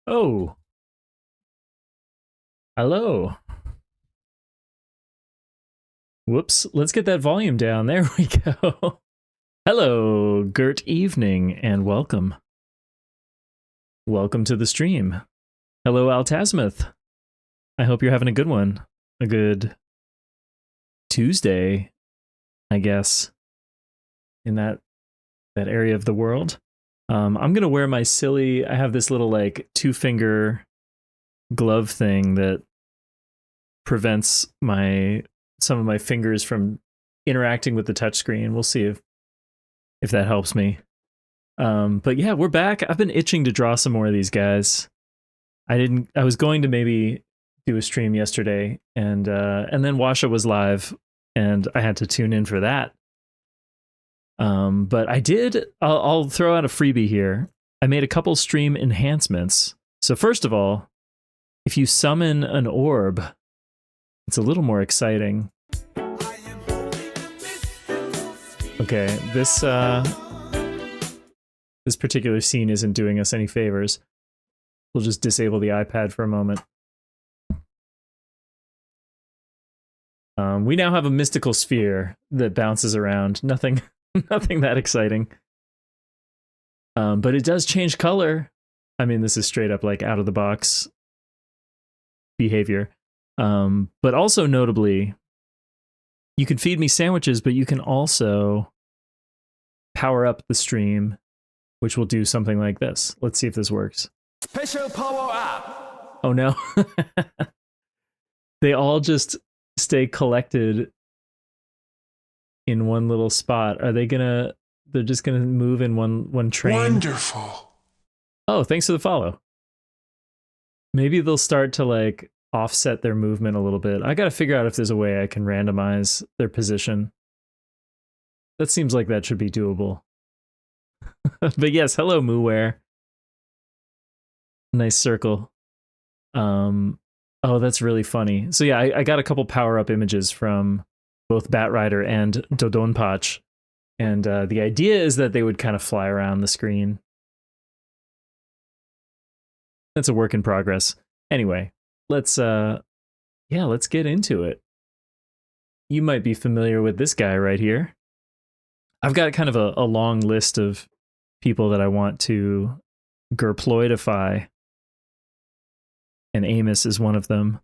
Oh, hello. Whoops. Let's get that volume down. There we go. Hello, Gert evening, and welcome. Welcome to the stream. Hello, Altasmuth. I hope you're having a good one. A good Tuesday, I guess, in that area of the world. I'm gonna wear my silly. I have this little like 2-finger glove thing that prevents some of my fingers from interacting with the touchscreen. We'll see if that helps me. But yeah, we're back. I've been itching to draw some more of these guys. I was going to maybe do a stream yesterday, and then Washa was live, and I had to tune in for that. But I did. I'll throw out a freebie here. I made a couple stream enhancements. So first of all, if you summon an orb, it's a little more exciting. Okay, this particular scene isn't doing us any favors. We'll just disable the iPad for a moment. We now have a mystical sphere that bounces around. Nothing that exciting. But it does change color. I mean, this is straight up like out of the box behavior. But also notably, you can feed me sandwiches, but you can also power up the stream, which will do something like this. Let's see if this works. Special power up! Oh no. They all just stay collected in one little spot. They're just gonna move in one train? Wonderful. Oh, thanks for the follow. Maybe they'll start to like offset their movement a little bit. I gotta figure out if there's a way I can randomize their position. That seems like that should be doable. But yes, hello Mooware. Nice circle. Oh, that's really funny. So yeah, I got a couple power-up images from both Batrider and DoDonPachi. And the idea is that they would kind of fly around the screen. That's a work in progress. Anyway, let's get into it. You might be familiar with this guy right here. I've got kind of a long list of people that I want to gurploidify, and Amos is one of them.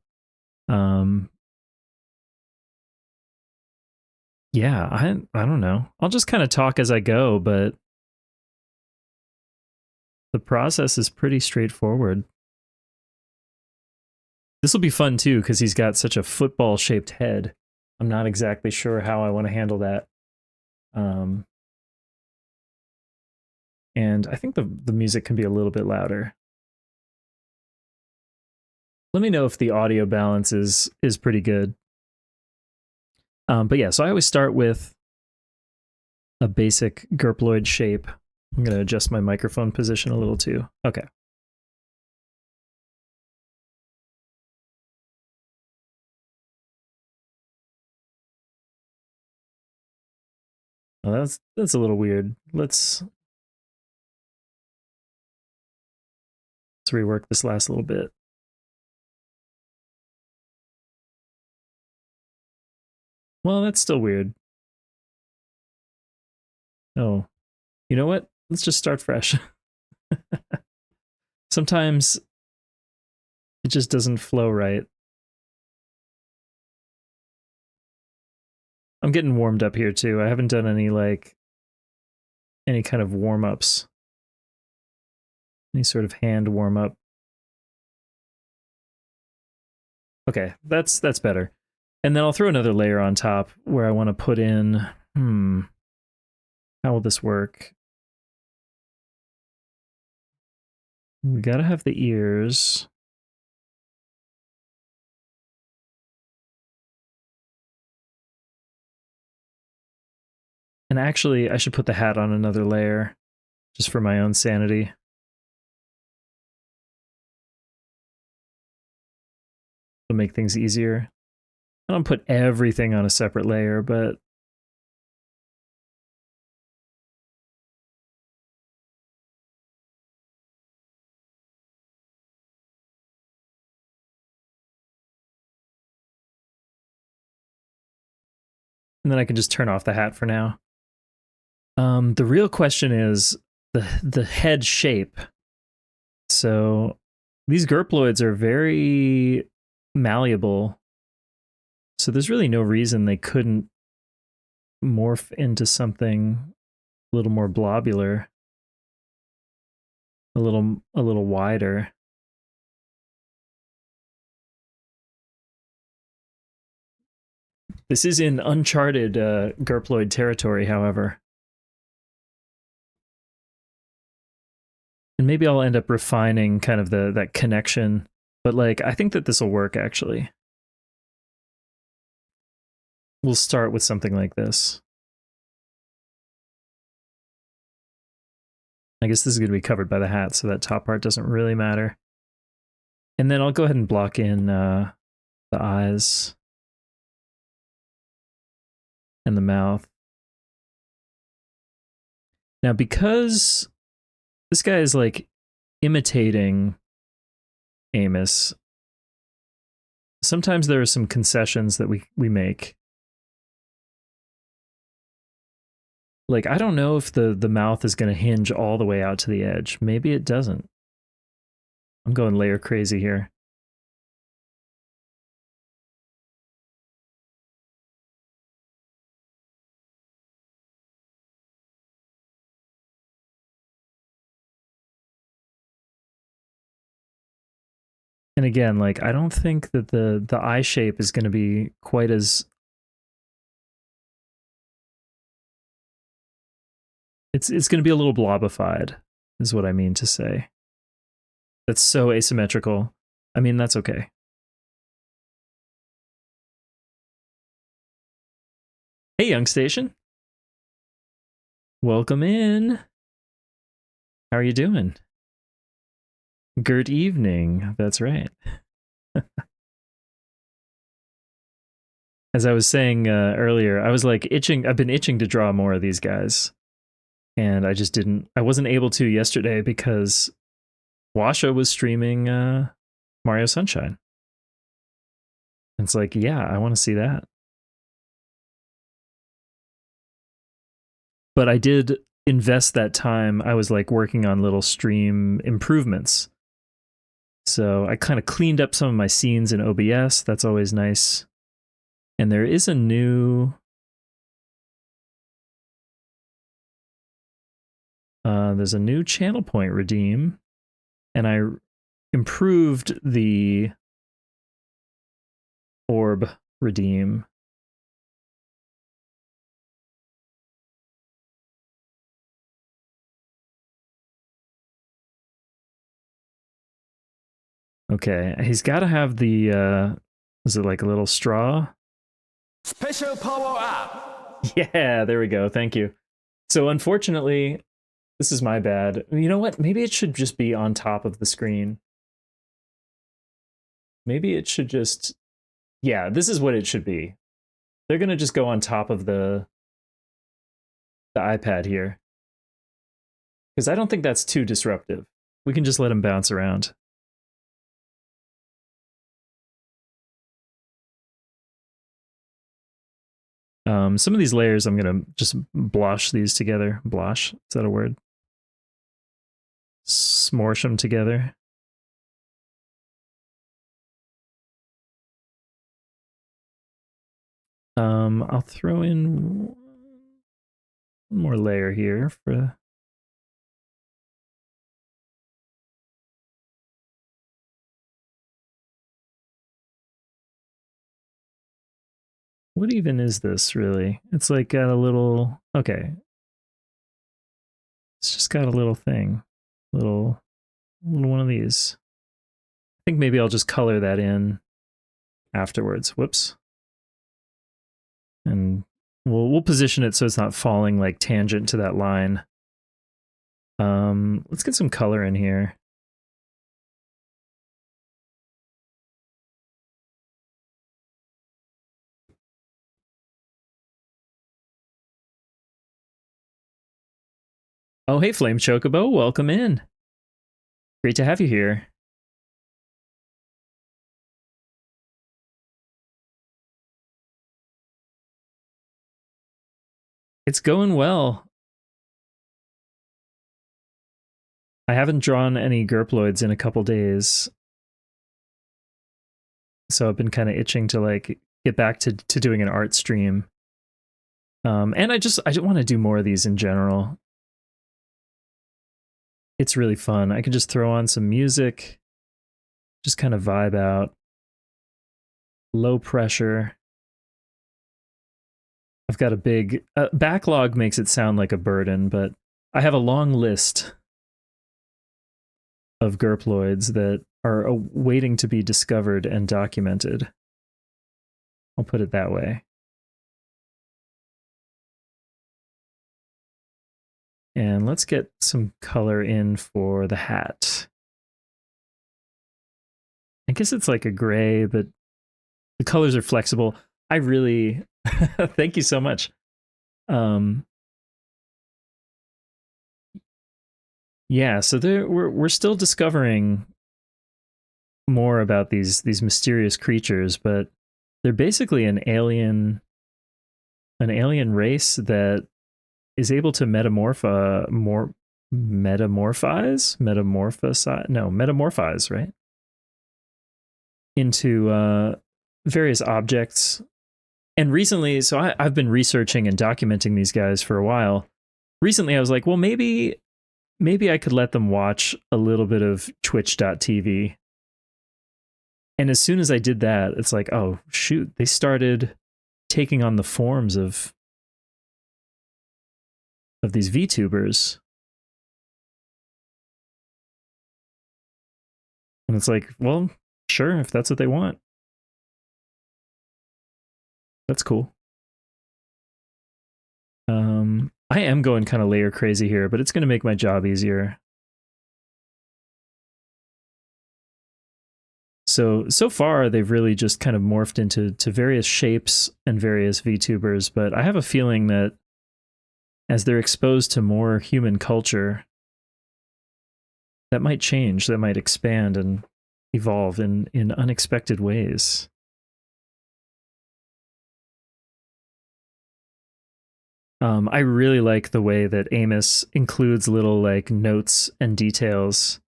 Yeah, I don't know. I'll just kind of talk as I go, but the process is pretty straightforward. This will be fun too, because he's got such a football-shaped head. I'm not exactly sure how I want to handle that. And I think the music can be a little bit louder. Let me know if the audio balance is pretty good. But yeah, so I always start with a basic gurploid shape. I'm going to adjust my microphone position a little too. Okay. Well, that's a little weird. Let's rework this last little bit. Well, that's still weird. Oh, you know what? Let's just start fresh. Sometimes it just doesn't flow right. I'm getting warmed up here too. I haven't done any kind of warm-ups. Any sort of hand warm-up. Okay, that's better. And then I'll throw another layer on top where I want to put in, how will this work? We gotta have the ears. And actually, I should put the hat on another layer, just for my own sanity. It'll make things easier. I don't put everything on a separate layer, but And then I can just turn off the hat for now. The real question is the head shape. So these gurploids are very malleable. So there's really no reason they couldn't morph into something a little more blobular, a little wider. This is in uncharted gurploid territory, however. And maybe I'll end up refining kind of that connection, but like I think that this will work actually. We'll start with something like this. I guess this is going to be covered by the hat, so that top part doesn't really matter. And then I'll go ahead and block in the eyes and the mouth. Now, because this guy is like imitating Amos, sometimes there are some concessions that we make. Like, I don't know if the mouth is going to hinge all the way out to the edge. Maybe it doesn't. I'm going layer crazy here. And again, like, I don't think that the eye shape is going to be quite as... It's going to be a little blobified, is what I mean to say. That's so asymmetrical. I mean, that's okay. Hey, Young Station. Welcome in. How are you doing? Good evening. That's right. As I was saying earlier, I was like itching. I've been itching to draw more of these guys. And I just didn't. I wasn't able to yesterday because Washa was streaming Mario Sunshine. And it's like, yeah, I want to see that. But I did invest that time. I was like working on little stream improvements. So I kind of cleaned up some of my scenes in OBS. That's always nice. And there is a new... there's a new channel point redeem. And I improved the orb redeem. Okay, he's got to have the, is it like a little straw? Special power up! Yeah, there we go. Thank you. So unfortunately, this is my bad. You know what? Maybe it should just be on top of the screen. Maybe it should just... Yeah, this is what it should be. They're going to just go on top of the iPad here. Because I don't think that's too disruptive. We can just let them bounce around. Some of these layers, I'm going to just blosh these together. Blosh, is that a word? Smorsh them together. I'll throw in one more layer here for... What even is this, really? It's like got a little... Okay. It's just got a little thing. Little one of these. I think maybe I'll just color that in afterwards. Whoops. And we'll position it so it's not falling like tangent to that line. Let's get some color in here. Oh, hey, Flame Chocobo, welcome in. Great to have you here. It's going well. I haven't drawn any gurploids in a couple days, so I've been kind of itching to like get back to doing an art stream. And I just want to do more of these in general. It's really fun. I can just throw on some music, just kind of vibe out. Low pressure. I've got a big backlog, makes it sound like a burden, but I have a long list of gurploids that are waiting to be discovered and documented. I'll put it that way. And let's get some color in for the hat. I guess it's like a gray, but the colors are flexible. I really thank you so much. Yeah, so we're still discovering more about these mysterious creatures, but they're basically an alien race that is able to metamorphize, right? Into various objects. And recently, so I've been researching and documenting these guys for a while. Recently, I was like, well, maybe I could let them watch a little bit of twitch.tv. And as soon as I did that, it's like, oh, shoot, they started taking on the forms of these VTubers. And it's like, well, sure, if that's what they want. That's cool. I am going kind of layer crazy here, but it's going to make my job easier. So far, they've really just kind of morphed into various shapes and various VTubers, but I have a feeling that as they're exposed to more human culture, that might change, that might expand and evolve in unexpected ways. I really like the way that Amos includes little like notes and details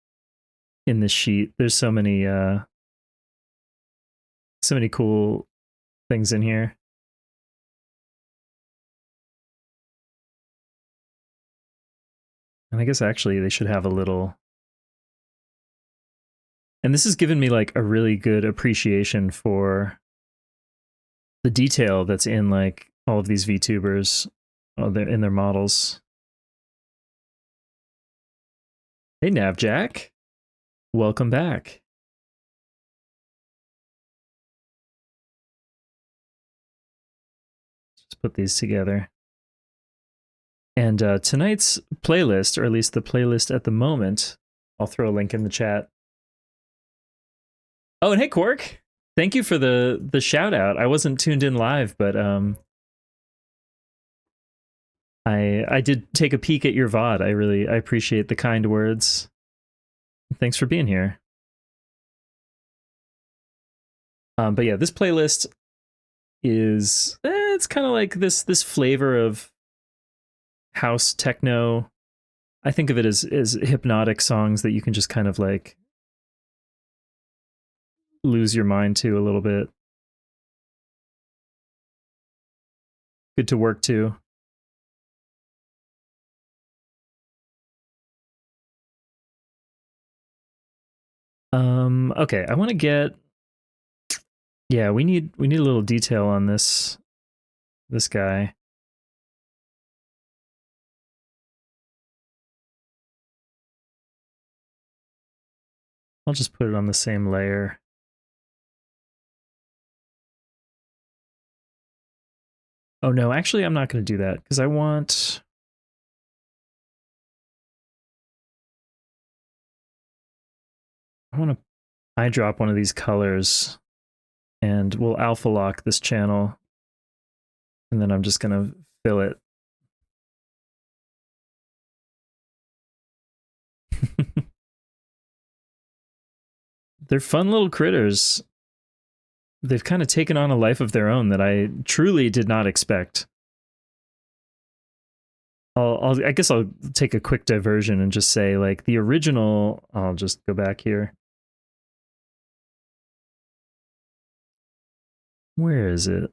in this sheet. There's so many cool things in here. And I guess actually they should have a little. And this has given me like a really good appreciation for the detail that's in like all of these VTubers in their models. Hey, Navjack. Welcome back. Let's put these together. And tonight's playlist, or at least the playlist at the moment, I'll throw a link in the chat. Oh, and hey, Quark. Thank you for the shout out. I wasn't tuned in live, but I did take a peek at your VOD. I appreciate the kind words. Thanks for being here. But yeah, this playlist is it's kind of like this flavor of house techno. I think of it as hypnotic songs that you can just kind of like lose your mind to a little bit. Good to work to. Okay, I want to get. Yeah, we need a little detail on this guy. I'll just put it on the same layer. Oh no, actually I'm not going to do that because I want to eyedrop one of these colors and we'll alpha lock this channel. And then I'm just going to fill it. They're fun little critters. They've kind of taken on a life of their own that I truly did not expect. I guess I'll take a quick diversion and just say, like, the original, I'll just go back here. Where is it?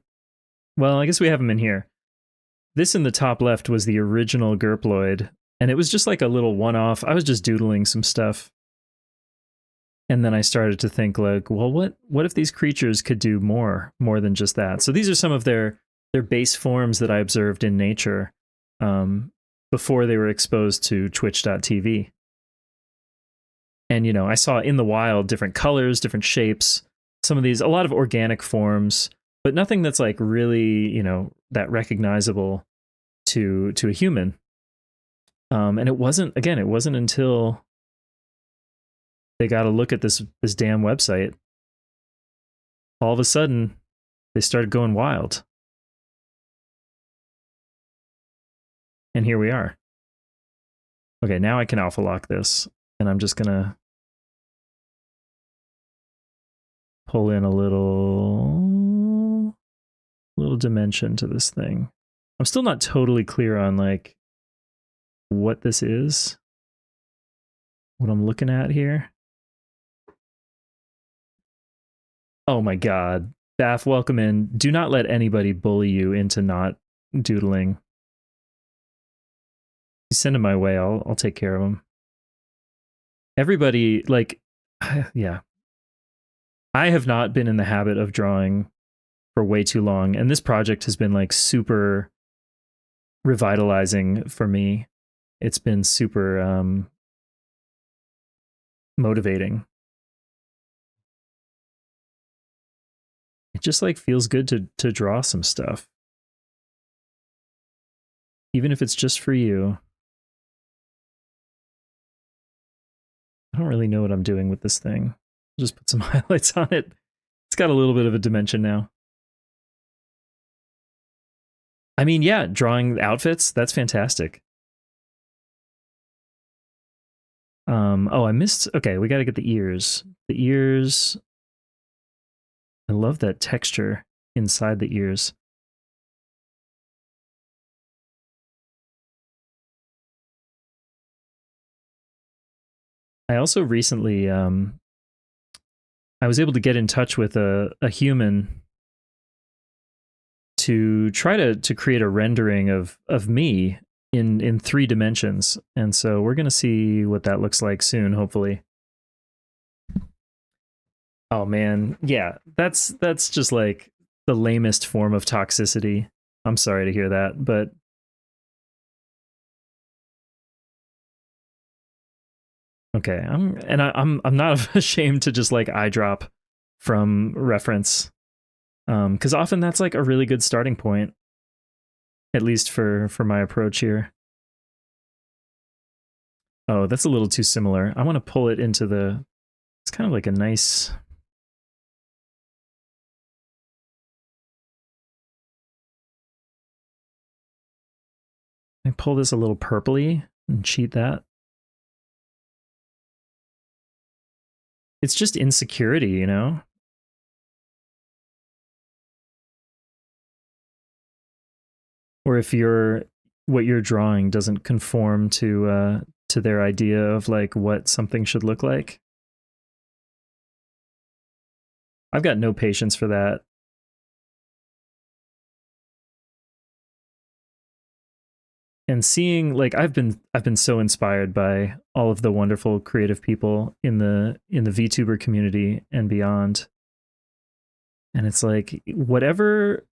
Well, I guess we have them in here. This in the top left was the original gurploid, and it was just like a little one-off. I was just doodling some stuff. And then I started to think, like, well, what if these creatures could do more than just that? So these are some of their base forms that I observed in nature before they were exposed to Twitch.tv. And, you know, I saw in the wild different colors, different shapes, some of these, a lot of organic forms, but nothing that's like really, you know, that recognizable to a human. And it wasn't until they got a look at this damn website, all of a sudden they started going wild. And here we are. Okay, now I can alpha lock this, and I'm just gonna pull in a little dimension to this thing. I'm still not totally clear on like what this is, what I'm looking at here. Oh my god. Bath, welcome in. Do not let anybody bully you into not doodling. You send him my way, I'll take care of him. Everybody, like, yeah. I have not been in the habit of drawing for way too long, and this project has been like super revitalizing for me. It's been super motivating. It just like feels good to draw some stuff, even if it's just for you. I don't really know what I'm doing with this thing. I'll just put some highlights on it. It's got a little bit of a dimension now. I mean, yeah, drawing outfits, that's fantastic. Oh, I missed. Okay, we got to get the ears. The ears. I love that texture inside the ears. I also recently, I was able to get in touch with a human to try to create a rendering of me in 3 dimensions. And so we're going to see what that looks like soon, hopefully. Oh man, yeah, that's just like the lamest form of toxicity. I'm sorry to hear that, but okay, I'm not ashamed to just like eyedrop from reference, because often that's like a really good starting point, at least for my approach here. Oh, that's a little too similar. I want to pull it into the. It's kind of like a nice. I pull this a little purpley and cheat that. It's just insecurity, you know? Or if what you're drawing doesn't conform to their idea of like what something should look like. I've got no patience for that. And seeing like I've been so inspired by all of the wonderful creative people in the VTuber community and beyond. And it's like whatever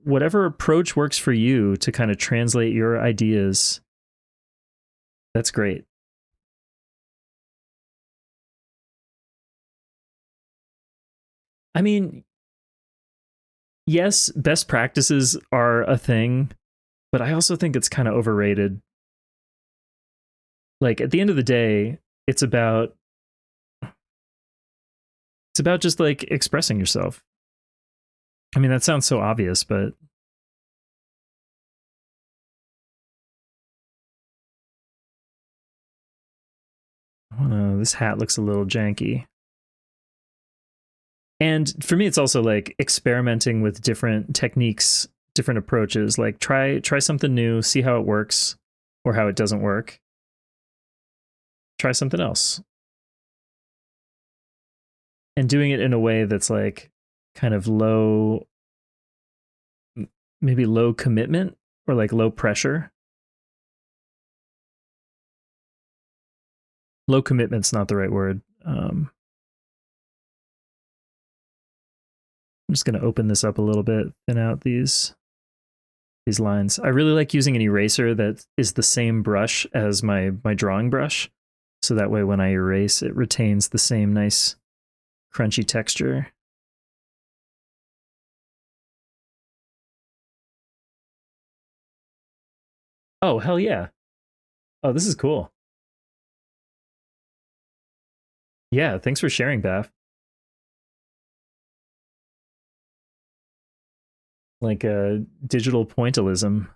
approach works for you to kind of translate your ideas, that's great. I mean, yes, best practices are a thing, but I also think it's kind of overrated. Like at the end of the day, it's about just like expressing yourself. I mean, that sounds so obvious, but this hat looks a little janky. And for me, it's also like experimenting with different techniques different approaches. Like try something new, see how it works or how it doesn't work. Try something else. And doing it in a way that's like kind of low, maybe low commitment or like low pressure. Low commitment's not the right word. I'm just going to open this up a little bit, thin out these lines. I really like using an eraser that is the same brush as my drawing brush. So that way when I erase, it retains the same nice crunchy texture. Oh, hell yeah. Oh, this is cool. Yeah, thanks for sharing, Baf. Like digital pointillism.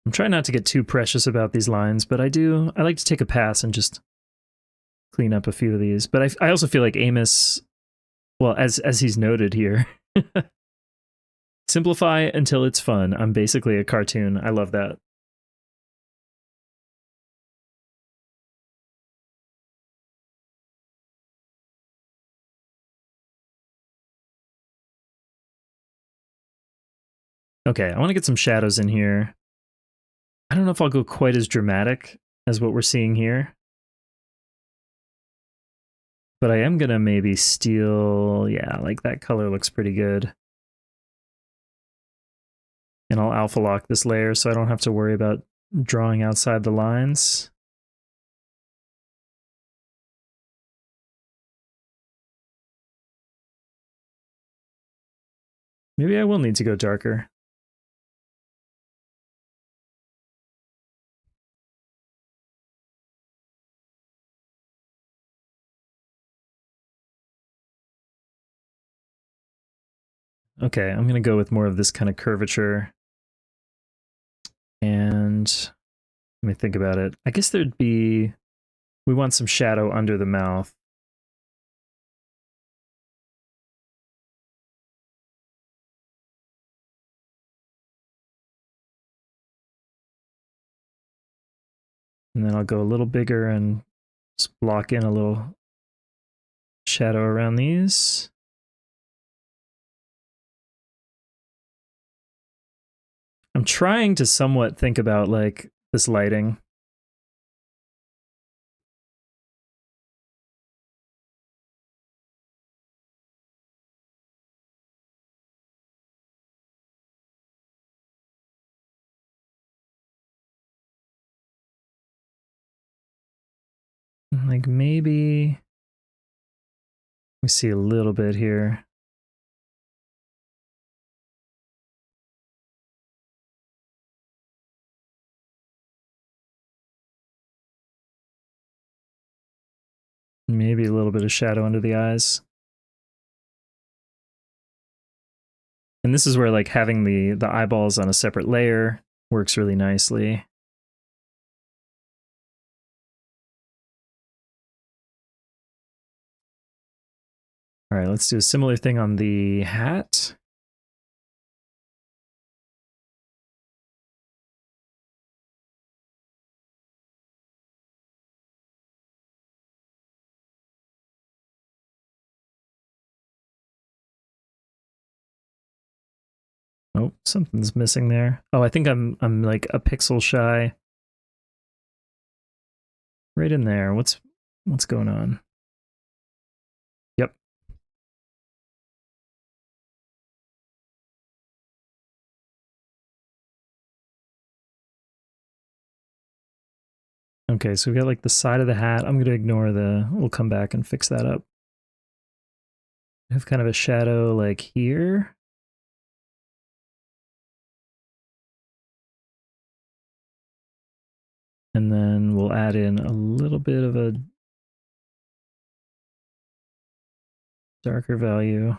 I'm trying not to get too precious about these lines, but I like to take a pass and just clean up a few of these. But I also feel like Amos, well, as he's noted here, simplify until it's fun. I'm basically a cartoon. I love that. Okay, I want to get some shadows in here. I don't know if I'll go quite as dramatic as what we're seeing here. But I am going to maybe steal, yeah, like that color looks pretty good. And I'll alpha lock this layer so I don't have to worry about drawing outside the lines. Maybe I will need to go darker. Okay, I'm going to go with more of this kind of curvature. And let me think about it. I guess we want some shadow under the mouth. And then I'll go a little bigger and just block in a little shadow around these. I'm trying to somewhat think about like this lighting. Like maybe we see a little bit here. Maybe a little bit of shadow under the eyes. And this is where like having the eyeballs on a separate layer works really nicely. All right, let's do a similar thing on the hat. Oh, something's missing there. Oh, I think I'm like a pixel shy. Right in there. What's going on? Yep. Okay, so we got like the side of the hat. I'm going to ignore we'll come back and fix that up. I have kind of a shadow like here. And then we'll add in a little bit of a darker value.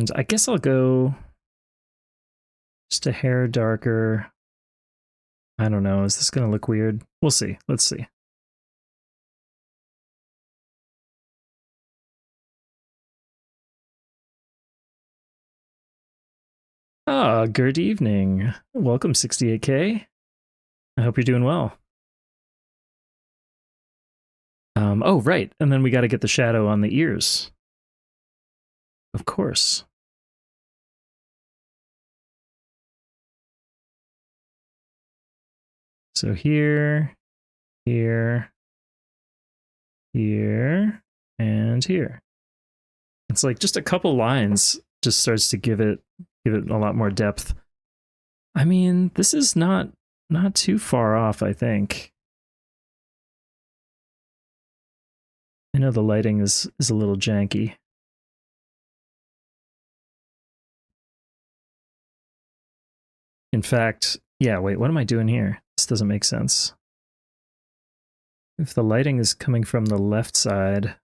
And I guess I'll go just a hair darker. I don't know. Is this going to look weird? We'll see. Let's see. Good evening. Welcome, 68K. I hope you're doing well. Oh, right. And then we got to get the shadow on the ears. Of course. So here, here, here, and here. It's like just a couple lines just starts to give it a lot more depth. I mean, this is not too far off, I think. I know the lighting is a little janky. In fact, yeah, wait, what am I doing here? This doesn't make sense. If the lighting is coming from the left side,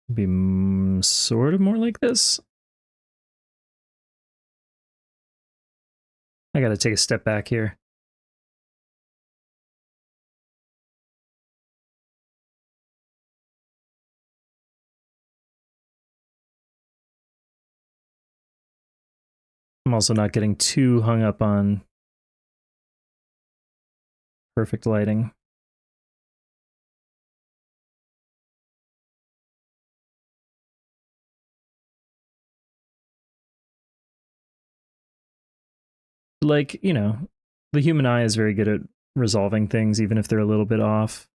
it'd be sort of more like this. I gotta take a step back here. I'm also not getting too hung up on perfect lighting. Like, you know, the human eye is very good at resolving things, even if they're a little bit off.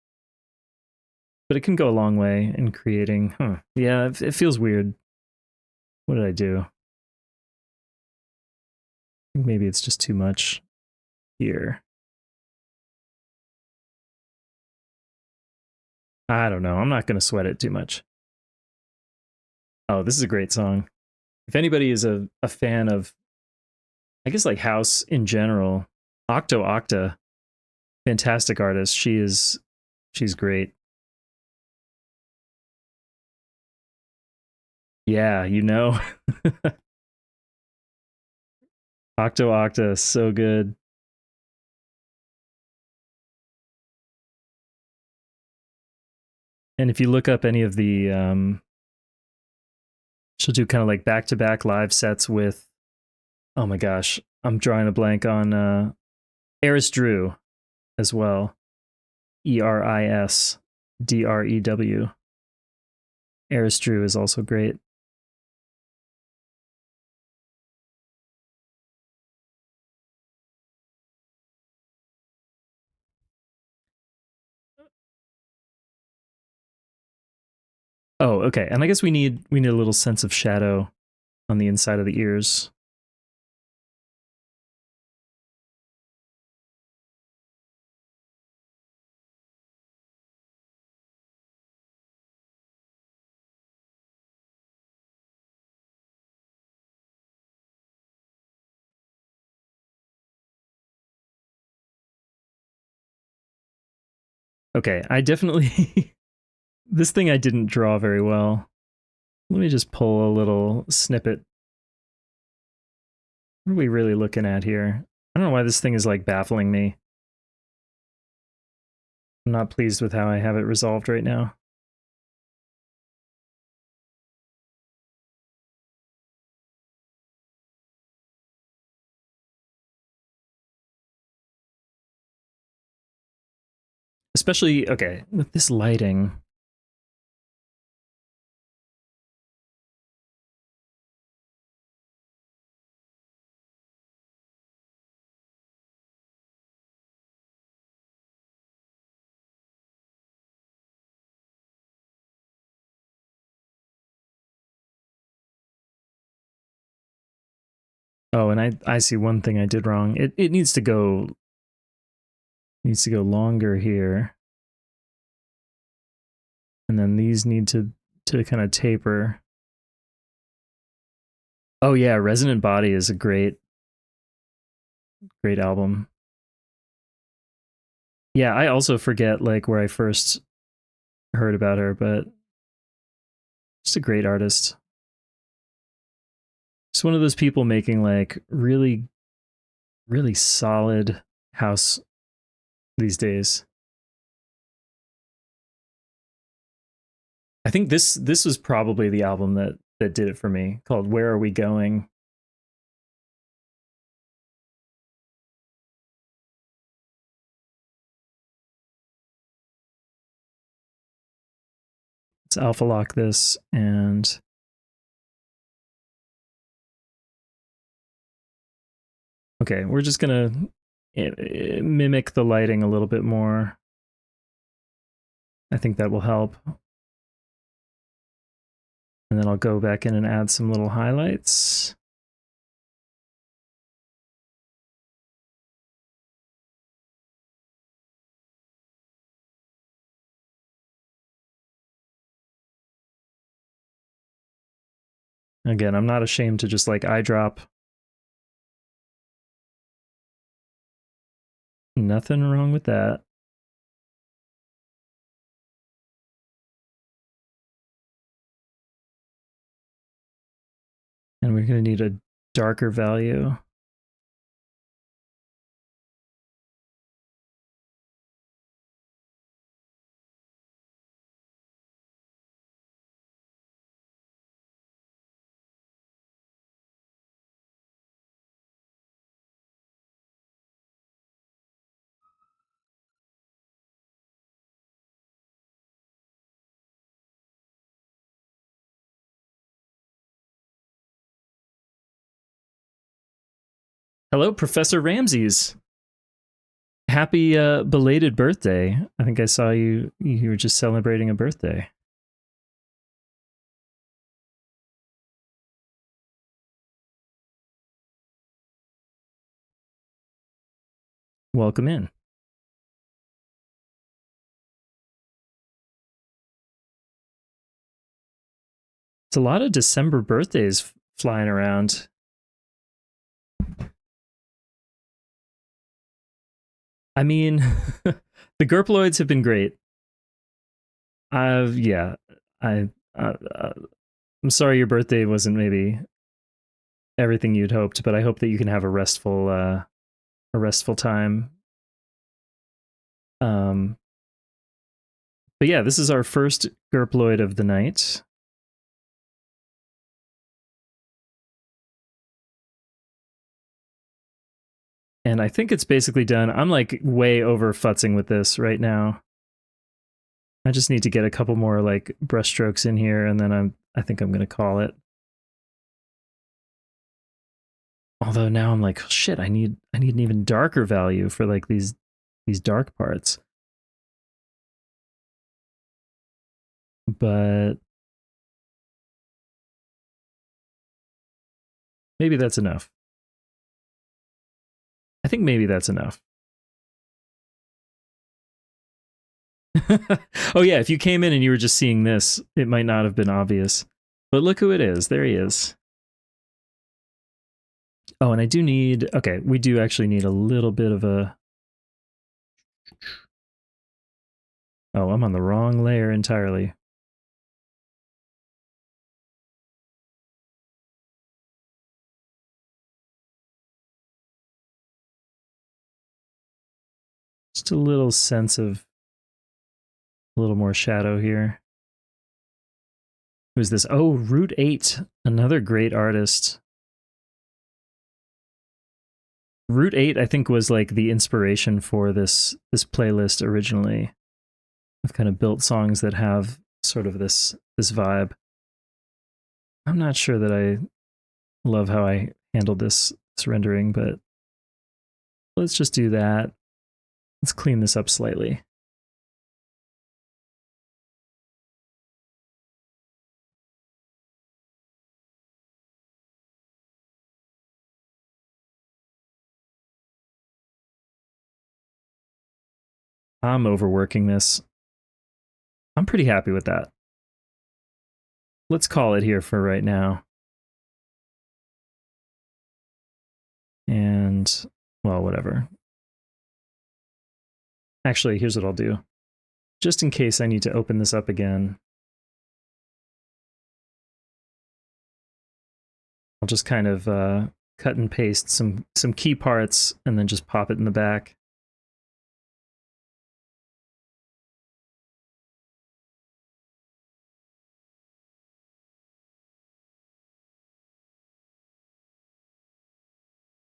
But it can go a long way in creating, yeah, it feels weird. What did I do? I think maybe it's just too much here. I don't know. I'm not going to sweat it too much. Oh, this is a great song. If anybody is a fan of, I guess, like house in general, Octa, fantastic artist. She's great. Yeah, you know. Octa, so good. And if you look up any of the, she'll do kind of like back-to-back live sets with, oh my gosh, I'm drawing a blank on Eris Drew as well. ErisDrew. Eris Drew is also great. Oh, okay. And I guess we need a little sense of shadow on the inside of the ears. Okay, I definitely this thing I didn't draw very well. Let me just pull a little snippet. What are we really looking at here? I don't know why this thing is like baffling me. I'm not pleased with how I have it resolved right now. Especially, okay, with this lighting. Oh, and I see one thing I did wrong. It needs to go longer here. And then these need to kind of taper. Oh yeah, Resonant Body is a great album. Yeah, I also forget like where I first heard about her, but just a great artist. Just one of those people making like really, really solid house these days. I think this was probably the album that did it for me, called Where Are We Going? Let's alpha lock this, and okay, we're just gonna mimic the lighting a little bit more. I think that will help. And then I'll go back in and add some little highlights. Again, I'm not ashamed to just like eyedrop. Nothing wrong with that. And we're going to need a darker value. Hello, Professor Ramses. Happy belated birthday. I think I saw you were just celebrating a birthday. Welcome in. It's a lot of December birthdays flying around. I mean, the gurploids have been great. Yeah, I I'm sorry your birthday wasn't maybe everything you'd hoped, but I hope that you can have a restful time. But yeah, this is our first gurploid of the night. And I think it's basically done. I'm like way over futzing with this right now. I just need to get a couple more like brush strokes in here, and then I think I'm gonna call it. Although now I'm like, shit, I need an even darker value for like these dark parts. But maybe that's enough. I think maybe that's enough. Oh yeah, if you came in and you were just seeing this, it might not have been obvious. But look who it is. There he is. Oh, and I do need, okay, we do actually need a little bit of a, oh, I'm on the wrong layer entirely. Just a little sense of a little more shadow here. Who's this? Oh, Root 8, another great artist. Root 8, I think, was like the inspiration for this playlist originally. I've kind of built songs that have sort of this vibe. I'm not sure that I love how I handled this rendering, but let's just do that. Let's clean this up slightly. I'm overworking this. I'm pretty happy with that. Let's call it here for right now. And, well, whatever. Actually, here's what I'll do. Just in case I need to open this up again, I'll just kind of cut and paste some key parts and then just pop it in the back.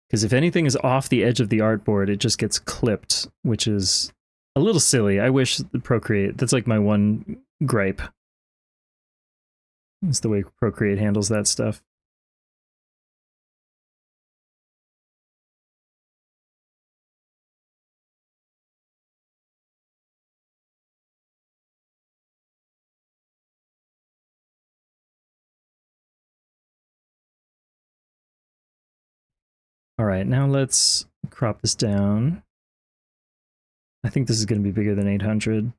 Because if anything is off the edge of the artboard, it just gets clipped, which is a little silly. I wish Procreate, that's like my one gripe. It's the way Procreate handles that stuff. All right, now let's crop this down. I think this is going to be bigger than 800.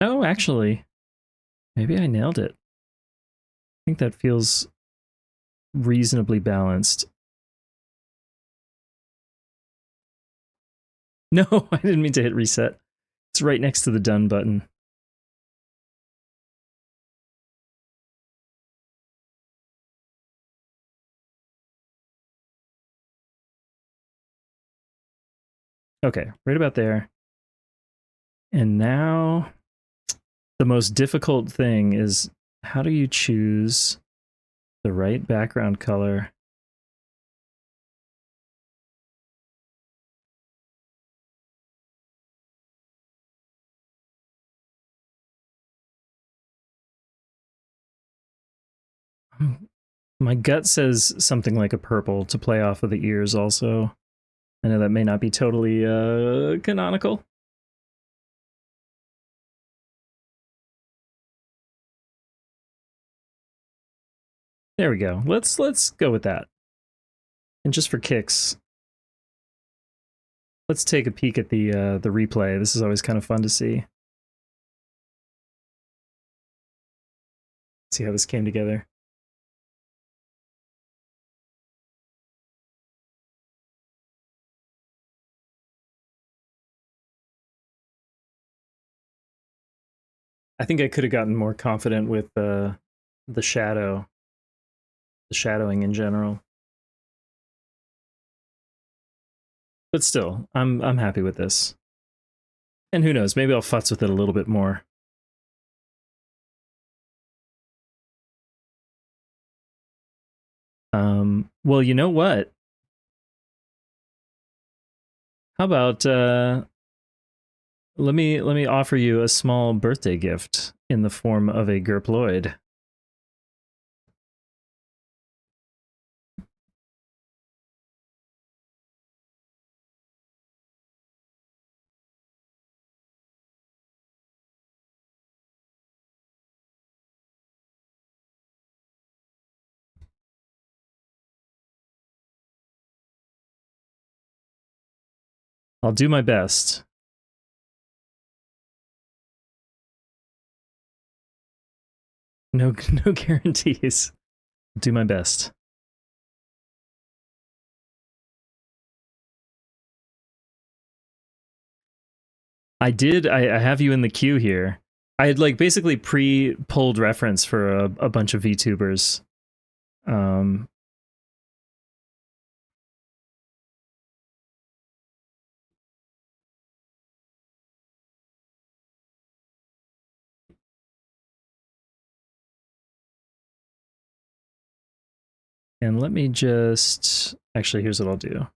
Oh, actually, maybe I nailed it. I think that feels reasonably balanced. No, I didn't mean to hit reset. It's right next to the done button. Okay, right about there. And now the most difficult thing is, how do you choose the right background color? My gut says something like a purple to play off of the ears also. I know that may not be totally canonical. There we go. Let's go with that. And just for kicks, let's take a peek at the replay. This is always kind of fun to see. See how this came together. I think I could have gotten more confident with the shadowing in general. But still, I'm happy with this. And who knows, maybe I'll futz with it a little bit more. Well, you know what? How about let me offer you a small birthday gift in the form of a gurploid. I'll do my best. No guarantees. Do my best. I did. I have you in the queue here. I had like basically pre-pulled reference for a bunch of VTubers. And let me just, actually, here's what I'll do.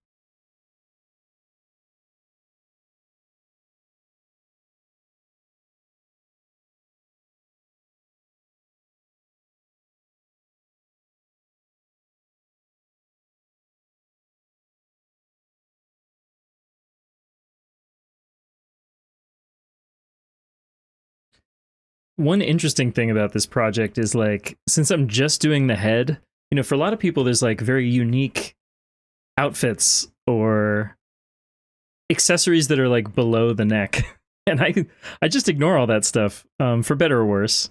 One interesting thing about this project is like, since I'm just doing the head, you know, for a lot of people, there's like very unique outfits or accessories that are like below the neck. And I just ignore all that stuff, for better or worse.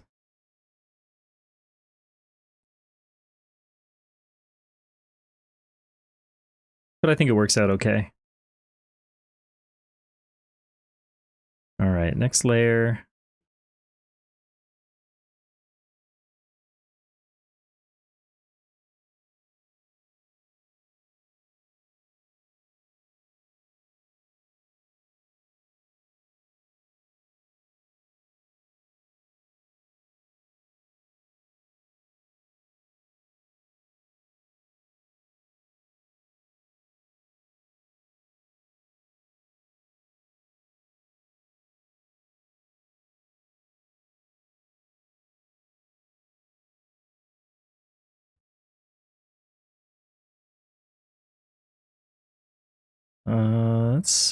But I think it works out okay. All right, next layer.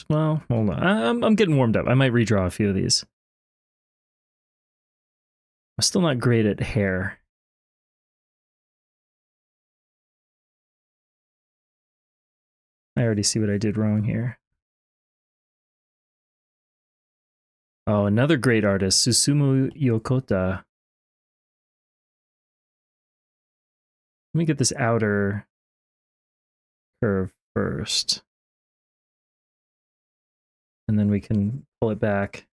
Well, hold on. I'm getting warmed up. I might redraw a few of these. I'm still not great at hair. I already see what I did wrong here. Oh, another great artist, Susumu Yokota. Let me get this outer curve first. And then we can pull it back.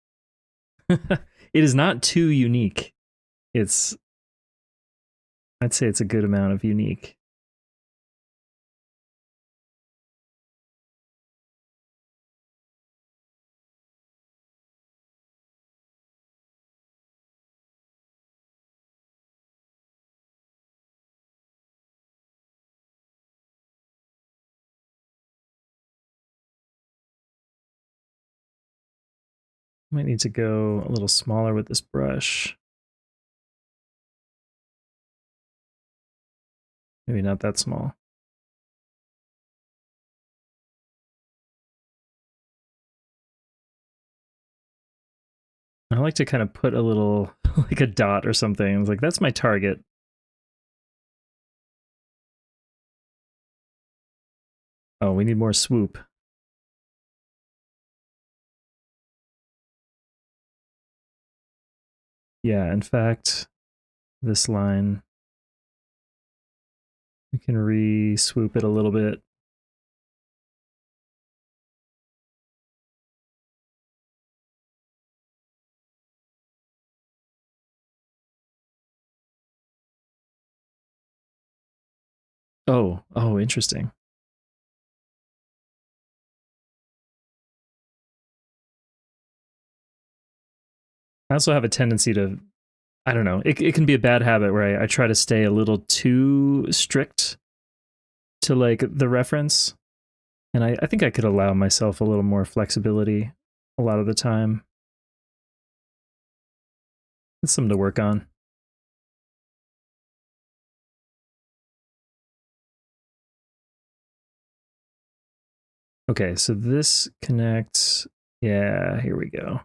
It is not too unique. I'd say it's a good amount of unique. Might need to go a little smaller with this brush. Maybe not that small. I like to kind of put a little, like a dot or something. It's like, that's my target. Oh, we need more swoop. Yeah, in fact, this line, we can re-swoop it a little bit. Oh, interesting. I also have a tendency to, I don't know, it can be a bad habit where I try to stay a little too strict to like the reference. And I think I could allow myself a little more flexibility a lot of the time. It's something to work on. Okay, so this connects. Yeah, here we go.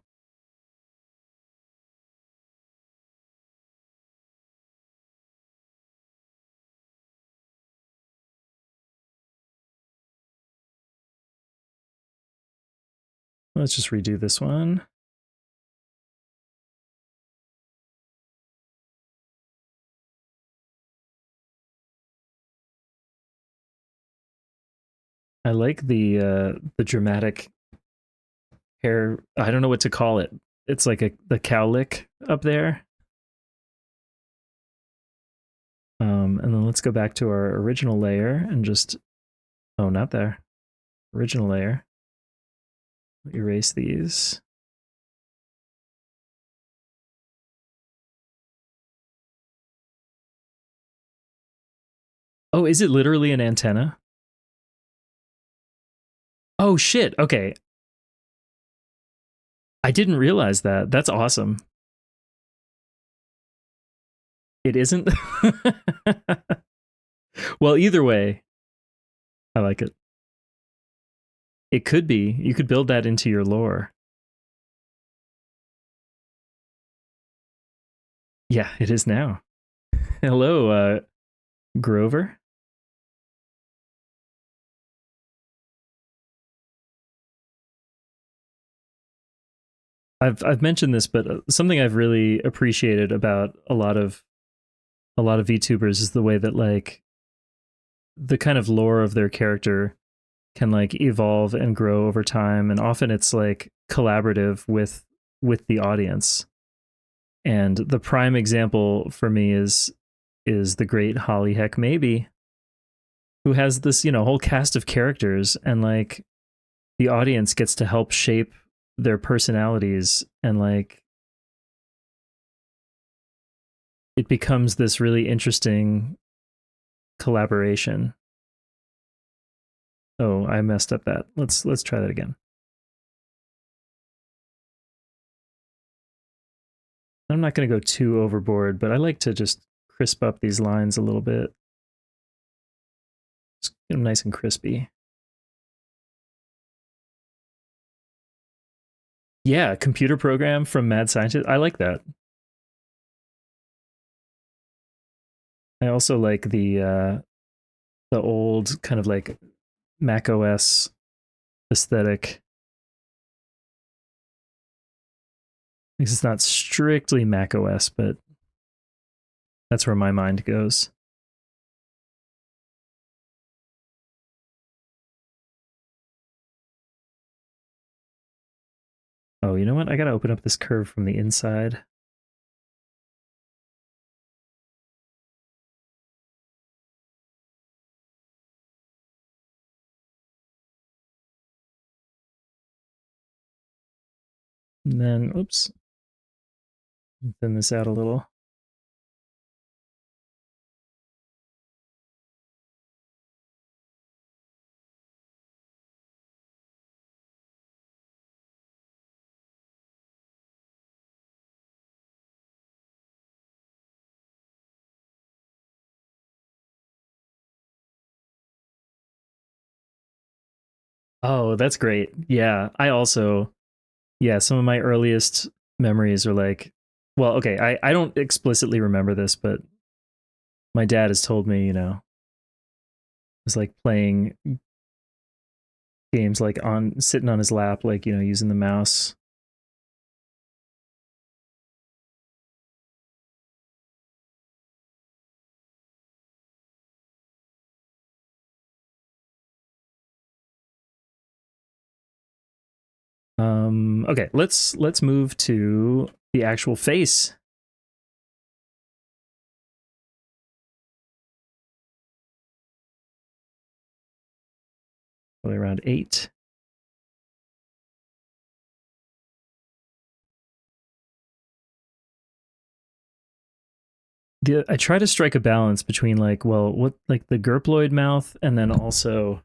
Let's just redo this one. I like the dramatic hair. I don't know what to call it. It's like the cowlick up there. And then let's go back to our original layer and just, oh, not there. Original layer. Erase these. Oh, is it literally an antenna? Oh shit. Okay. I didn't realize that. That's awesome. It isn't. Well, either way, I like it. It could be. You could build that into your lore. Yeah, it is now. Hello, Grover. I've mentioned this, but something I've really appreciated about a lot of VTubers is the way that like the kind of lore of their character can like evolve and grow over time, and often it's like collaborative with with the audience. And the prime example for me is the great Holly Heck Maybe, who has this, whole cast of characters, and like the audience gets to help shape their personalities, and like it becomes this really interesting collaboration. Oh, I messed up that. Let's try that again. I'm not going to go too overboard, but I like to just crisp up these lines a little bit. Just get them nice and crispy. Yeah, computer program from Mad Scientist. I like that. I also like the old kind of like Mac OS aesthetic. Because it's not strictly Mac OS, but that's where my mind goes. Oh, you know what? I gotta open up this curve from the inside. And then, oops, thin this out a little. Oh, that's great. Yeah, some of my earliest memories are like, well, okay, I don't explicitly remember this, but my dad has told me, it's like playing games like on sitting on his lap, like, using the mouse. Okay, let's move to the actual face. Probably around 8. I try to strike a balance between like, well, what like the gurploid mouth, and then also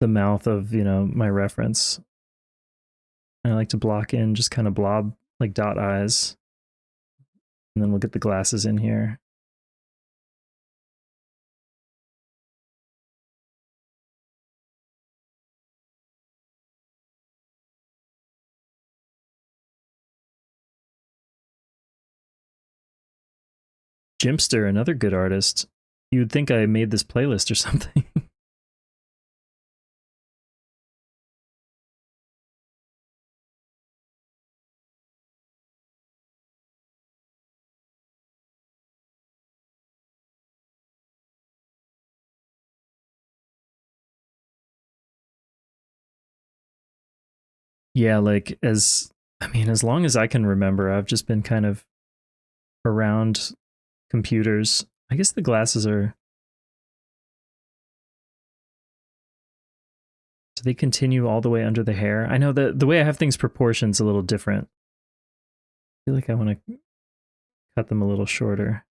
the mouth of, my reference. And I like to block in just kind of blob, like dot eyes. And then we'll get the glasses in here. Jimster, another good artist. You'd think I made this playlist or something. Yeah, like as long as I can remember, I've just been kind of around computers. I guess the glasses are, do they continue all the way under the hair? I know that the way I have things proportions a little different. I feel like I want to cut them a little shorter.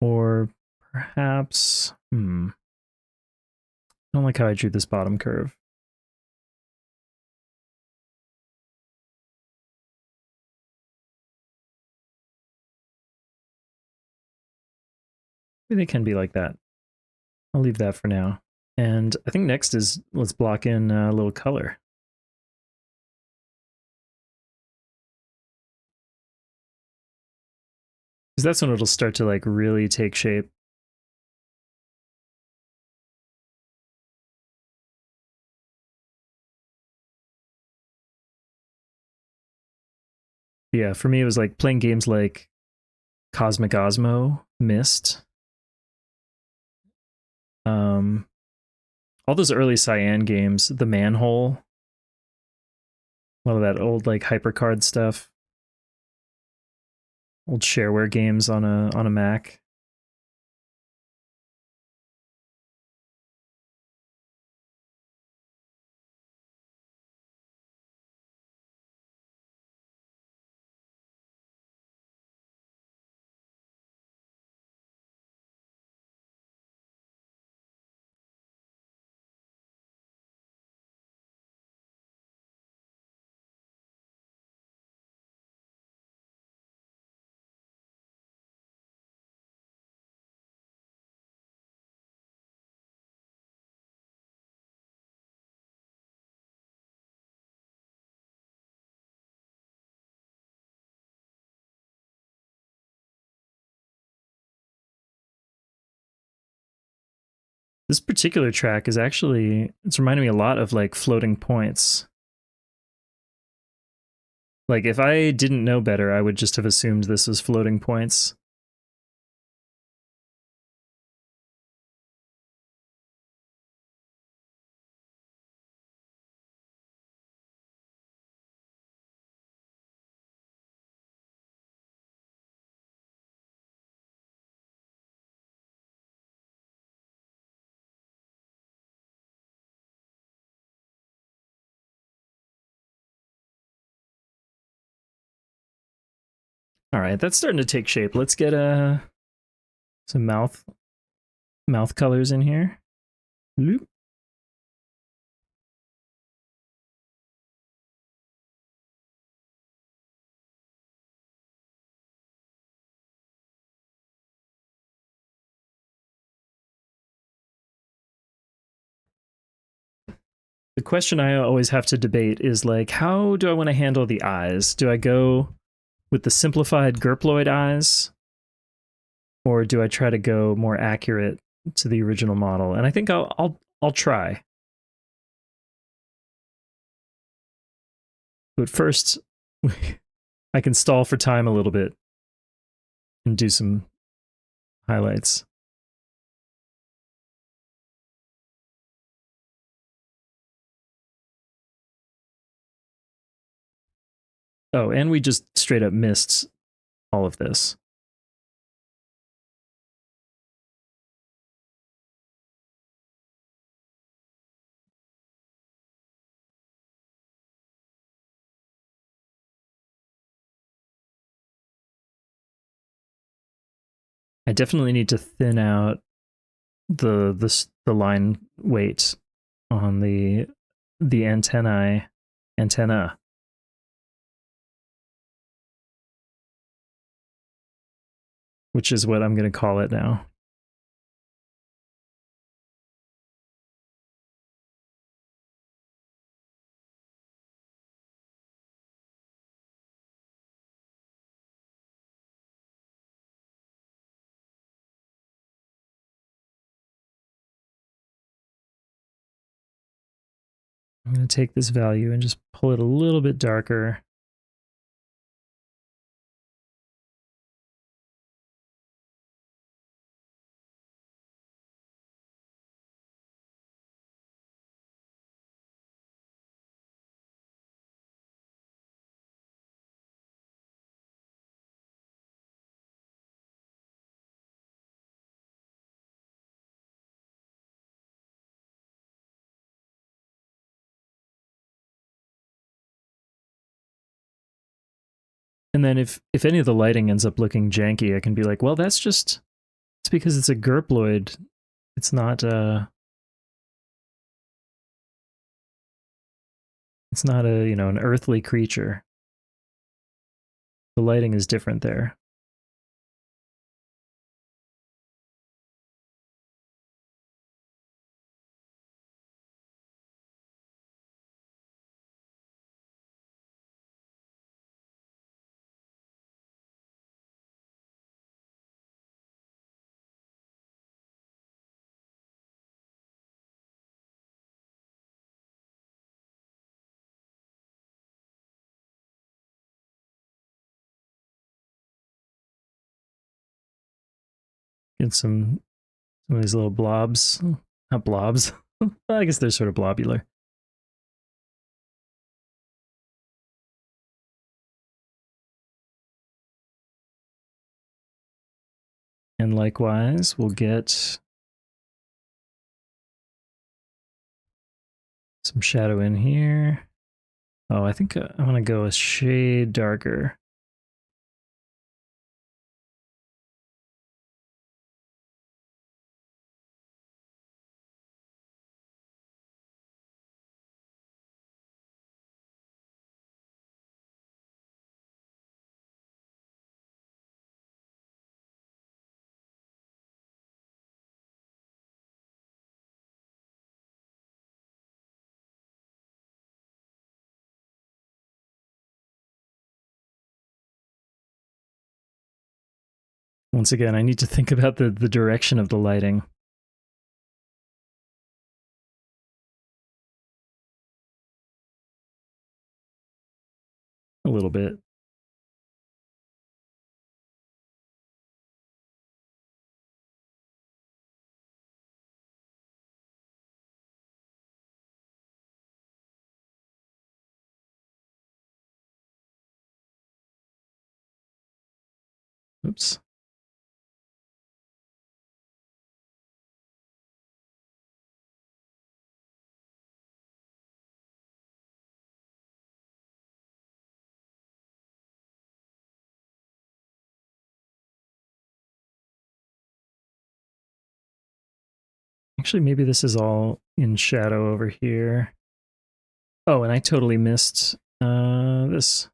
Or perhaps, I don't like how I drew this bottom curve. Maybe they can be like that. I'll leave that for now. And I think next is, let's block in a little color. Because that's when it'll start to like really take shape. Yeah, for me, it was like playing games like Cosmic Osmo, Myst, Um, all those early Cyan games, the Manhole, a lot of that old like HyperCard stuff, old shareware games on a Mac. This particular track is actually, it's reminding me a lot of like Floating Points. Like if I didn't know better, I would just have assumed this was Floating Points. All right, that's starting to take shape. Let's get some mouth colors in here. Loop. The question I always have to debate is like, how do I want to handle the eyes? Do I go with the simplified gurploid eyes, or do I try to go more accurate to the original model? And I think I'll try. But first, I can stall for time a little bit and do some highlights. Oh, and we just straight up missed all of this. I definitely need to thin out the line weight on the antenna, which is what I'm going to call it now. I'm going to take this value and just pull it a little bit darker. And then if any of the lighting ends up looking janky, I can be like, well, it's because it's a gurploid. It's not a, an earthly creature. The lighting is different there. Get some Some of these little blobs. Not blobs. Well, I guess they're sort of blobular. And likewise, we'll get some shadow in here. Oh, I think I want to go a shade darker. Once again, I need to think about the direction of the lighting. A little bit. Oops. Actually, maybe this is all in shadow over here. Oh, and I totally missed this.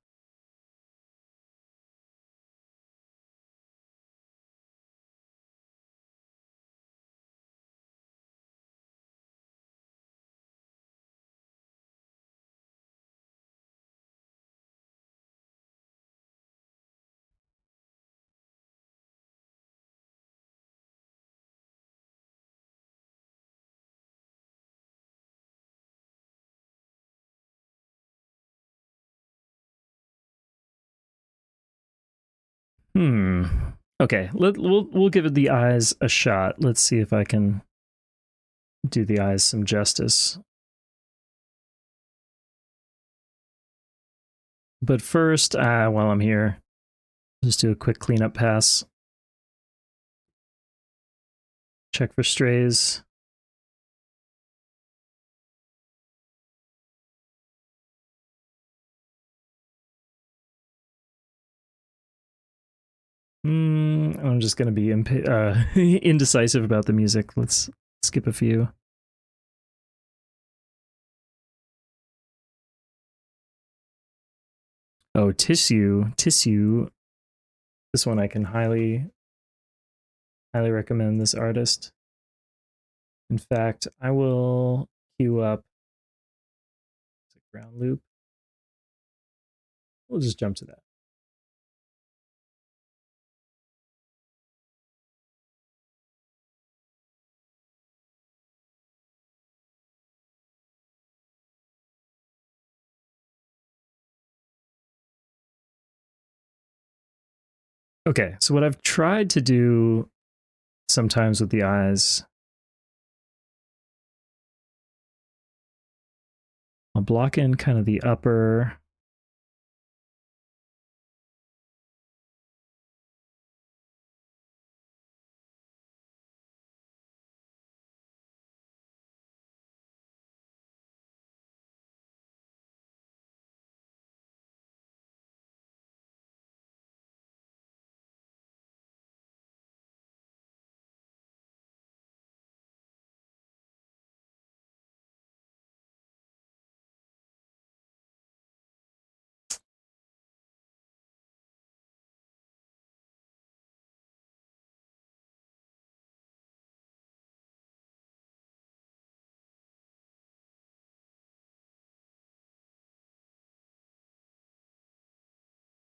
Okay, we'll give it the eyes a shot. Let's see if I can do the eyes some justice. But first, while I'm here, just do a quick cleanup pass. Check for strays. I'm just going to be indecisive about the music. Let's skip a few. Oh, tissue. This one I can highly recommend this artist. In fact, I will queue up ground loop. We'll just jump to that. Okay, so what I've tried to do sometimes with the eyes, I'll block in kind of the upper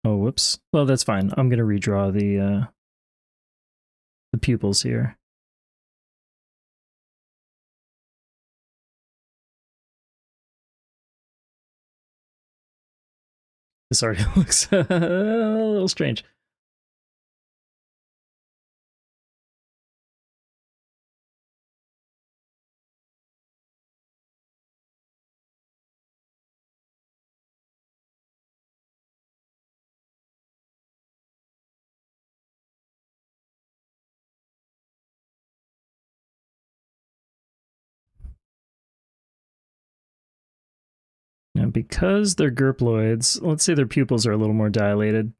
Oh, whoops. Well, that's fine. I'm going to redraw the pupils here. This already looks a little strange. because they're gurploids, let's say their pupils are a little more dilated.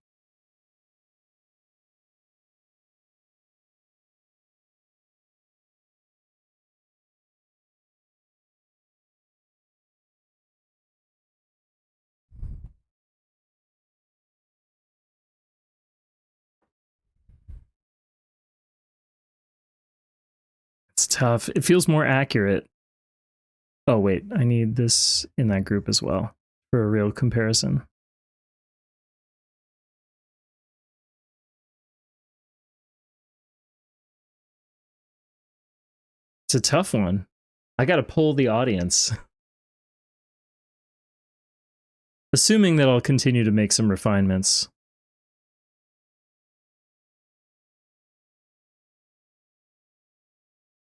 It's tough. It feels more accurate. Oh, wait, I need this in that group as well for a real comparison. It's a tough one. I got to poll the audience. Assuming that I'll continue to make some refinements.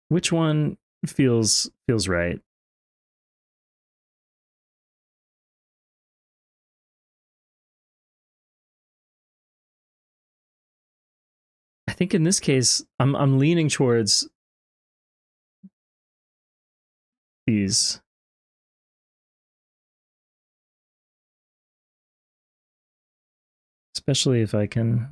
Which one feels right? I think in this case, I'm leaning towards these. Especially if I can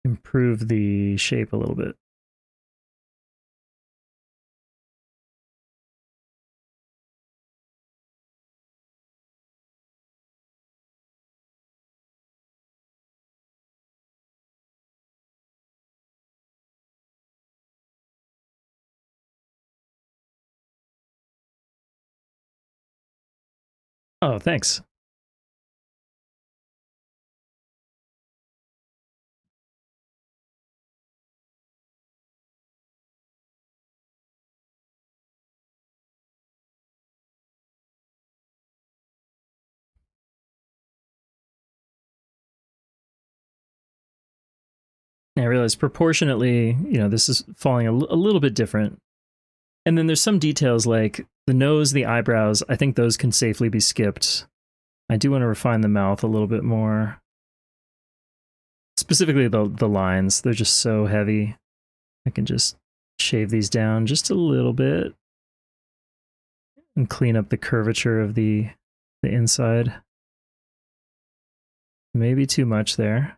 improve the shape a little bit. Oh, thanks. I realize proportionately, this is falling a little bit different. And then there's some details like the nose, the eyebrows. I think those can safely be skipped. I do want to refine the mouth a little bit more. Specifically the lines. They're just so heavy. I can just shave these down just a little bit and clean up the curvature of the inside. Maybe too much there.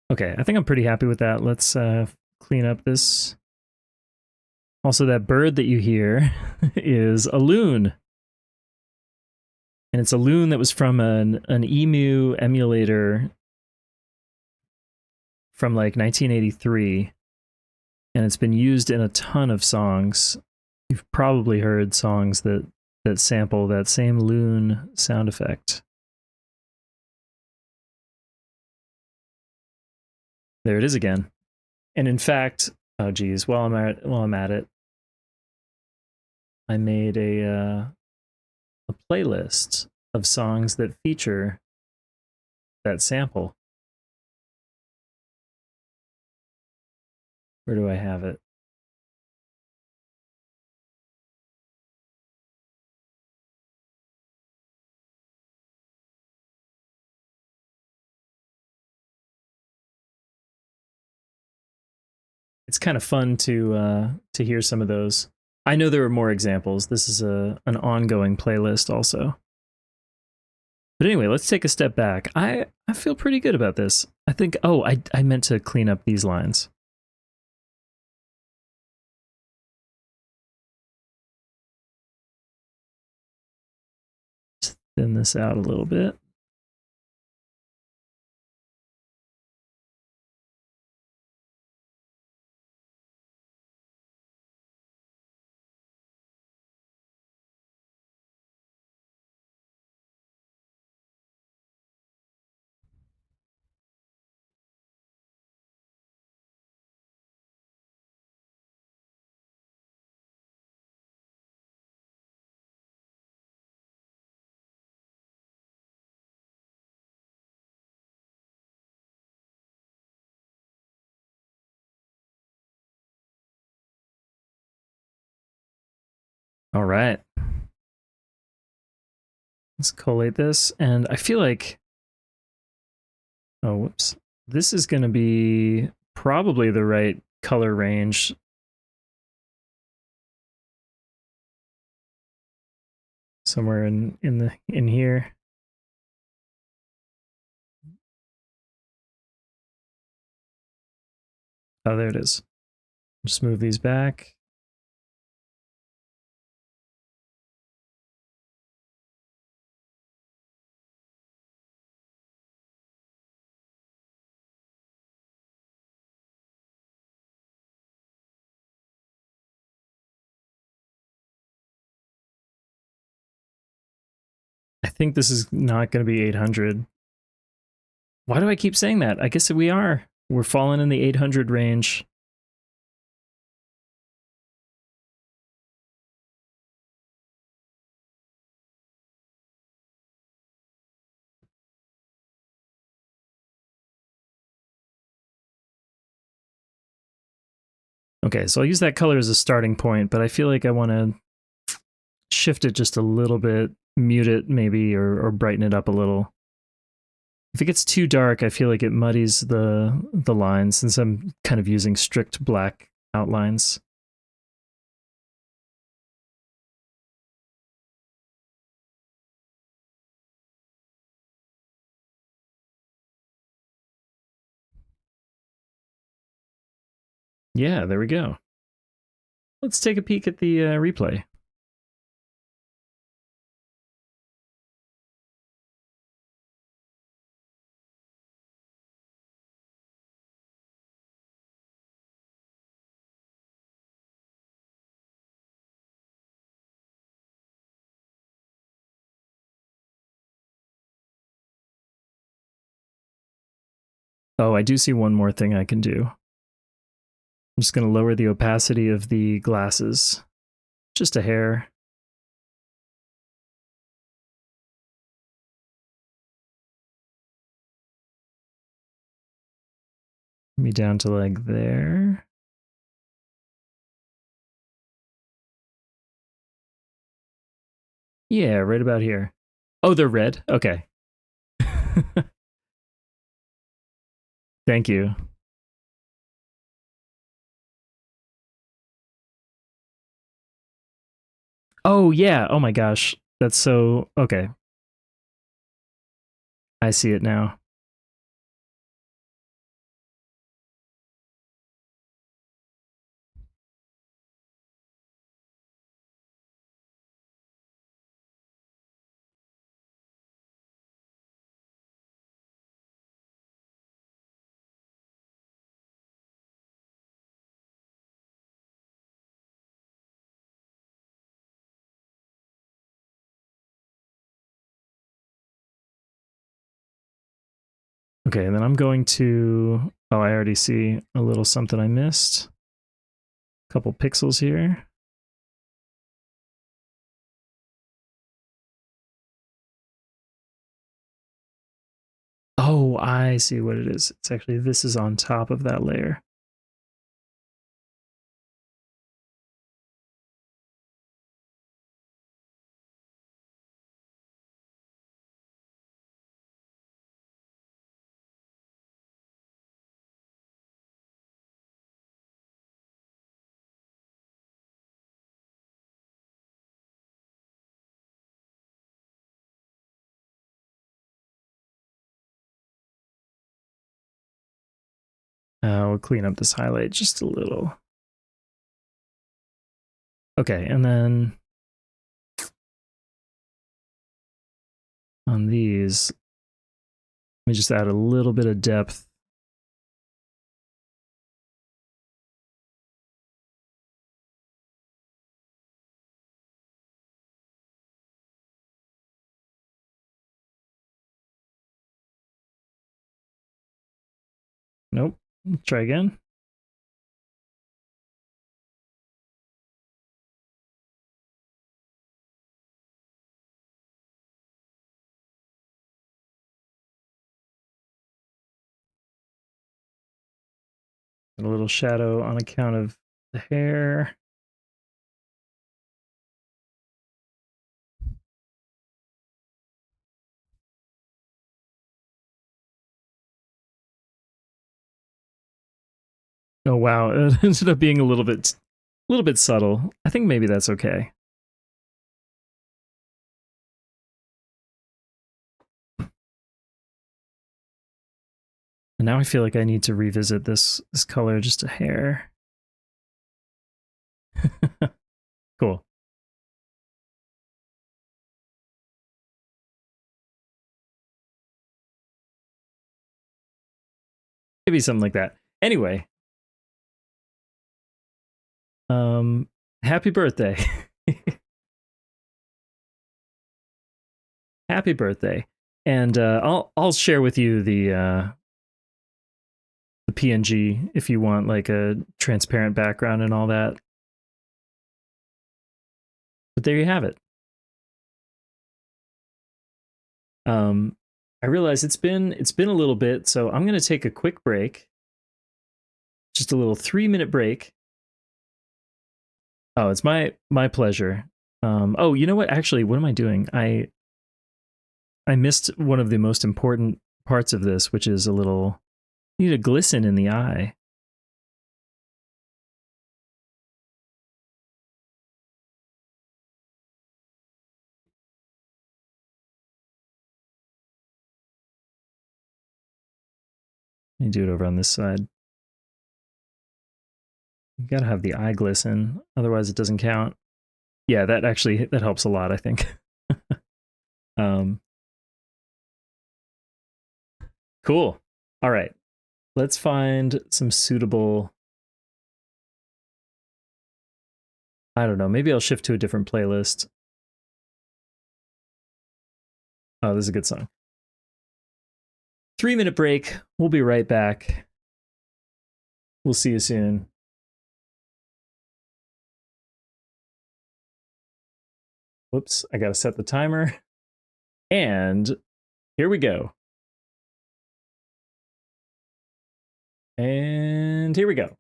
Okay, I think I'm pretty happy with that. Let's clean up this. Also, that bird that you hear is a loon. And it's a loon that was from an emu emulator from like 1983. And it's been used in a ton of songs. You've probably heard songs that sample that same loon sound effect. There it is again. And in fact, oh geez, while I'm at it, I made a playlist of songs that feature that sample. Where do I have it? It's kind of fun to hear some of those. I know there are more examples. This is an ongoing playlist also. But anyway, let's take a step back. I feel pretty good about this. I think, I meant to clean up these lines. Just thin this out a little bit. All right. Let's collate this. And I feel like, oh, whoops. This is going to be probably the right color range. Somewhere in here. Oh, there it is. Just move these back. I think this is not going to be 800. Why do I keep saying that? I guess we are. We're falling in the 800 range. Okay, so I'll use that color as a starting point, but I feel like I want to shift it just a little bit, mute it maybe, or brighten it up a little. If it gets too dark, I feel like it muddies the lines since I'm kind of using strict black outlines. Yeah, there we go. Let's take a peek at the replay. Oh, I do see one more thing I can do. I'm just going to lower the opacity of the glasses. Just a hair. Me down to like there. Yeah, right about here. Oh, they're red? Okay. Thank you. Oh, yeah. Oh my gosh. That's so... Okay. I see it now. Okay, and then I'm going to... Oh, I already see a little something I missed. A couple pixels here. Oh, I see what it is. It's actually, this is on top of that layer. We'll clean up this highlight just a little. Okay, and then on these, let me just add a little bit of depth. Nope. Try again. A little shadow on account of the hair. Oh wow, it ended up being a little bit subtle. I think maybe that's okay. And now I feel like I need to revisit this color just a hair. Cool. Maybe something like that. Anyway, happy birthday. Happy birthday. And I'll share with you the PNG if you want like a transparent background and all that. But there you have it. I realize it's been a little bit, so I'm gonna take a quick break. Just a little 3-minute break. Oh, it's my pleasure. Oh, you know what? Actually, what am I doing? I missed one of the most important parts of this, which is a little. You need a glisten in the eye. Let me do it over on this side. You gotta have the eye glisten, otherwise it doesn't count. Yeah, that helps a lot, I think. um, cool. All right, let's find some suitable. I don't know. Maybe I'll shift to a different playlist. Oh, this is a good song. 3-minute break. We'll be right back. We'll see you soon. Whoops, I gotta set the timer. And here we go. And here we go.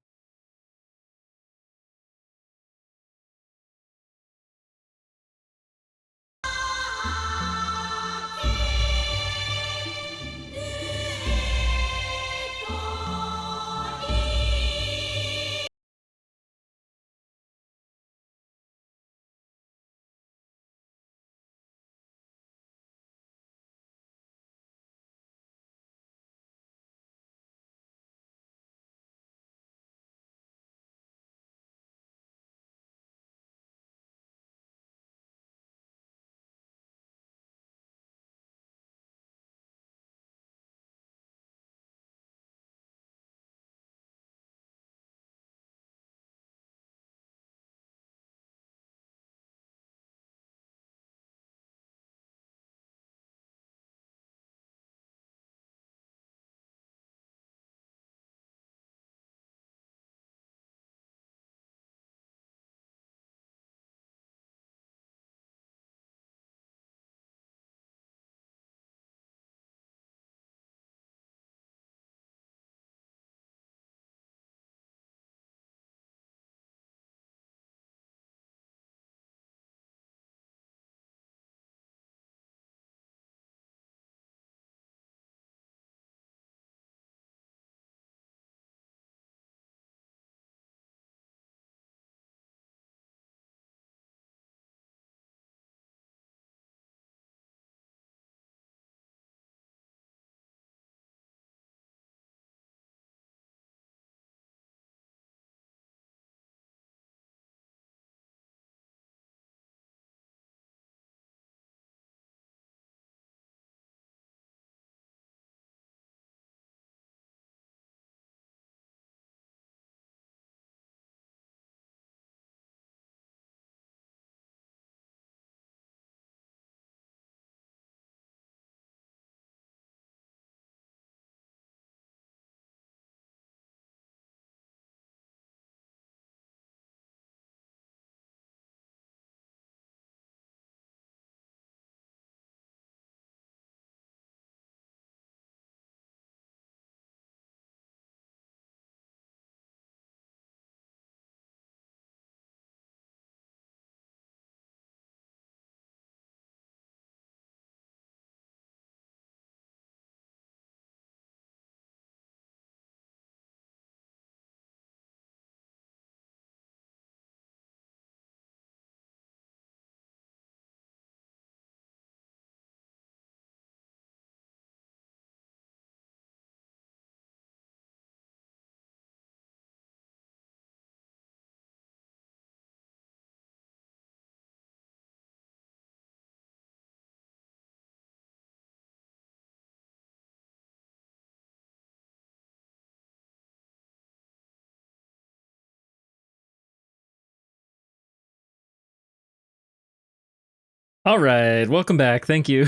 All right, welcome back. Thank you.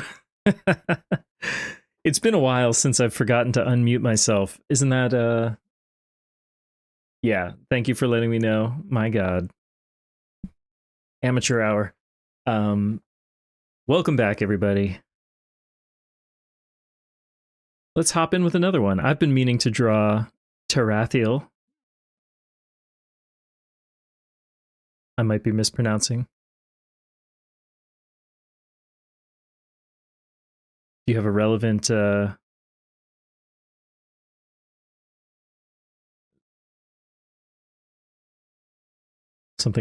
It's been a while since I've forgotten to unmute myself. Isn't that yeah, thank you for letting me know. My god. Amateur hour. Um welcome back everybody. Let's hop in with another one. I've been meaning to draw Tarathiel. I might be mispronouncing. Do you have a relevant something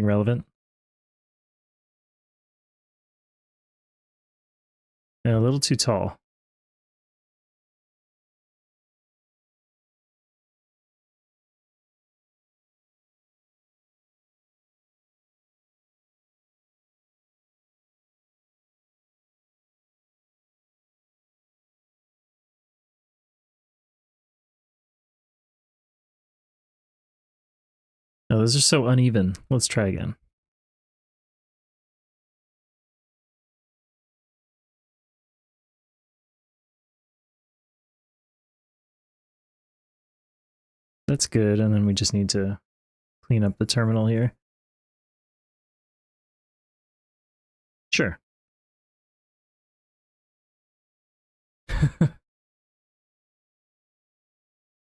relevant? A little too tall. No, those are so uneven. Let's try again. That's good, and then we just need to clean up the terminal here. Sure.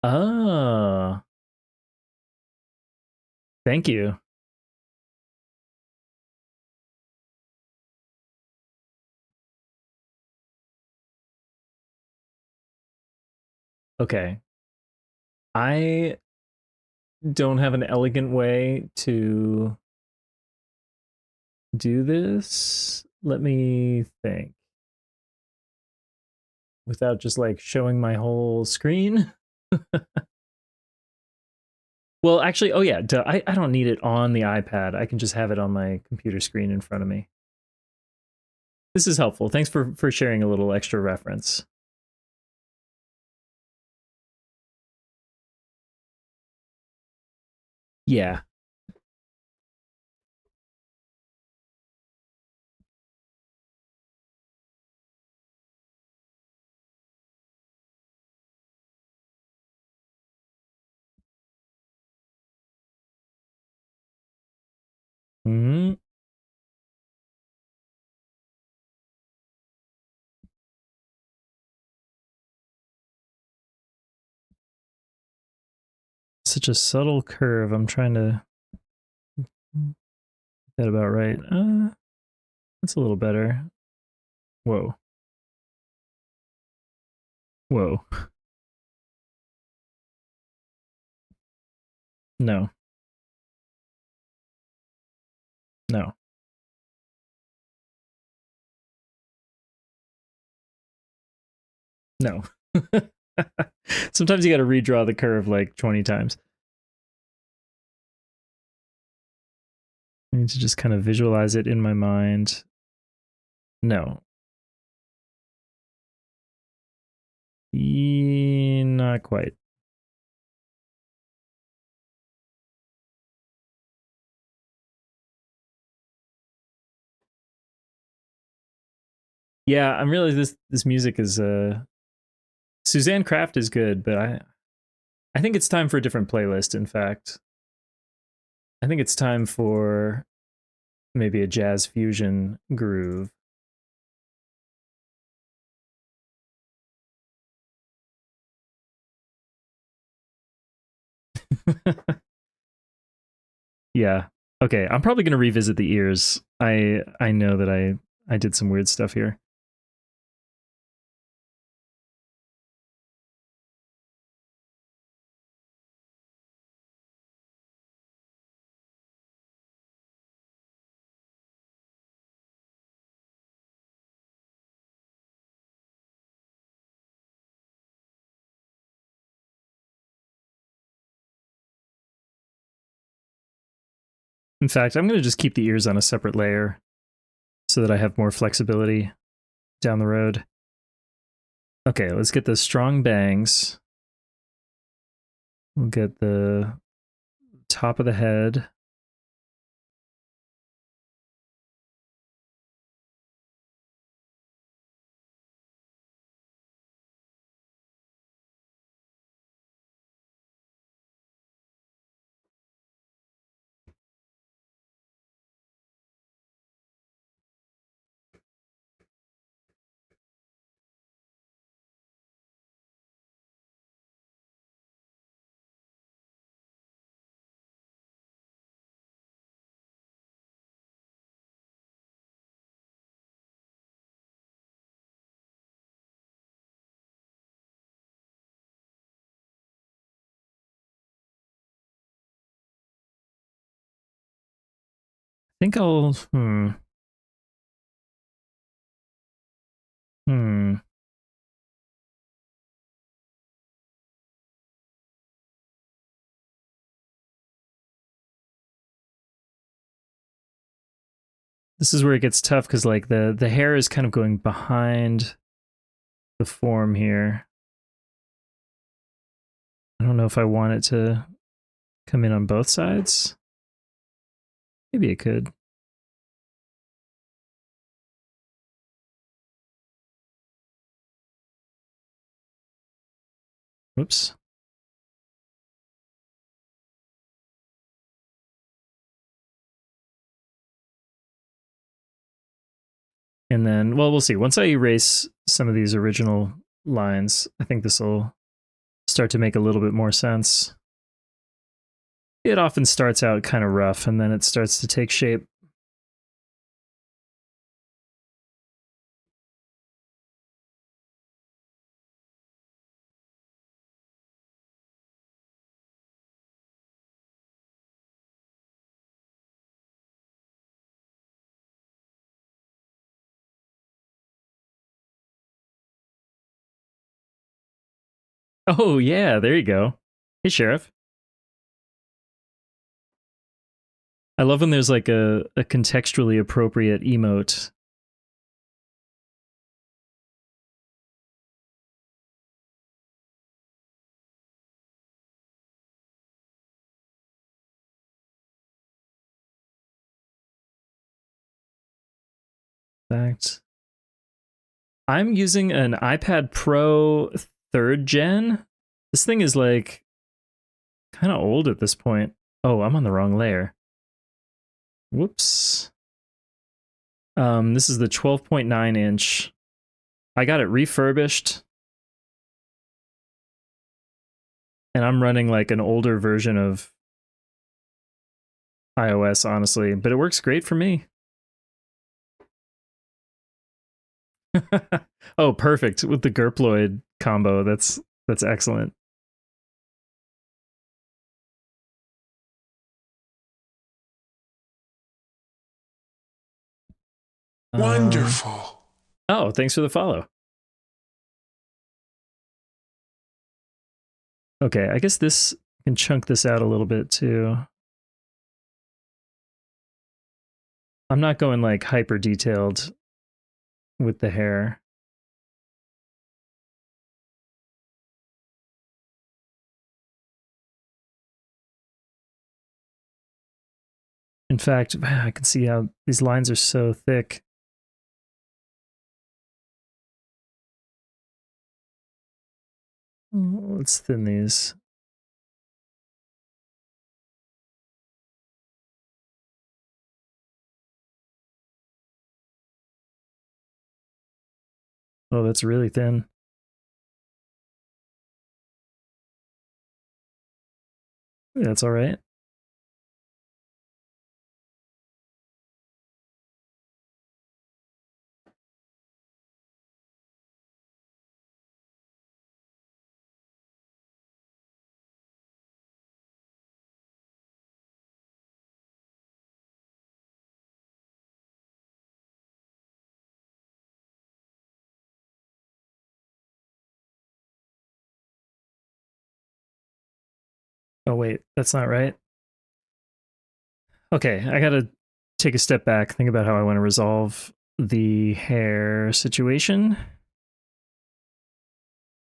Oh, thank you. Okay. I don't have an elegant way to do this. Let me think. Without just like showing my whole screen. Well, actually, oh yeah, duh, I don't need it on the iPad. I can just have it on my computer screen in front of me. This is helpful. Thanks for sharing a little extra reference. Yeah. Hmm. Such a subtle curve. I'm trying to get that about right. That's a little better. Whoa. Whoa. No. No. No. Sometimes you got to redraw the curve like 20 times. I need to just kind of visualize it in my mind. No. Not quite. Yeah, I'm really this music is Suzanne Kraft is good, but I think it's time for a different playlist, in fact. I think it's time for maybe a jazz fusion groove. Yeah. Okay, I'm probably going to revisit the ears. I know that I did some weird stuff here. In fact, I'm going to just keep the ears on a separate layer so that I have more flexibility down the road. Okay, let's get the strong bangs. We'll get the top of the head. think I'll hmm. This is where it gets tough because like the hair is kind of going behind the form here. I don't know if I want it to come in on both sides. Maybe it could. Whoops. And then, well, we'll see. Once I erase some of these original lines, I think this will start to make a little bit more sense. It often starts out kind of rough and then it starts to take shape. Oh, yeah, there you go. Hey, Sheriff. I love when there's like a contextually appropriate emote. In fact, I'm using an iPad Pro 3rd gen. This thing is like kind of old at this point. Oh, I'm on the wrong layer. Whoops. This is the 12.9 inch. I got it refurbished. And I'm running like an older version of iOS, honestly, but it works great for me. Oh, perfect. With the gurploid combo. That's excellent. Wonderful. Oh, thanks for the follow. Okay, I guess this can chunk this out a little bit too. I'm not going like hyper detailed with the hair. In fact, I can see how these lines are so thick. Let's thin these. Oh, that's really thin. That's all right. Oh, wait, that's not right. Okay, I gotta take a step back, think about how I want to resolve the hair situation.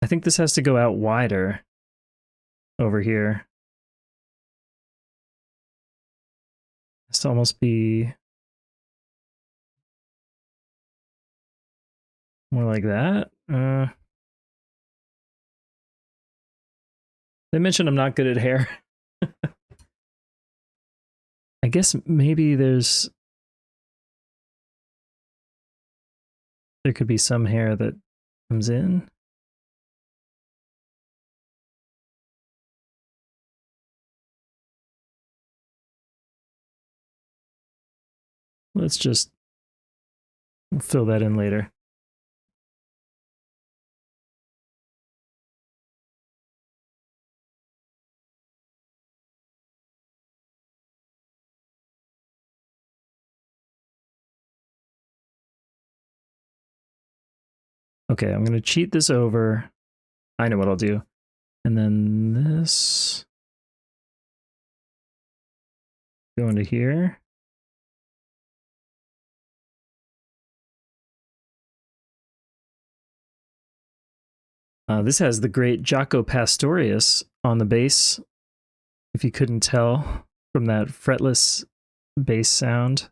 I think this has to go out wider over here. It has to almost be more like that. They mentioned I'm not good at hair. I guess maybe there could be some hair that comes in. Let's just fill that in later. Okay, I'm going to cheat this over. I know what I'll do. And then this. Go into here. This has the great Jaco Pastorius on the bass, if you couldn't tell from that fretless bass sound.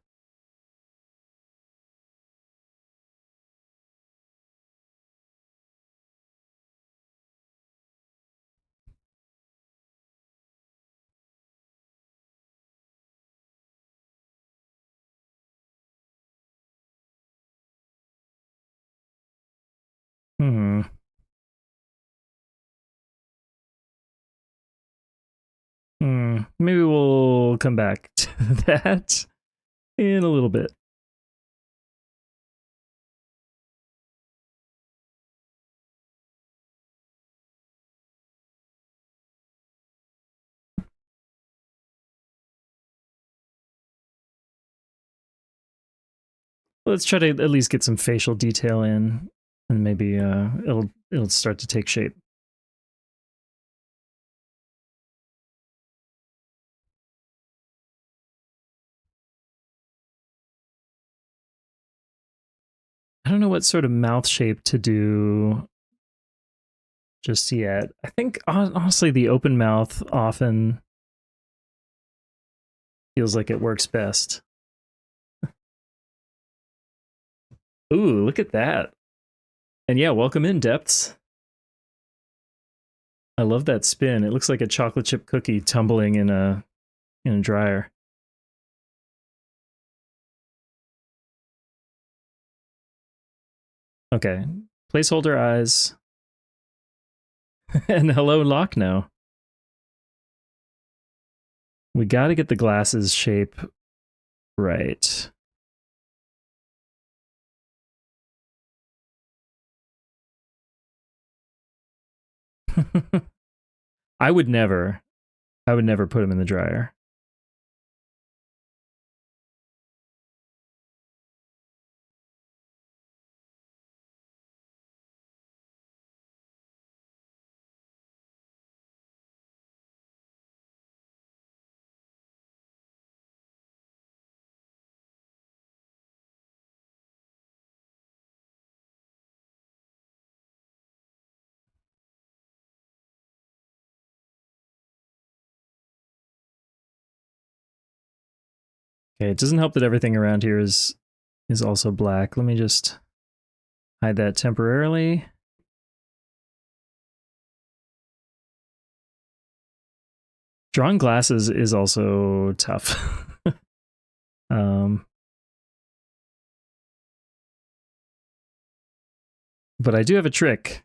Hmm. Maybe we'll come back to that in a little bit. Let's try to at least get some facial detail in, and maybe it'll start to take shape. I don't know what sort of mouth shape to do just yet. I think honestly the open mouth often feels like it works best. Ooh, look at that. And yeah, welcome in, Depths. I love that spin. It looks like a chocolate chip cookie tumbling in a dryer. Okay. Placeholder eyes. And hello, Lochno. We got to get the glasses shape right. I would never put them in the dryer. Okay, it doesn't help that everything around here is also black. Let me just hide that temporarily. Drawing glasses is also tough. But I do have a trick.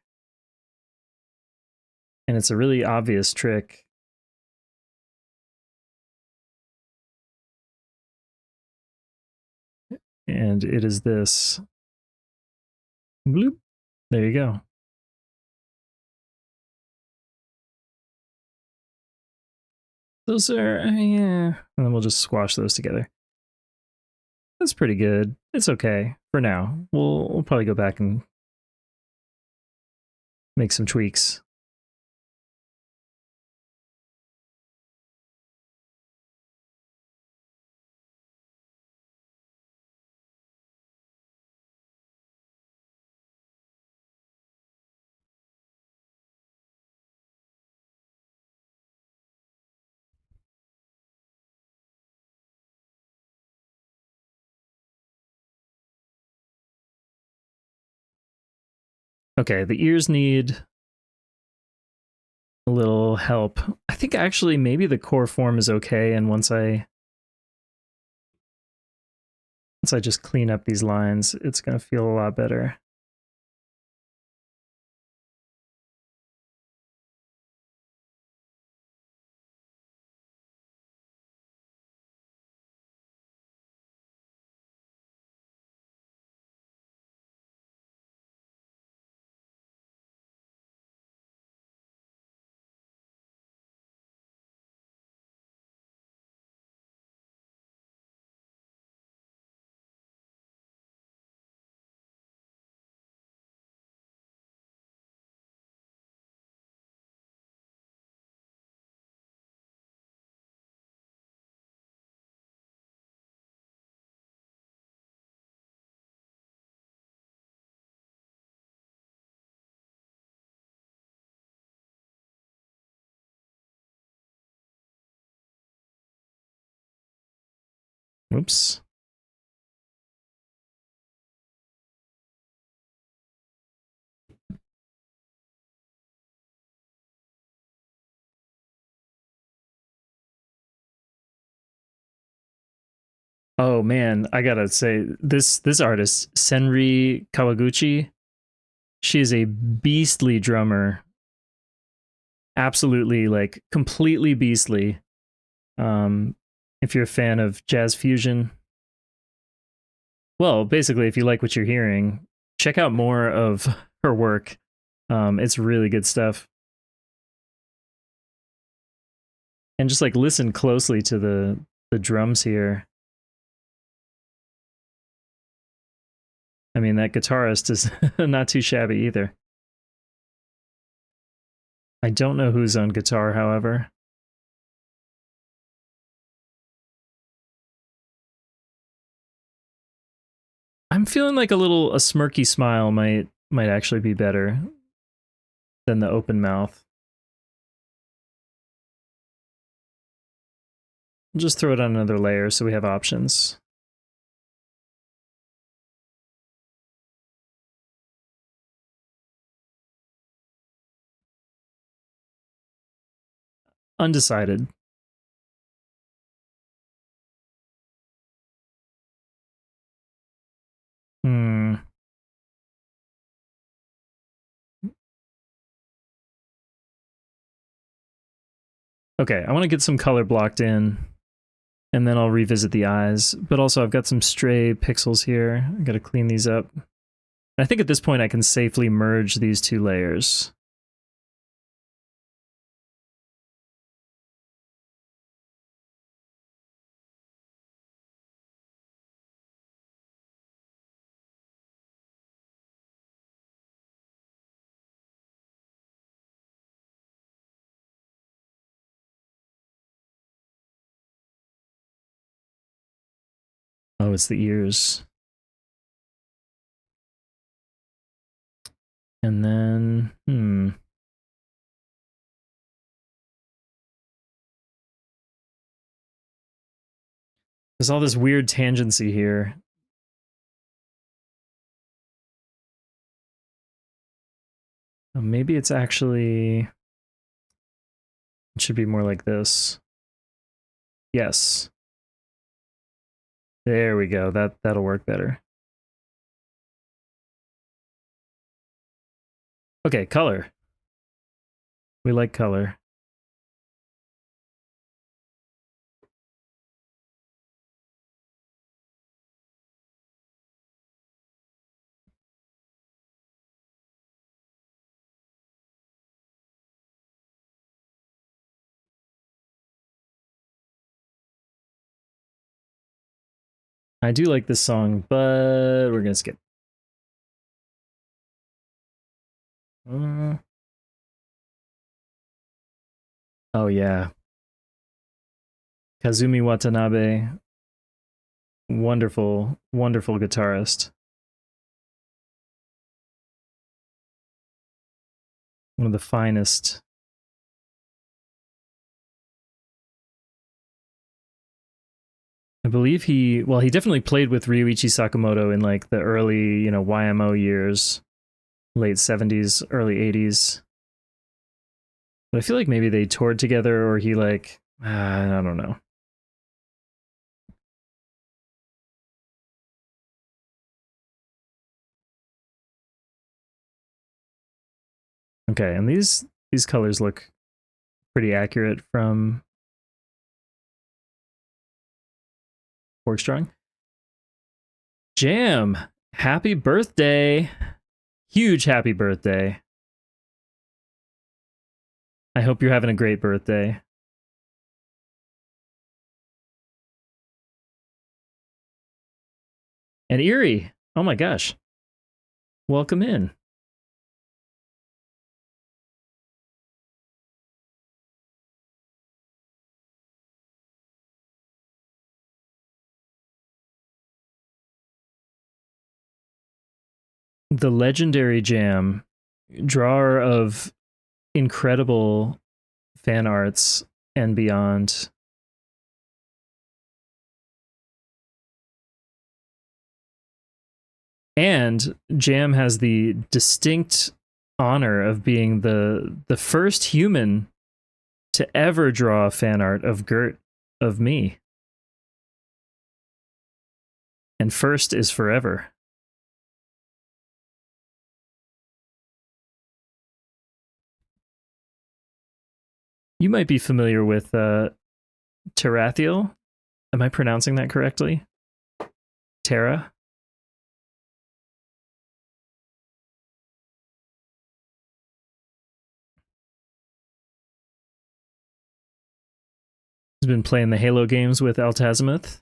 And it's a really obvious trick. And it is this. Bloop. There you go. Those are, yeah. And then we'll just squash those together. That's pretty good. It's okay for now. We'll probably go back and make some tweaks. Okay, the ears need a little help. I think actually maybe the core form is okay, and once I just clean up these lines, it's gonna feel a lot better. Oops. Oh man, I gotta say this artist Senri Kawaguchi, she is a beastly drummer. Absolutely, like completely beastly. If you're a fan of jazz fusion, well, basically, if you like what you're hearing, check out more of her work. It's really good stuff. And just like listen closely to the drums here. I mean, that guitarist is not too shabby either. I don't know who's on guitar, however. I'm feeling like a smirky smile might actually be better than the open mouth. I'll just throw it on another layer so we have options. Undecided. Hmm. Okay, I want to get some color blocked in, and then I'll revisit the eyes. But also, I've got some stray pixels here. I got to clean these up. I think at this point, I can safely merge these two layers. Oh, it's the ears. And then, there's all this weird tangency here. Maybe it's actually, it should be more like this. Yes. There we go. That'll work better. Okay, color. We like color. I do like this song, but we're gonna skip. Oh yeah, Kazumi Watanabe, wonderful, wonderful guitarist. One of the finest. I believe he definitely played with Ryuichi Sakamoto in like the early, YMO years, late 70s, early 80s. But I feel like maybe they toured together or he like, I don't know. Okay, and these colors look pretty accurate from Forkstrong. Jam, happy birthday. Huge happy birthday. I hope you're having a great birthday. And Erie, oh my gosh. Welcome in. The legendary Jam, drawer of incredible fan arts and beyond. And Jam has the distinct honor of being the first human to ever draw fan art of Gert of me. And first is forever. You might be familiar with Tarathiel. Am I pronouncing that correctly? Terra? He's been playing the Halo games with Altazimuth.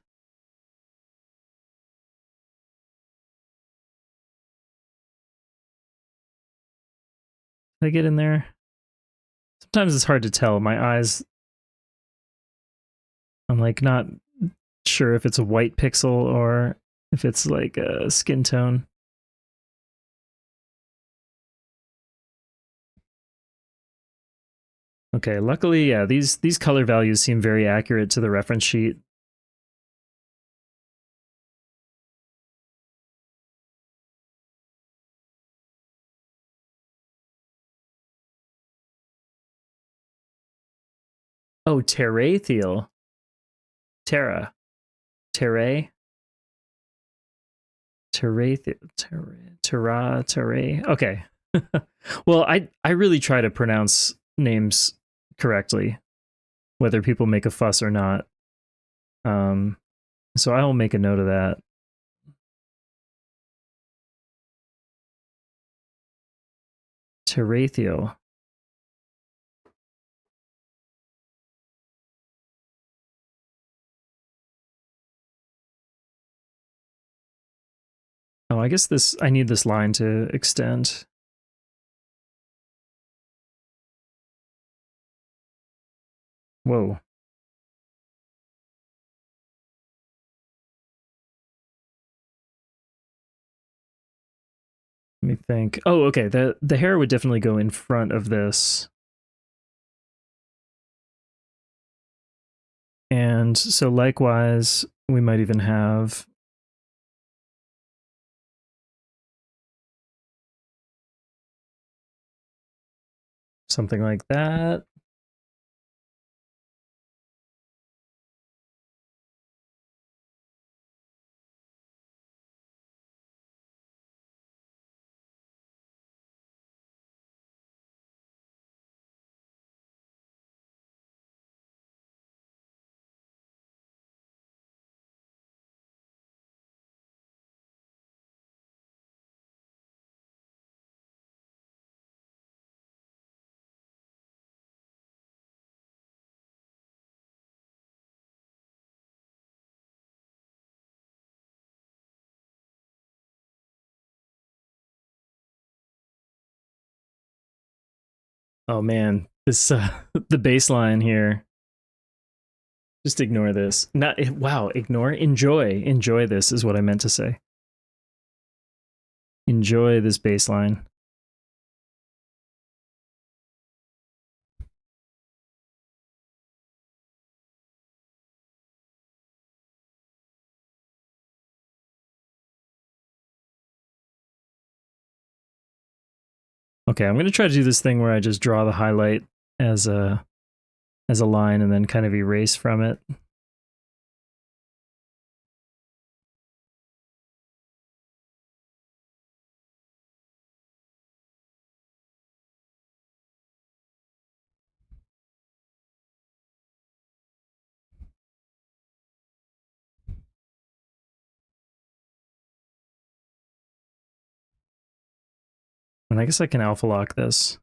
Did I get in there? Sometimes it's hard to tell. My eyes, I'm like not sure if it's a white pixel or if it's like a skin tone. Okay, luckily, yeah, these color values seem very accurate to the reference sheet. Oh, Terrathiel. Terra. Terray. Terray. Okay. Well, I really try to pronounce names correctly, whether people make a fuss or not. So I will make a note of that. Terrathiel. Oh, I guess I need this line to extend. Whoa. Let me think. Oh, okay. The hair would definitely go in front of this. And so likewise, we might even have something like that. Oh man, this the baseline here. Just ignore this. Not wow, ignore. Enjoy this is what I meant to say. Enjoy this baseline. Okay, I'm gonna try to do this thing where I just draw the highlight as a line and then kind of erase from it. And I guess I can alpha lock this.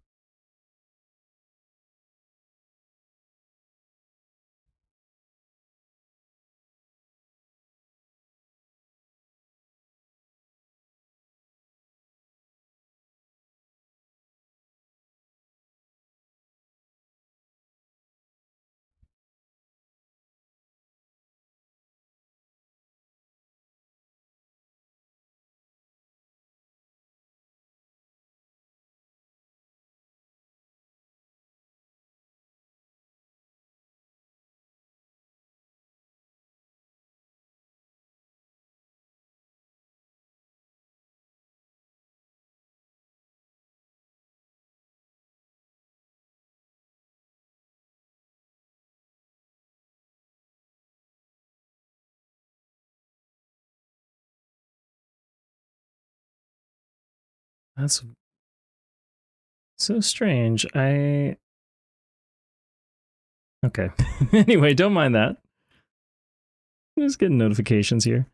That's so strange. Okay. Anyway, don't mind that. I'm just getting notifications here.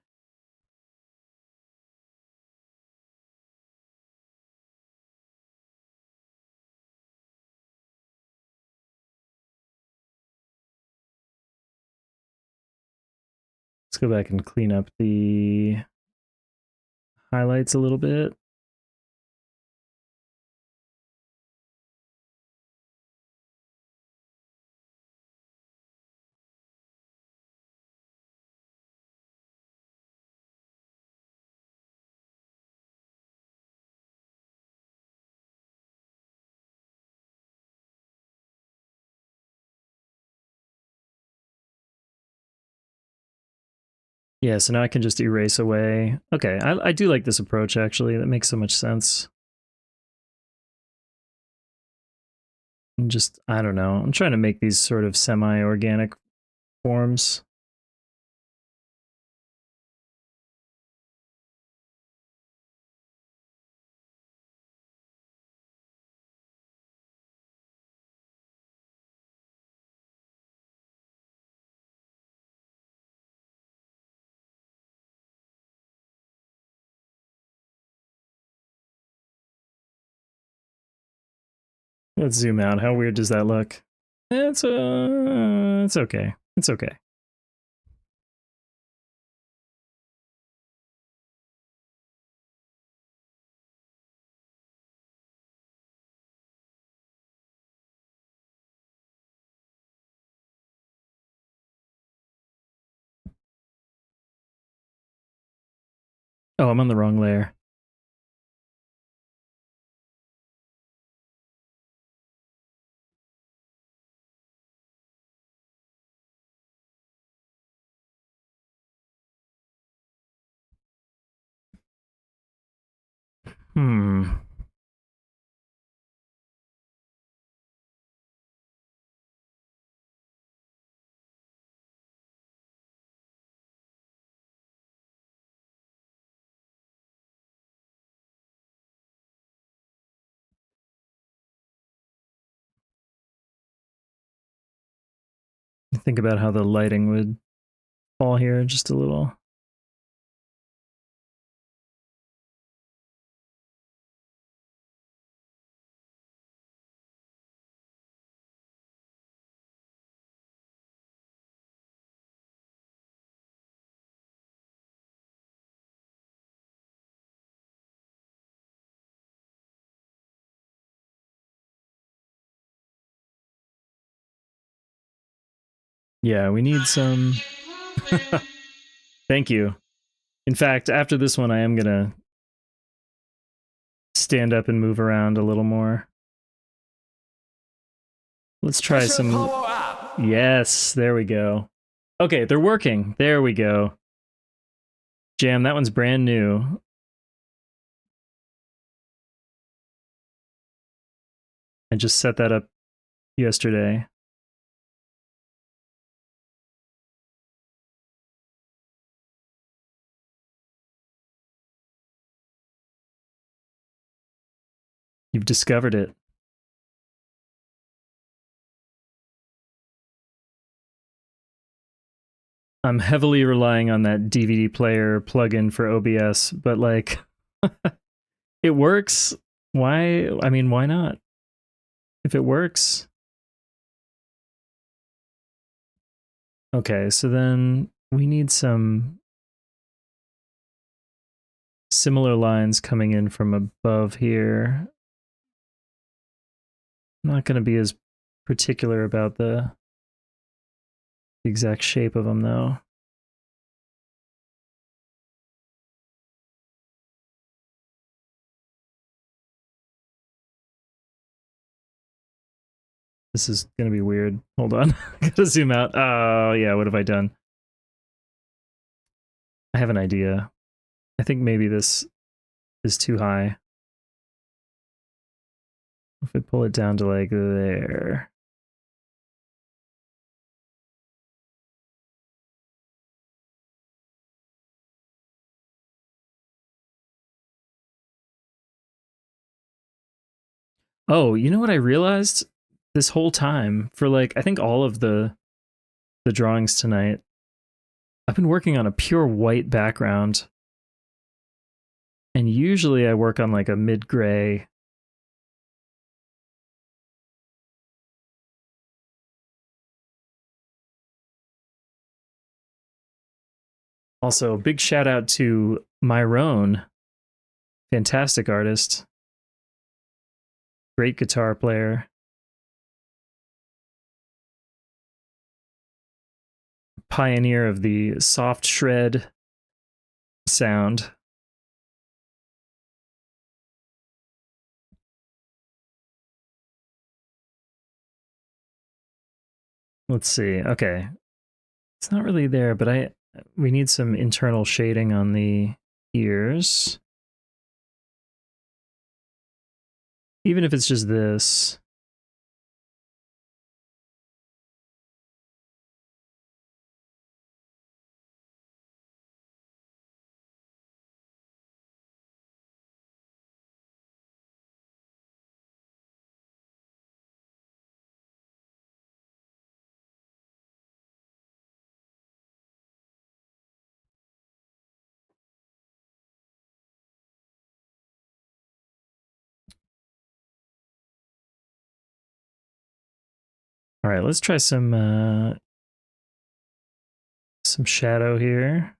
Let's go back and clean up the highlights a little bit. Yeah, so now I can just erase away. Okay, I do like this approach, actually. That makes so much sense. And just, I don't know. I'm trying to make these sort of semi-organic forms. Let's zoom out. How weird does that look? It's okay. It's okay. Oh, I'm on the wrong layer. Hmm. Think about how the lighting would fall here just a little. Yeah, we need some... Thank you. In fact, after this one, I am gonna stand up and move around a little more. Let's try some... Yes, there we go. Okay, they're working. There we go. Jam, that one's brand new. I just set that up yesterday. You've discovered it. I'm heavily relying on that DVD player plugin for OBS, but like, it works. Why? I mean, why not? If it works. Okay, so then we need some similar lines coming in from above here. I'm not going to be as particular about the exact shape of them, though. This is going to be weird. Hold on. Gotta zoom out. Oh, yeah, what have I done? I have an idea. I think maybe this is too high. If I pull it down to like there. Oh, you know what I realized this whole time for like I think all of the drawings tonight. I've been working on a pure white background, and usually I work on like a mid-gray. Also, big shout out to Myron, fantastic artist, great guitar player, pioneer of the soft shred sound. Let's see. Okay. It's not really there, but we need some internal shading on the ears. Even if it's just this. All right, let's try some shadow here.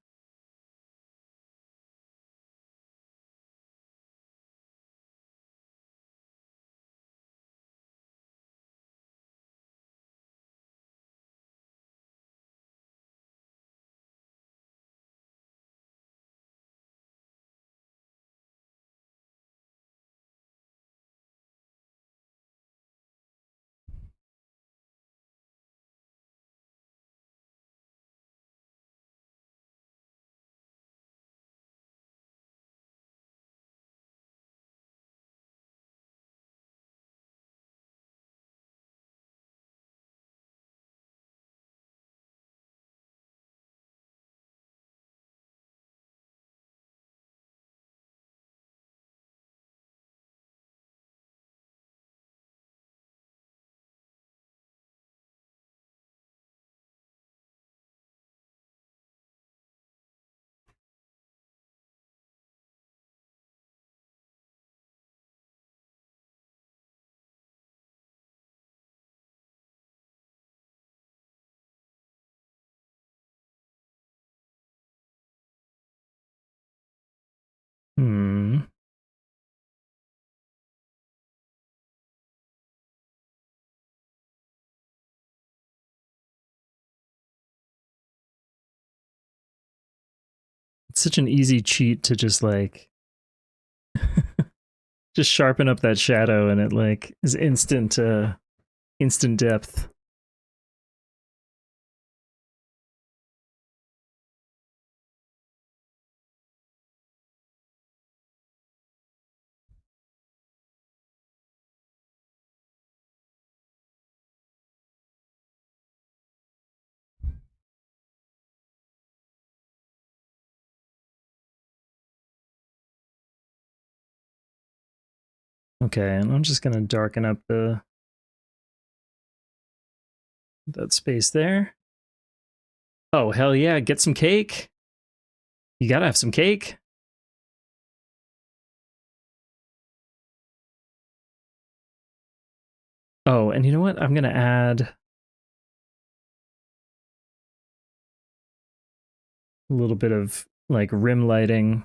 Hmm. It's such an easy cheat to just like just sharpen up that shadow and it like is instant depth. Okay, and I'm just gonna darken up that space there. Oh hell yeah, get some cake. You gotta have some cake. Oh, and you know what? I'm gonna add a little bit of like rim lighting.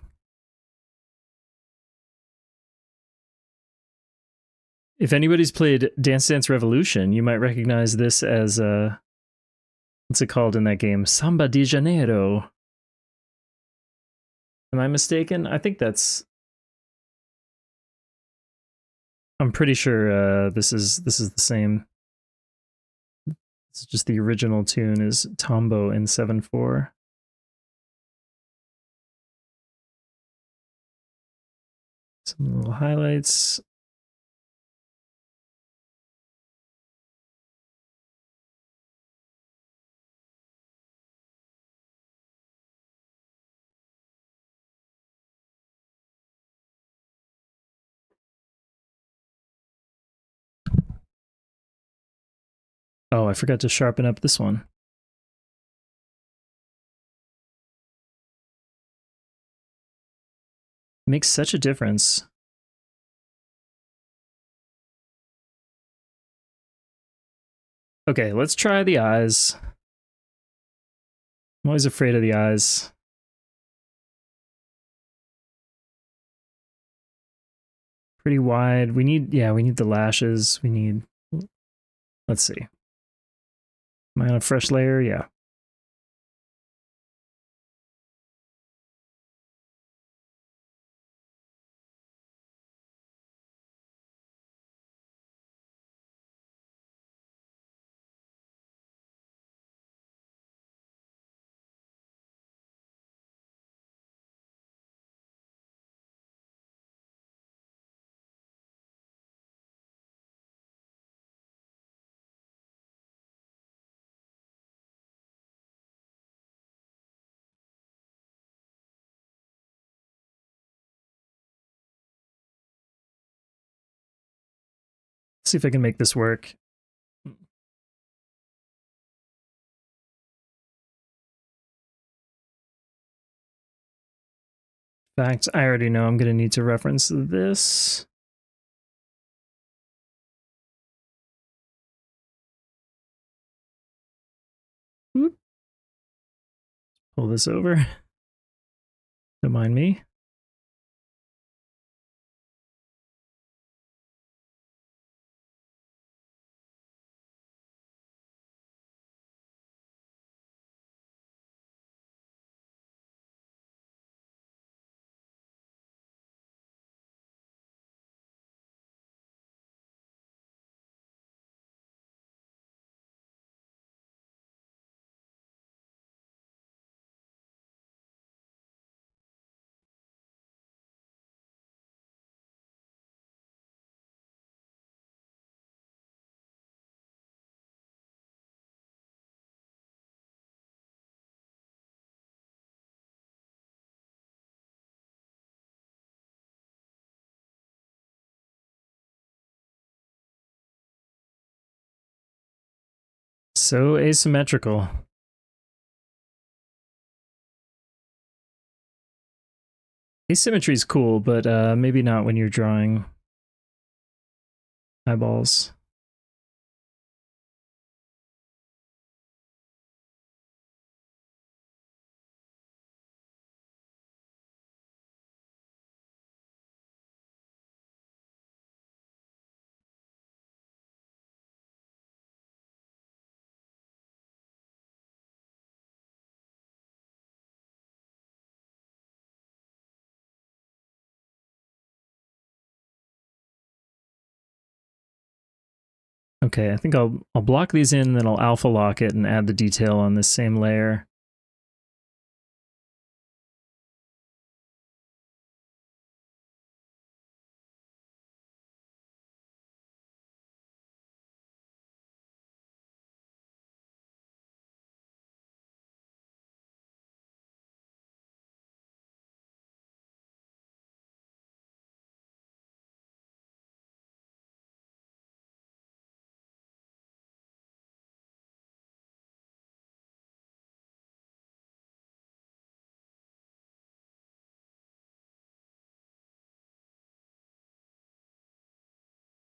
If anybody's played Dance Dance Revolution, you might recognize this as what's it called in that game? Samba de Janeiro. Am I mistaken? I think that's. I'm pretty sure this is the same. It's just the original tune is Tombo in 7/4. Some little highlights. Oh, I forgot to sharpen up this one. Makes such a difference. Okay, let's try the eyes. I'm always afraid of the eyes. Pretty wide. We need the lashes. We need, let's see. Am I on a fresh layer? Yeah. See if I can make this work. In fact, I already know I'm going to need to reference this. Whoop. Pull this over. Don't mind me. So asymmetrical. Asymmetry is cool, but maybe not when you're drawing eyeballs. Okay, I think I'll block these in, then I'll alpha lock it and add the detail on this same layer.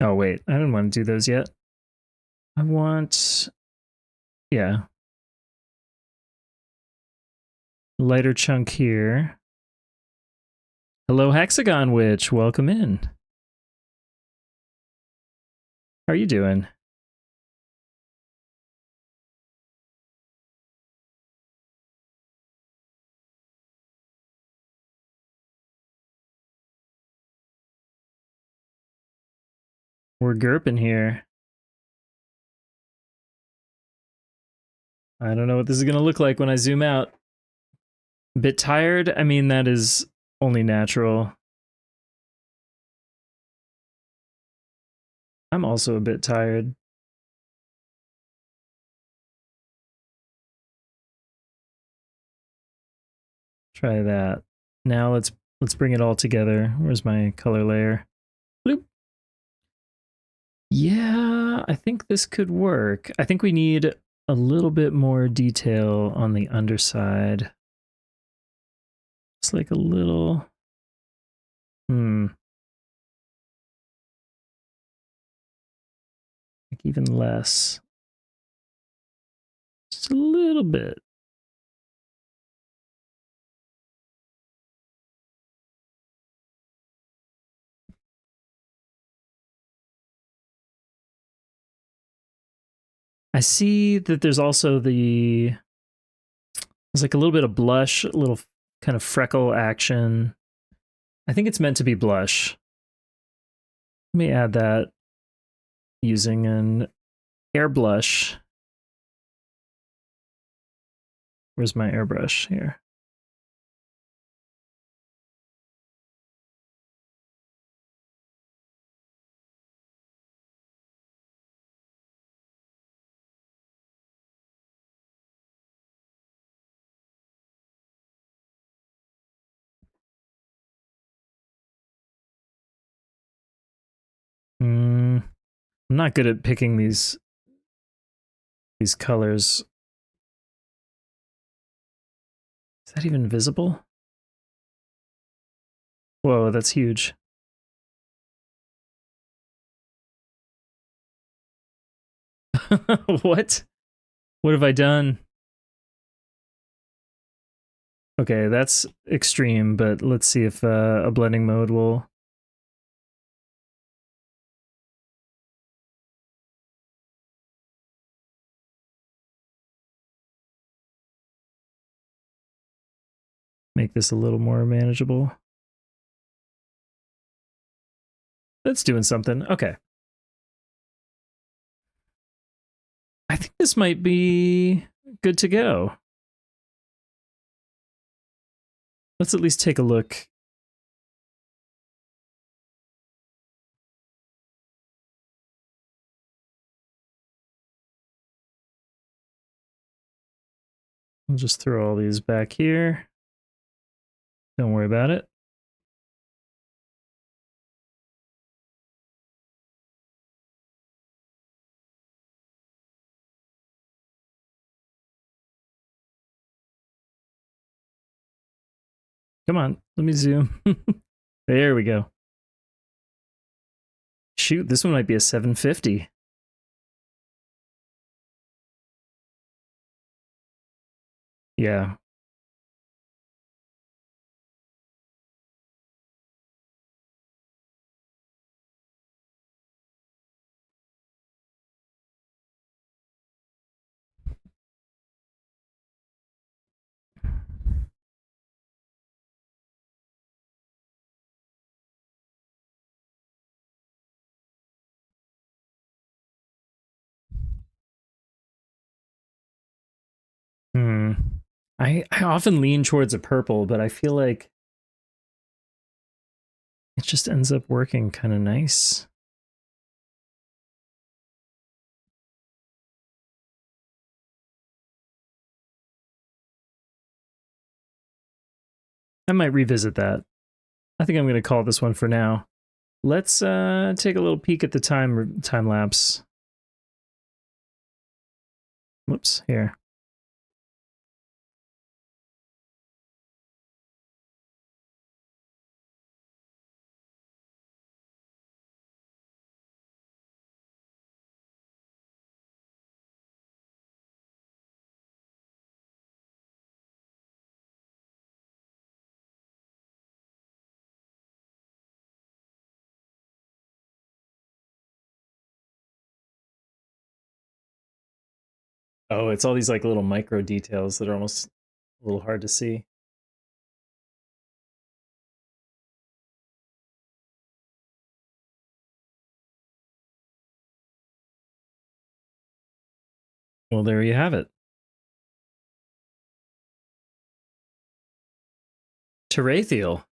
Oh wait, I didn't want to do those yet. I want, yeah, lighter chunk here. Hello, Hexagon Witch. Welcome in. How are you doing? We're gurping here. I don't know what this is going to look like when I zoom out. A bit tired? I mean, that is only natural. I'm also a bit tired. Try that. Now let's bring it all together. Where's my color layer? Bloop. Yeah, I think this could work. I think we need a little bit more detail on the underside. It's like a little... Like even less. Just a little bit. I see that there's also there's like a little bit of blush, a little kind of freckle action. I think it's meant to be blush. Let me add that using an airbrush. Where's my airbrush here? I'm not good at picking these colors. Is that even visible? Whoa, that's huge. What? What have I done? Okay, that's extreme, but let's see if a blending mode will... make this a little more manageable. That's doing something. Okay. I think this might be good to go. Let's at least take a look. I'll just throw all these back here. Don't worry about it. Come on, let me zoom. There we go. Shoot, this one might be a 750. Yeah. I often lean towards a purple, but I feel like it just ends up working kind of nice. I might revisit that. I think I'm going to call this one for now. Let's take a little peek at the time lapse. Whoops, here. Oh, it's all these like little micro details that are almost a little hard to see. Well, there you have it. Terathiel.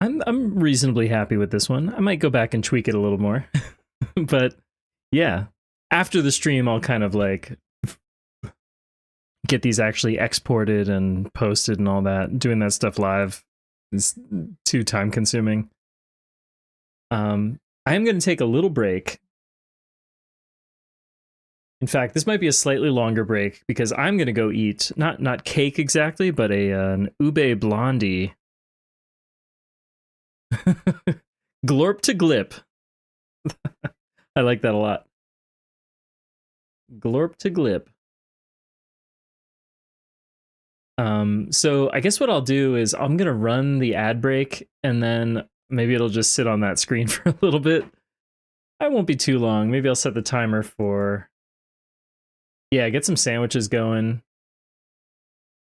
I'm reasonably happy with this one. I might go back and tweak it a little more. But yeah, after the stream I'll kind of like get these actually exported and posted and all that. Doing that stuff live It's too time consuming. I am going to take a little break. In fact, this might be a slightly longer break because I'm going to go eat not cake exactly, but an ube blondie. Glorp to glip. I like that a lot. Glorp to glip. So I guess what I'll do is I'm gonna run the ad break and then maybe it'll just sit on that screen for a little bit. I won't be too long. Maybe I'll set the timer for, yeah, get some sandwiches going.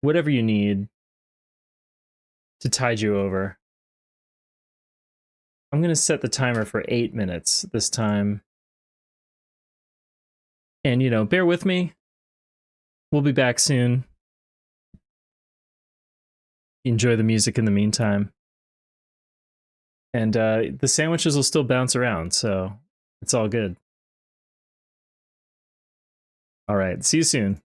Whatever you need to tide you over. I'm gonna set the timer for 8 minutes this time. And bear with me. We'll be back soon. Enjoy the music in the meantime. And the sandwiches will still bounce around, so it's all good. All right, see you soon.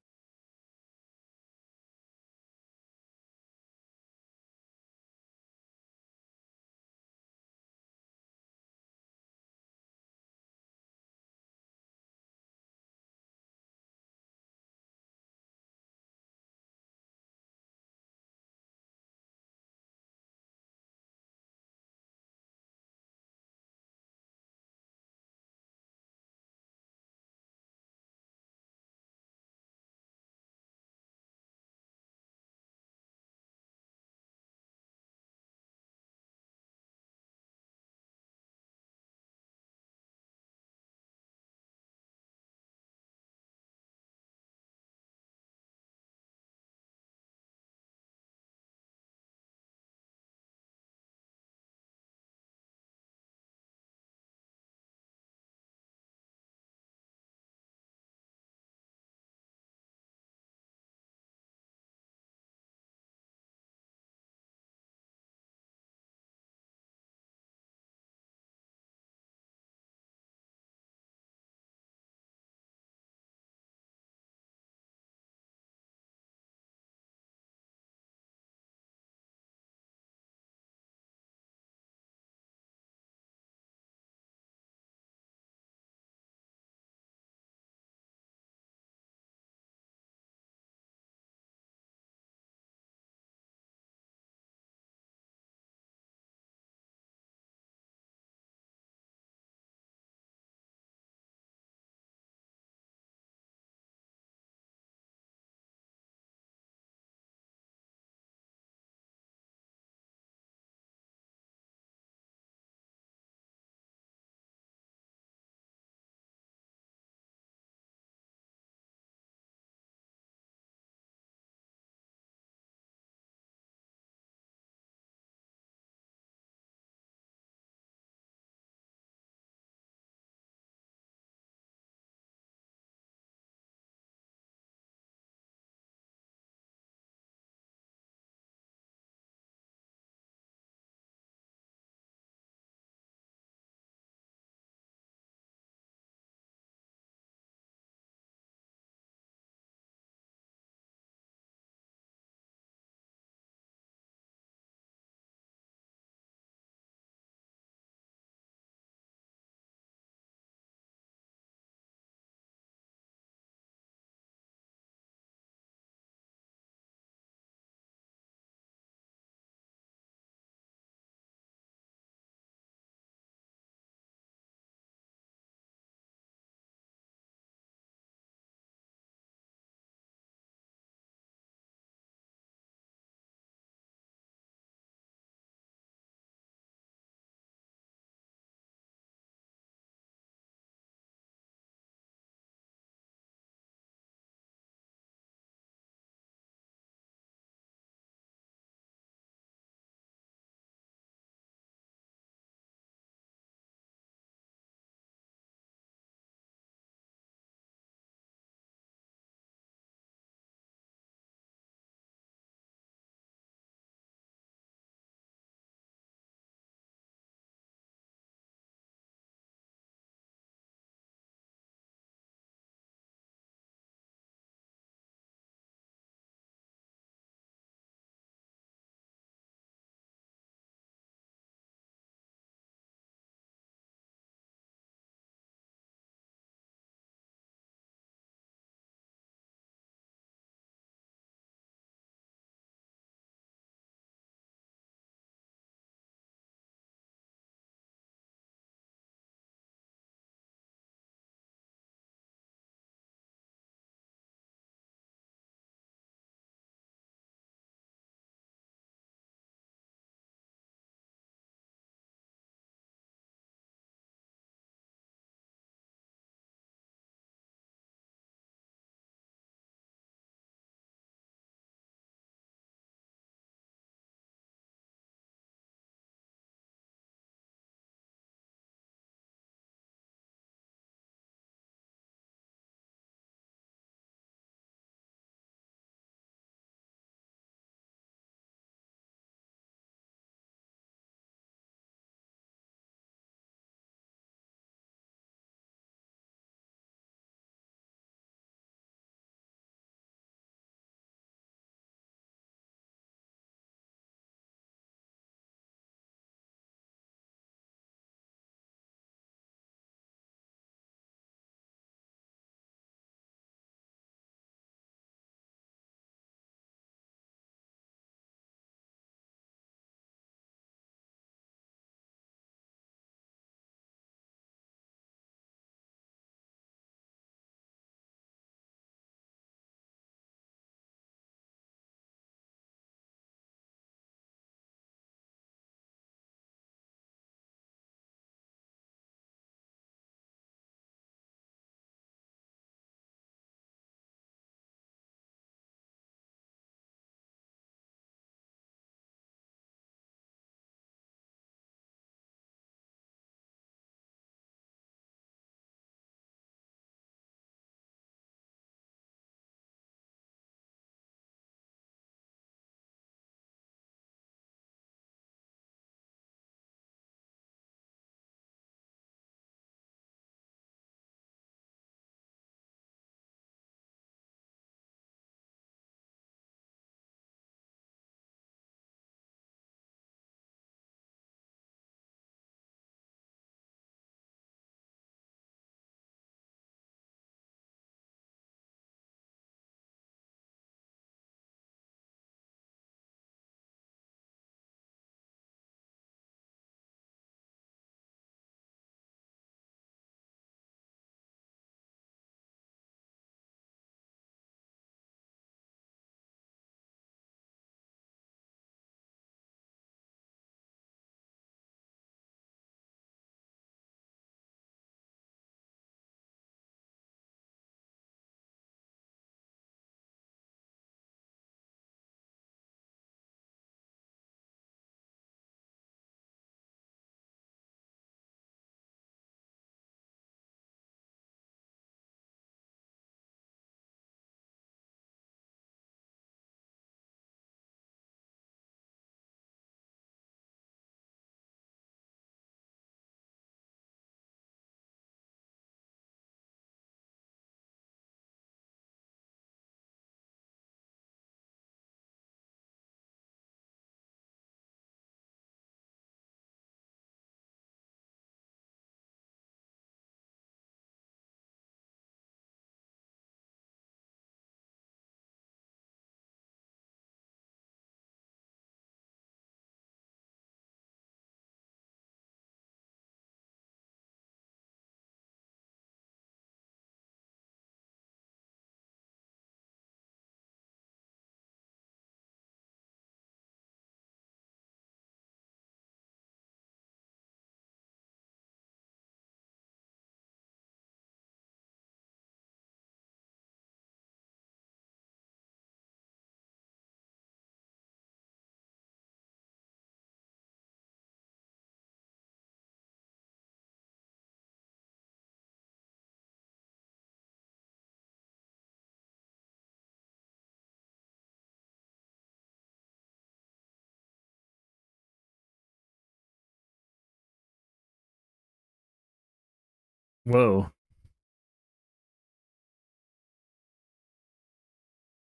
Whoa.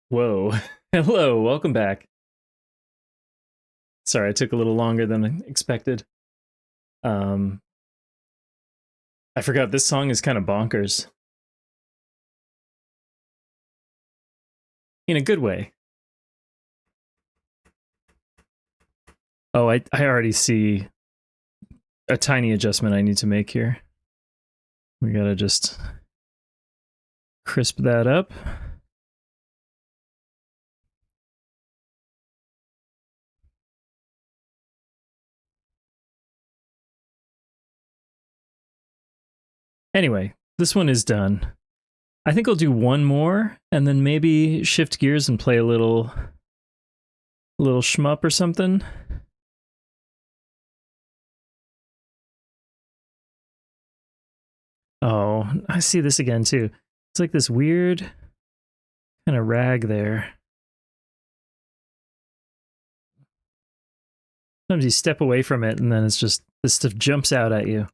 Whoa. Hello, welcome back. Sorry, it took a little longer than expected. I forgot this song is kind of bonkers. In a good way. Oh, I already see a tiny adjustment I need to make here. We gotta just crisp that up. Anyway, this one is done. I think I'll do one more and then maybe shift gears and play a little shmup or something. Oh, I see this again too. It's like this weird kind of rag there. Sometimes you step away from it and then it's just, this stuff jumps out at you.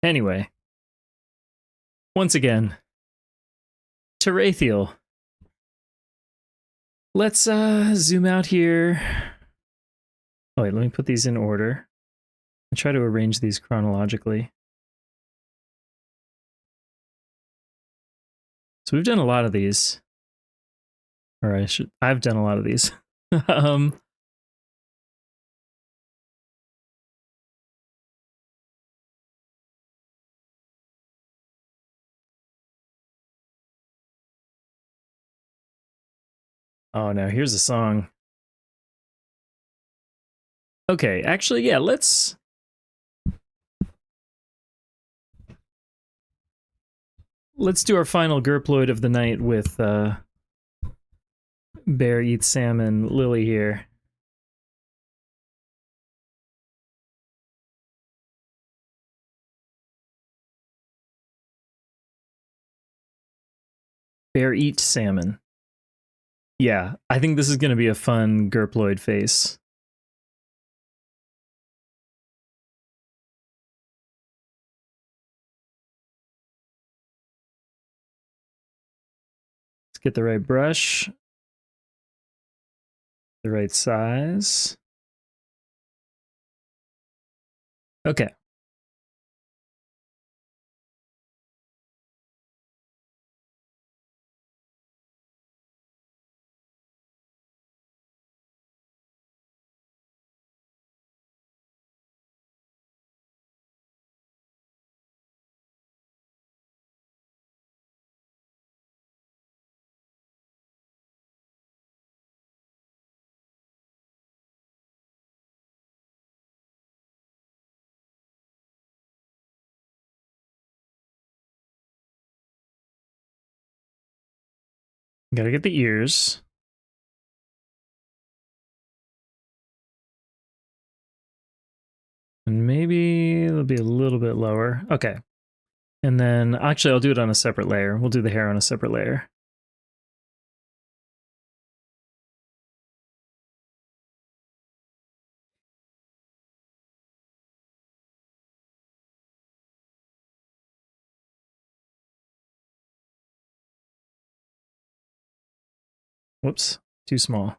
Anyway, once again, Terathiel. Let's zoom out here. Oh wait, let me put these in order. And try to arrange these chronologically. So we've done a lot of these. Or I've done a lot of these. Oh no, here's a song. Okay, actually, yeah, let's do our final gurploid of the night with Bear Eats Salmon Lily here. Bear Eat Salmon. Yeah, I think this is going to be a fun gurploid face. Let's get the right brush, the right size. Okay. Gotta get the ears. And maybe it'll be a little bit lower. Okay. And then, actually, I'll do it on a separate layer. We'll do the hair on a separate layer. Whoops, too small.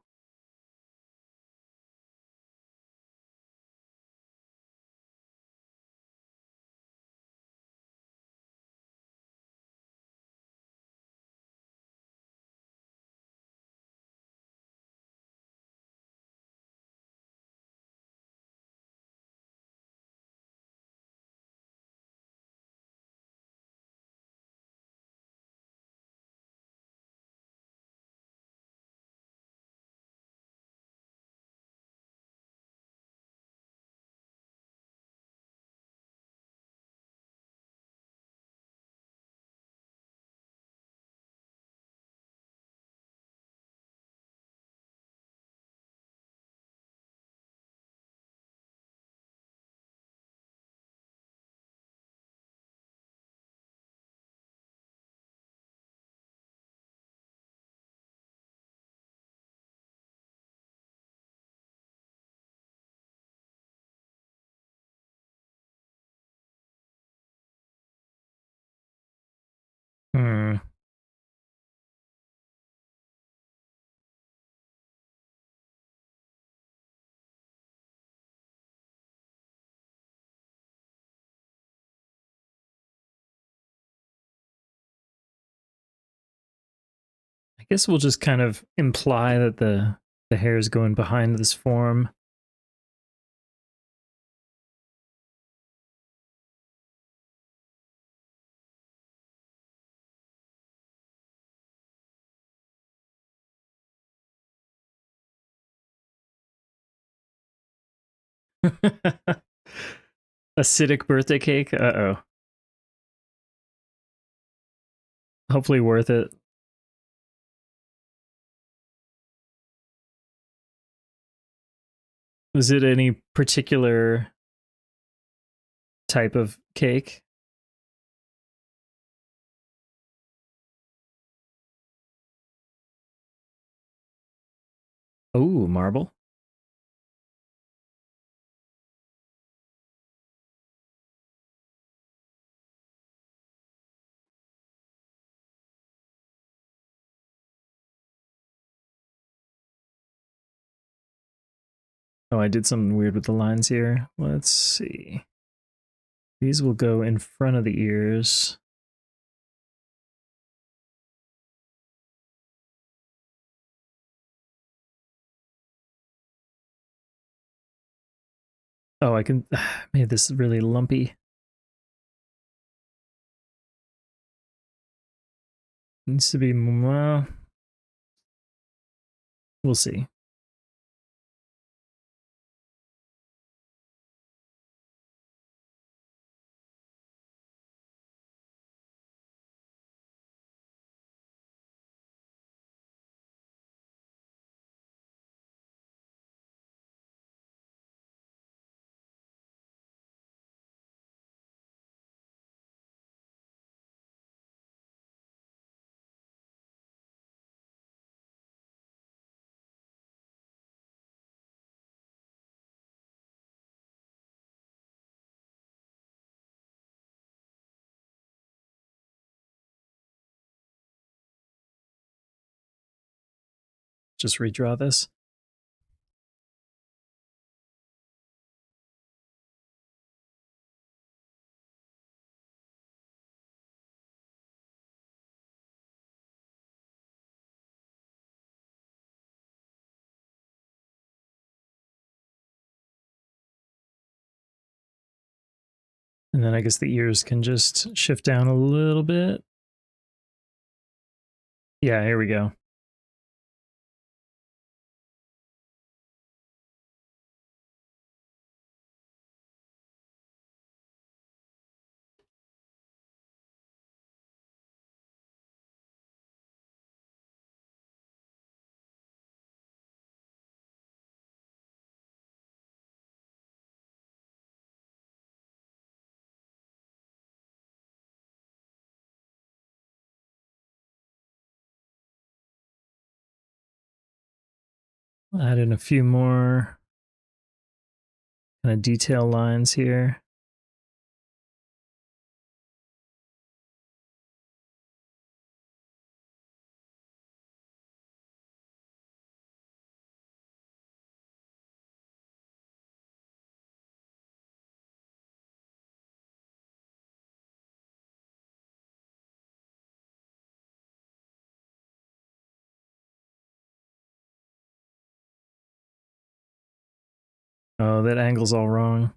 I guess we'll just kind of imply that the hair is going behind this form. Acidic birthday cake? Uh-oh. Hopefully worth it. Was it any particular type of cake? Oh, marble. Oh, I did something weird with the lines here. Let's see. These will go in front of the ears. Oh, I can made this really lumpy. Needs to be more. We'll see. Just redraw this. And then I guess the ears can just shift down a little bit. Yeah, here we go. Add in a few more kind of detail lines here. Oh, that angle's all wrong.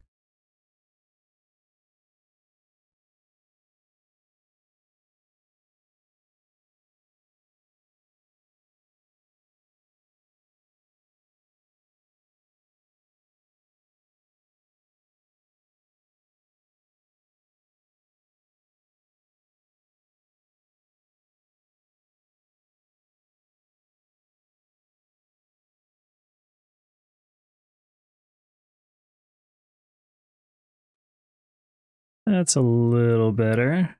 That's a little better.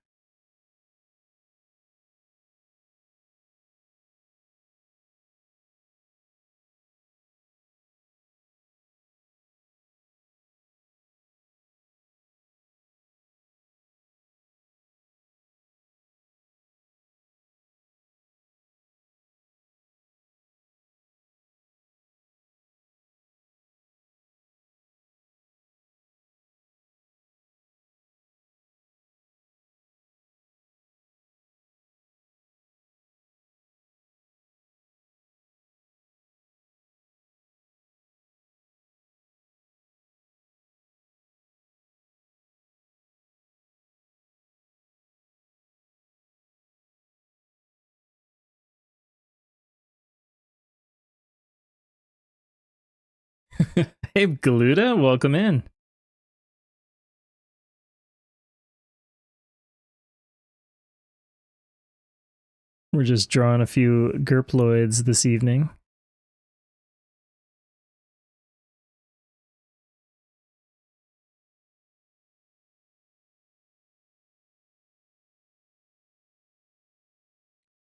Hey, Galuda, welcome in. We're just drawing a few gurploids this evening.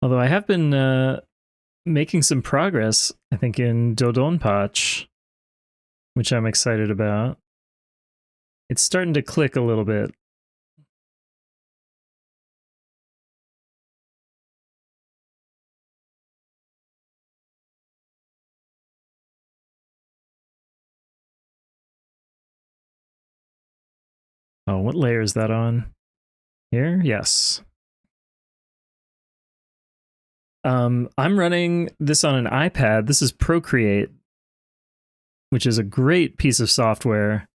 Although I have been making some progress, I think, in DoDonPachi, which I'm excited about. It's starting to click a little bit. Oh, what layer is that on? Here? Yes. I'm running this on an iPad. This is Procreate, which is a great piece of software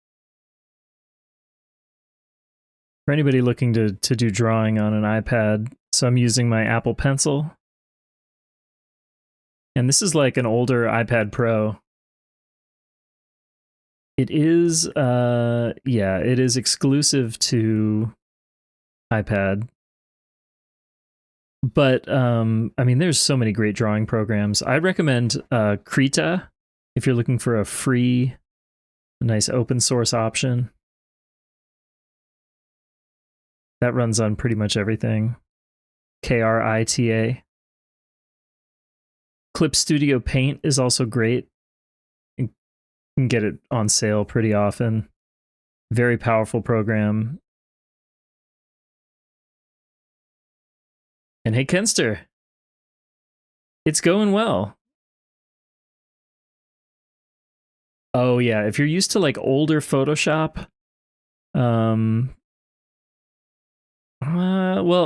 for anybody looking to do drawing on an iPad. So I'm using my Apple Pencil. And this is like an older iPad Pro. It is, it is exclusive to iPad. But, I mean, there's so many great drawing programs. I'd recommend Krita if you're looking for a free, nice open source option. That runs on pretty much everything. Krita. Clip Studio Paint is also great. You can get it on sale pretty often. Very powerful program. And hey, Kenster, it's going well. Oh yeah, if you're used to like older Photoshop, well,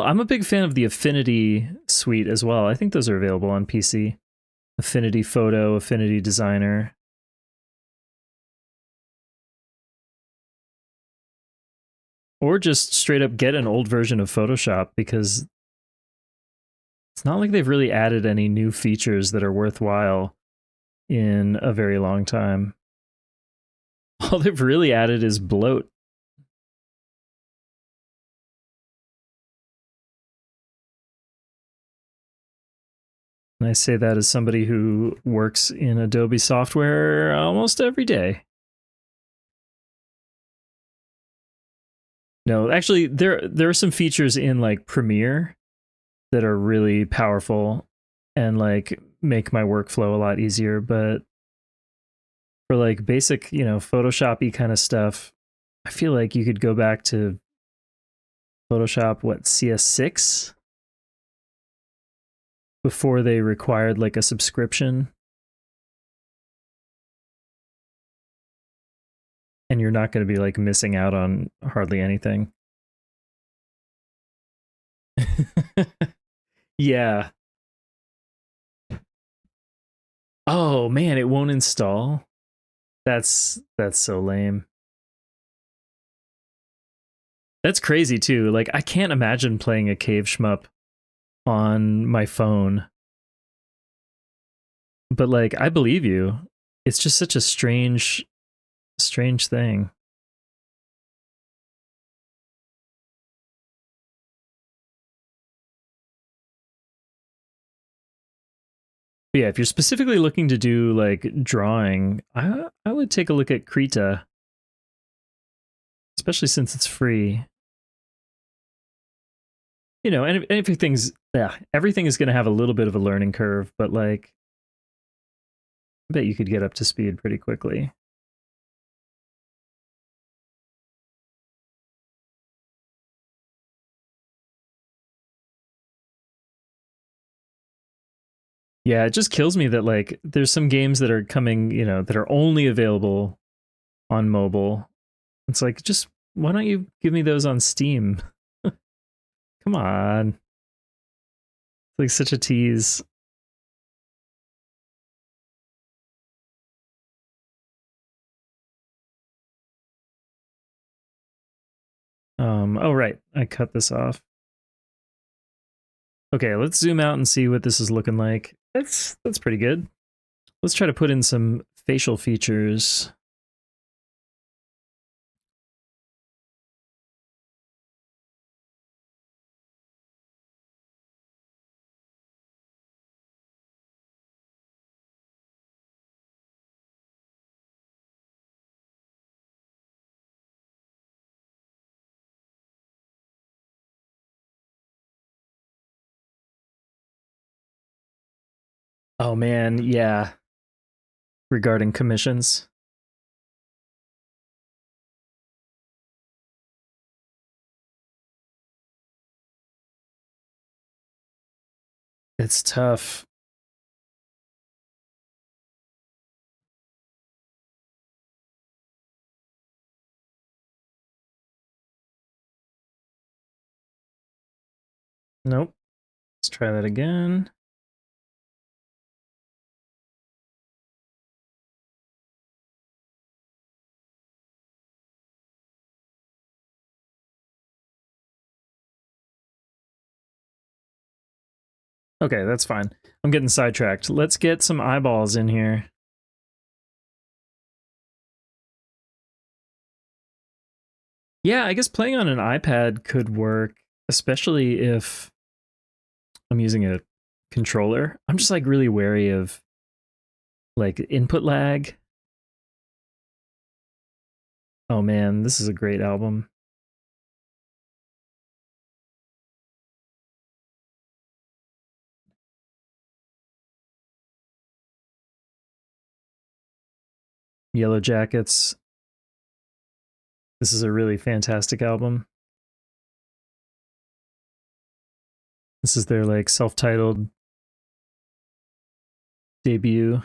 I'm a big fan of the Affinity suite as well. I think those are available on PC. Affinity Photo, Affinity Designer. Or just straight up get an old version of Photoshop, because it's not like they've really added any new features that are worthwhile in a very long time. All they've really added is bloat. And I say that as somebody who works in Adobe software almost every day. No, actually, there are some features in like Premiere that are really powerful and like make my workflow a lot easier. But for like basic, Photoshop-y kind of stuff, I feel like you could go back to Photoshop, CS6? Before they required like a subscription. And you're not going to be like missing out on hardly anything. Yeah. Oh man, it won't install. That's so lame. That's crazy too. Like I can't imagine playing a cave shmup on my phone. But like I believe you. It's just such a strange thing. But yeah, if you're specifically looking to do like drawing, I would take a look at Krita, especially since it's free. And everything is going to have a little bit of a learning curve, but like I bet you could get up to speed pretty quickly. Yeah, it just kills me that like there's some games that are coming, that are only available on mobile. It's like, just why don't you give me those on Steam? Come on. It's like such a tease. Oh right, I cut this off. Okay, let's zoom out and see what this is looking like. That's pretty good. Let's try to put in some facial features. Oh man, yeah. Regarding commissions. It's tough. Nope. Let's try that again. Okay, that's fine. I'm getting sidetracked. Let's get some eyeballs in here. Yeah, I guess playing on an iPad could work, especially if I'm using a controller. I'm just like really wary of like input lag. Oh man, this is a great album. Yellow Jackets. This is a really fantastic album. This is their like self-titled debut.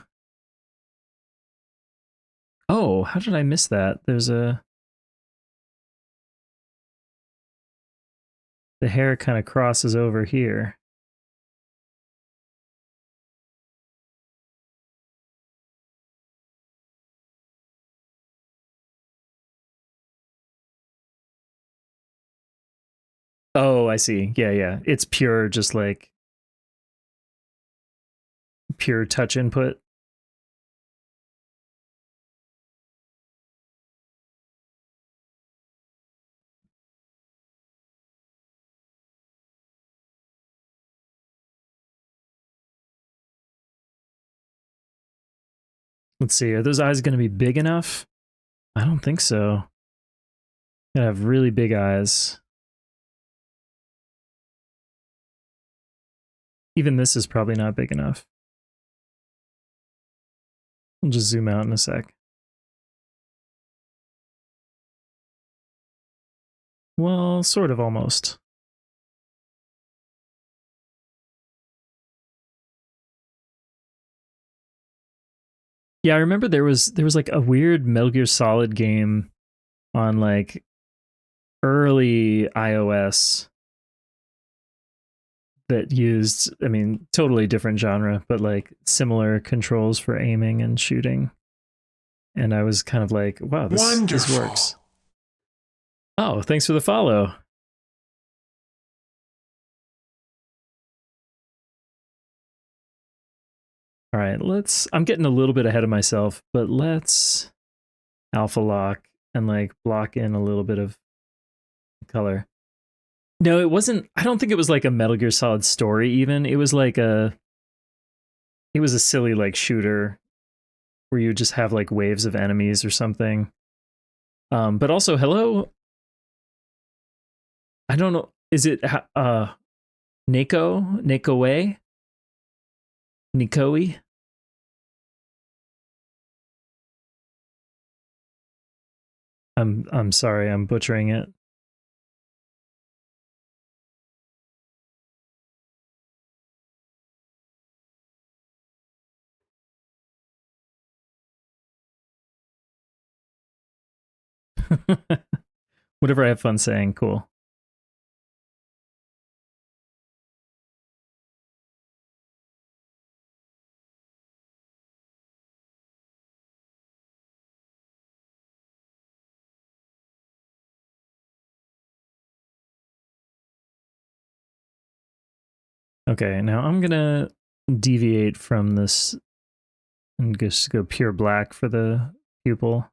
Oh, how did I miss that? There's a the hair kind of crosses over here. Oh, I see. Yeah, yeah. It's pure, just like pure touch input. Let's see. Are those eyes going to be big enough? I don't think so. Gonna have really big eyes. Even this is probably not big enough. I'll just zoom out in a sec. Well, sort of almost. Yeah, I remember there was like a weird Metal Gear Solid game on like early iOS that used, I mean, totally different genre, but like similar controls for aiming and shooting. And I was kind of like, wow, this works. Oh, thanks for the follow. All right, I'm getting a little bit ahead of myself, but let's alpha lock and like block in a little bit of color. No, it wasn't. I don't think it was like a Metal Gear Solid story even. It was like it was a silly like shooter where you just have like waves of enemies or something. But also hello, I don't know, is it Nakoe? Nikoe? I'm sorry, I'm butchering it. Whatever I have fun saying, cool. Okay, now I'm gonna deviate from this and just go pure black for the pupil.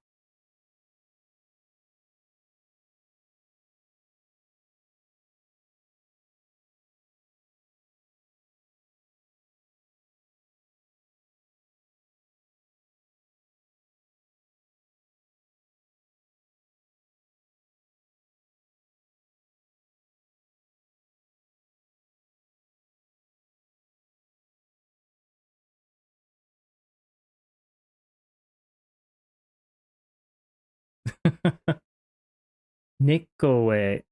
Nikoe.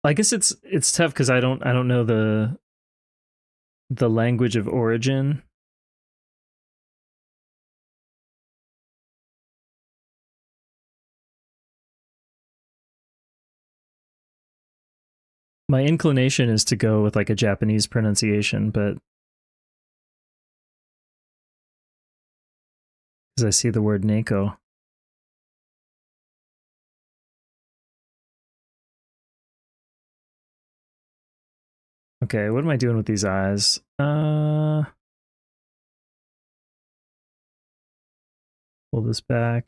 I guess it's tough because I don't know the language of origin. My inclination is to go with like a Japanese pronunciation, but because I see the word Neko. Okay, what am I doing with these eyes? Pull this back.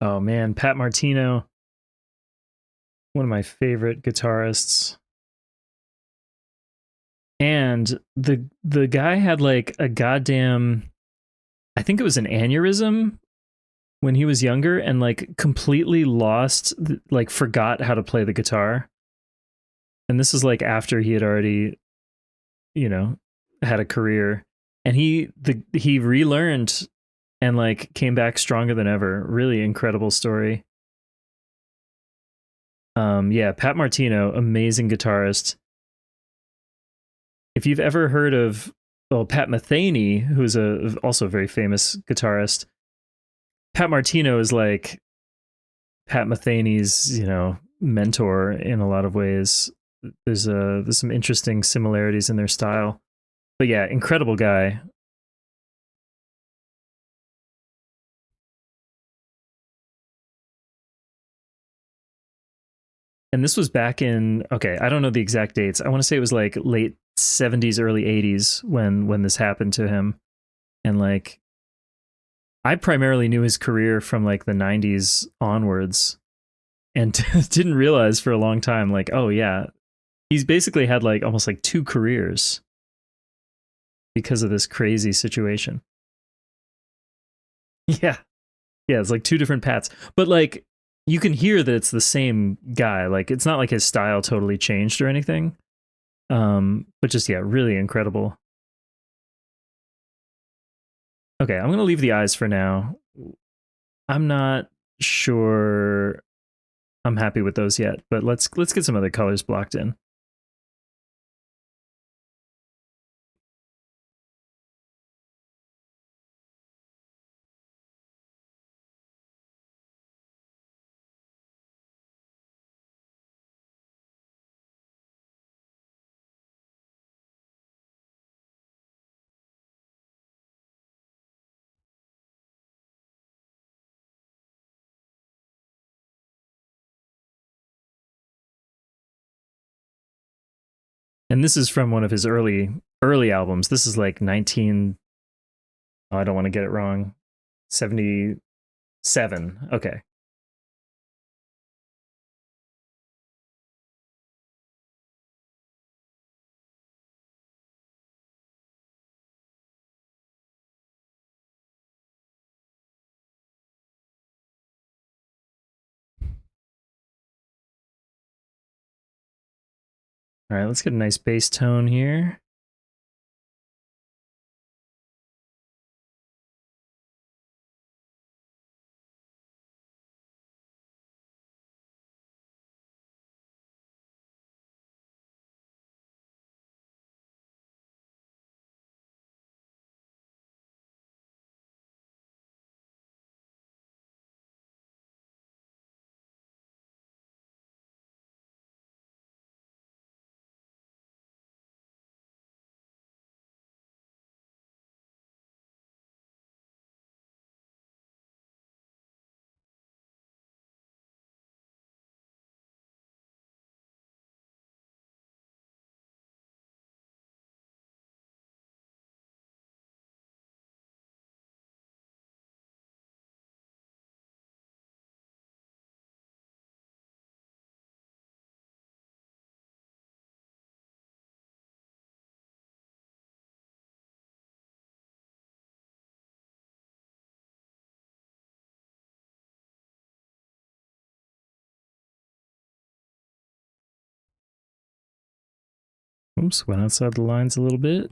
Oh man, Pat Martino, one of my favorite guitarists. And the guy had like a goddamn, I think it was an aneurysm when he was younger, and like completely lost, like forgot how to play the guitar. And this is like after he had already, you know, had a career, and he relearned and like came back stronger than ever. Really incredible story. Yeah, Pat Martino, amazing guitarist. If you've ever heard of, well, Pat Metheny, who's also a very famous guitarist, Pat Martino is like Pat Metheny's, mentor in a lot of ways. There's some interesting similarities in their style. But yeah, incredible guy. And this was back in, okay, I don't know the exact dates. I want to say it was like late 70s, early 80s when this happened to him. And like I primarily knew his career from like the 90s onwards, and didn't realize for a long time like, oh yeah, he's basically had like almost like two careers because of this crazy situation. Yeah. Yeah, it's like two different Pats. But like you can hear that it's the same guy. Like it's not like his style totally changed or anything. But just yeah, really incredible. Okay, I'm gonna leave the eyes for now. I'm not sure I'm happy with those yet, but let's get some other colors blocked in. And this is from one of his early albums. This is like 19, oh, I don't want to get it wrong. 77. Okay. All right, let's get a nice bass tone here. Oops, went outside the lines a little bit.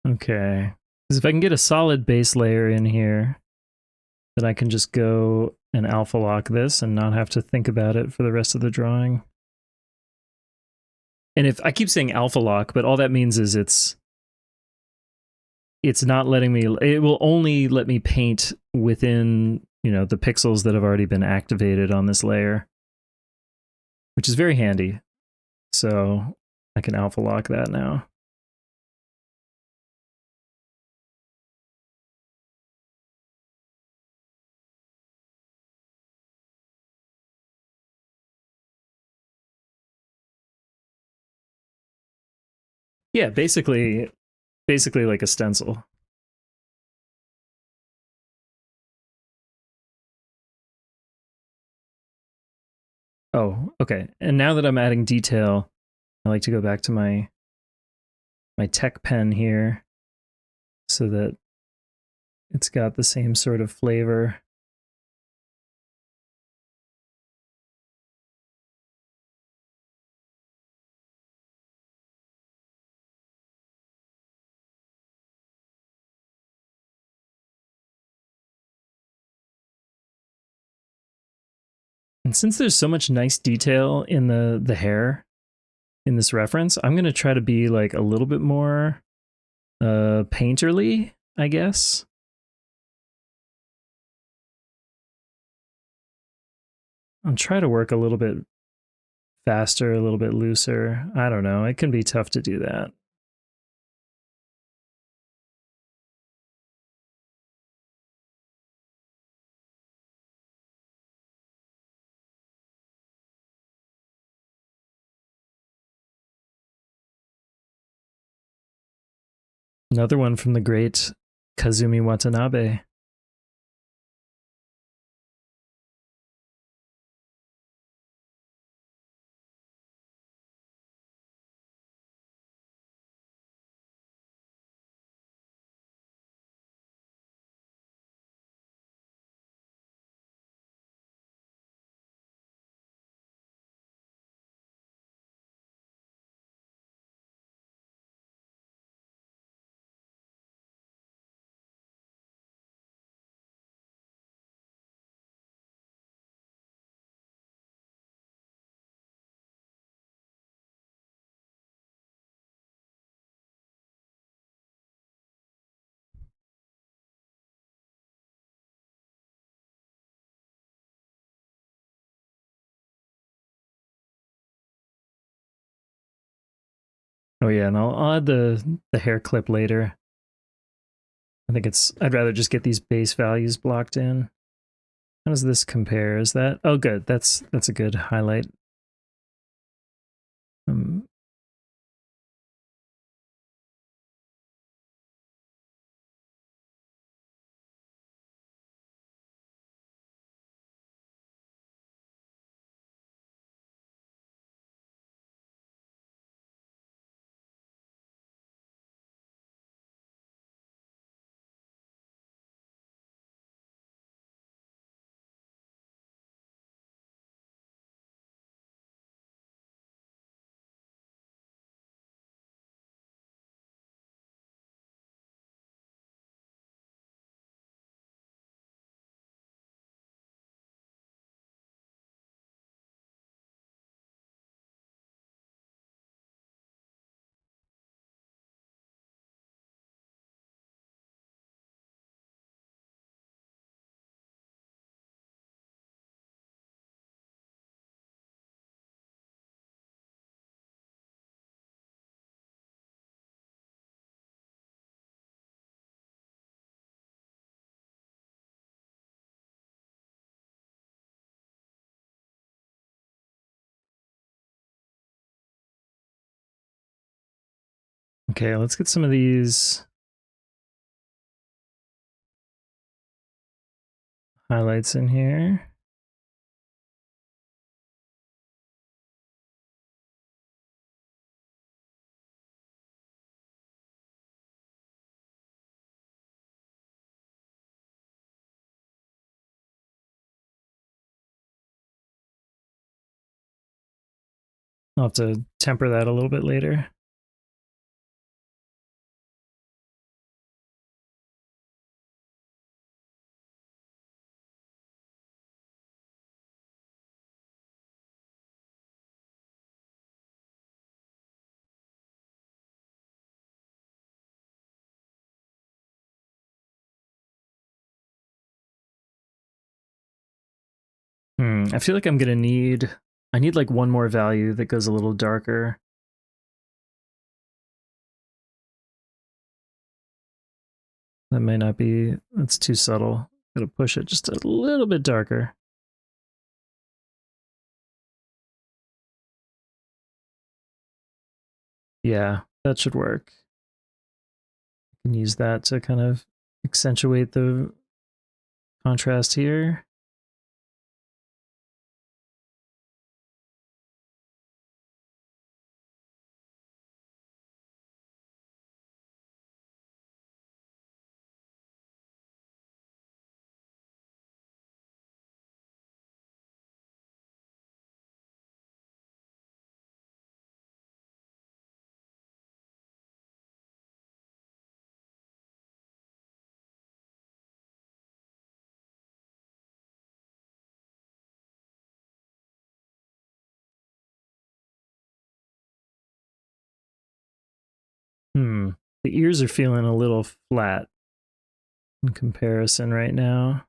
Okay. Because if I can get a solid base layer in here, then I can just go and alpha lock this and not have to think about it for the rest of the drawing. And if I keep saying alpha lock, but all that means is it's not letting me, it will only let me paint within, you know, the pixels that have already been activated on this layer, which is very handy. So I can alpha lock that now. Yeah, basically like a stencil. Oh, okay. And now that I'm adding detail, I like to go back to my tech pen here so that it's got the same sort of flavor. And since there's so much nice detail in the hair in this reference, I'm going to try to be like a little bit more painterly, I guess. I'll try to work a little bit faster, a little bit looser. I don't know. It can be tough to do that. Another one from the great Kazumi Watanabe. Oh yeah, and I'll add the hair clip later. I think I'd rather just get these base values blocked in. How does this compare? Is that, oh good, that's a good highlight. Um, okay, let's get some of these highlights in here. I'll have to temper that a little bit later. I feel like I need like one more value that goes a little darker. That may not be, that's too subtle. Gotta push it just a little bit darker. Yeah, that should work. I can use that to kind of accentuate the contrast here. The ears are feeling a little flat in comparison right now.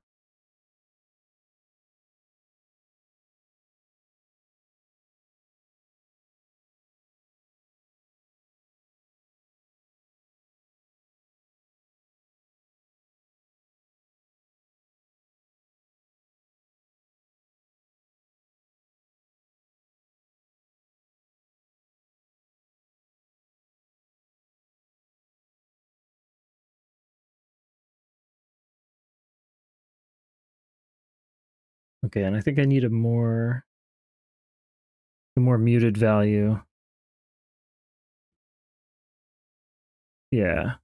Okay, and I think I need a more muted value. Yeah.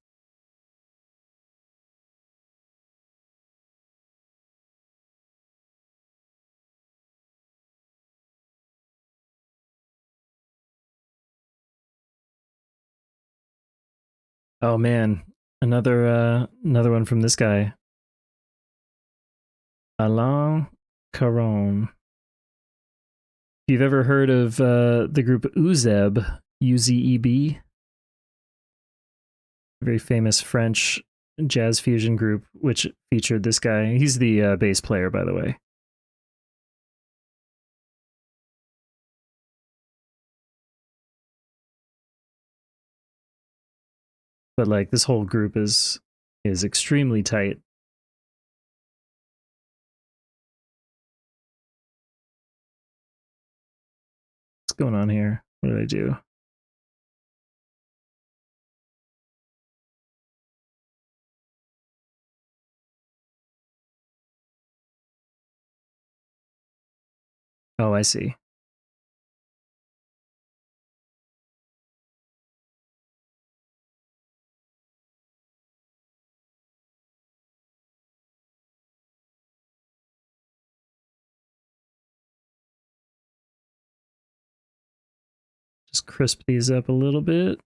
Oh man, another one from this guy, Alain Caron. If you've ever heard of the group Uzeb, Uzeb, very famous French jazz fusion group, which featured this guy. He's the bass player, by the way. But like this whole group is extremely tight. What's going on here? What did I do? Oh, I see. Just crisp these up a little bit.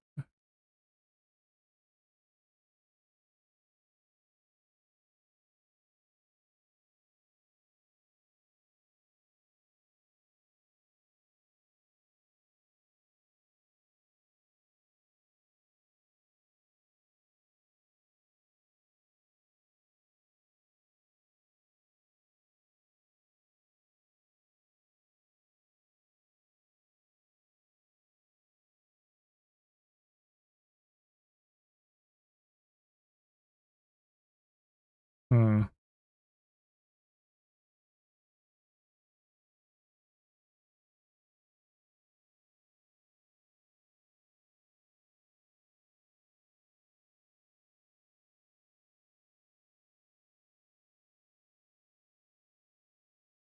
Hmm.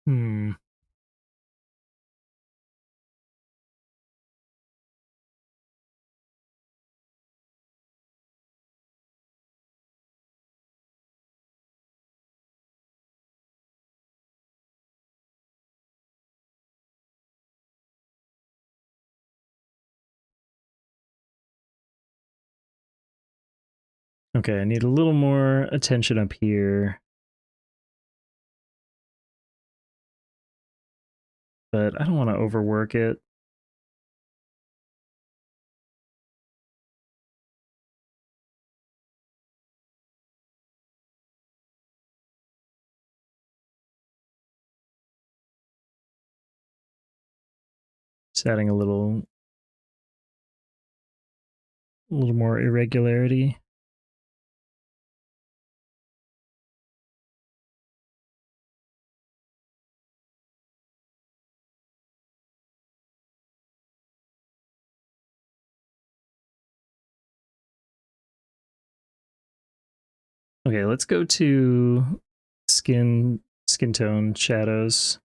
Hmm. Okay, I need a little more attention up here. But I don't want to overwork it. Just adding a little more irregularity. Okay, let's go to skin tone shadows.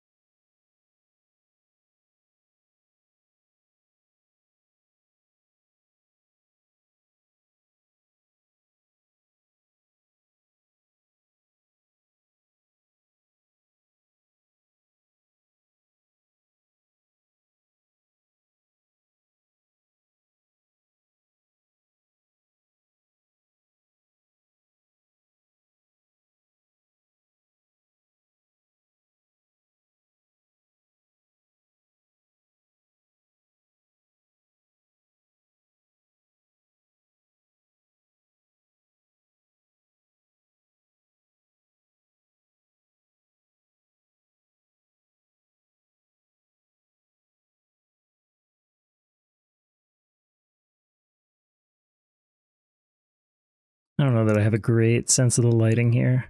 I don't know that I have a great sense of the lighting here.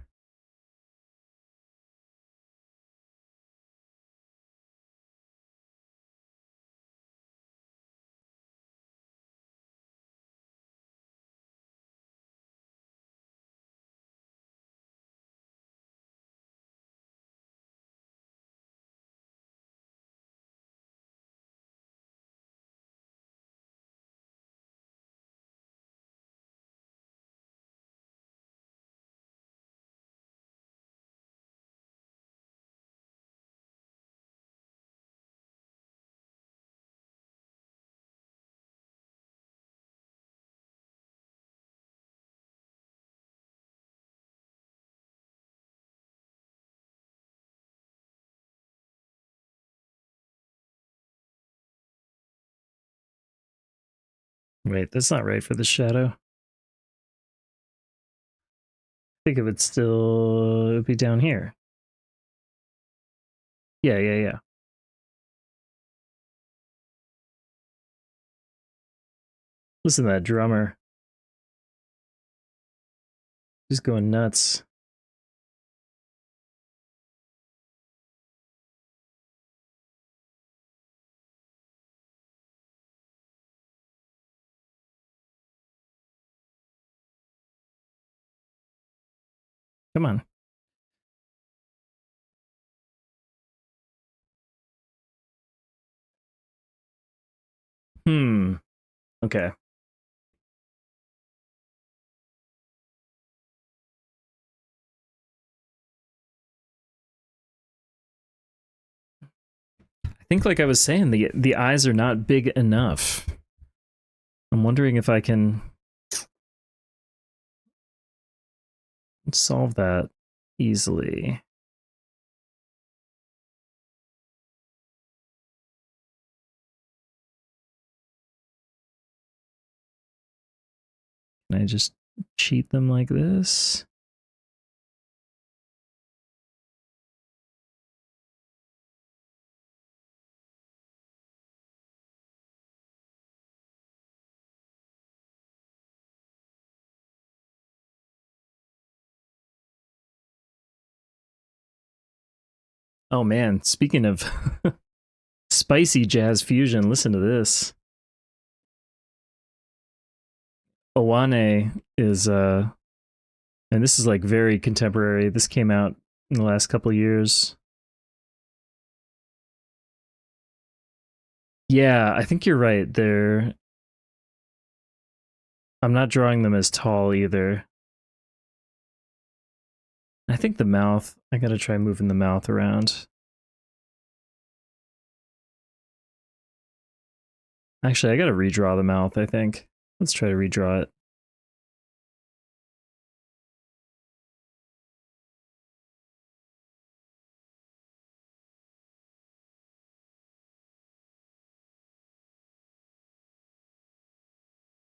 Wait, that's not right for the shadow. Think of it still, it would be down here. Yeah. Listen to that drummer. He's going nuts. Come on. Okay. I think like I was saying, the eyes are not big enough. I'm wondering if I can solve that easily. Can I just cheat them like this? Oh man, speaking of spicy jazz fusion, listen to this. Owane is and this is like very contemporary. This came out in the last couple years. Yeah, I think you're right. I'm not drawing them as tall either. I think the mouth, I gotta try moving the mouth around. Actually, I gotta redraw the mouth, I think. Let's try to redraw it.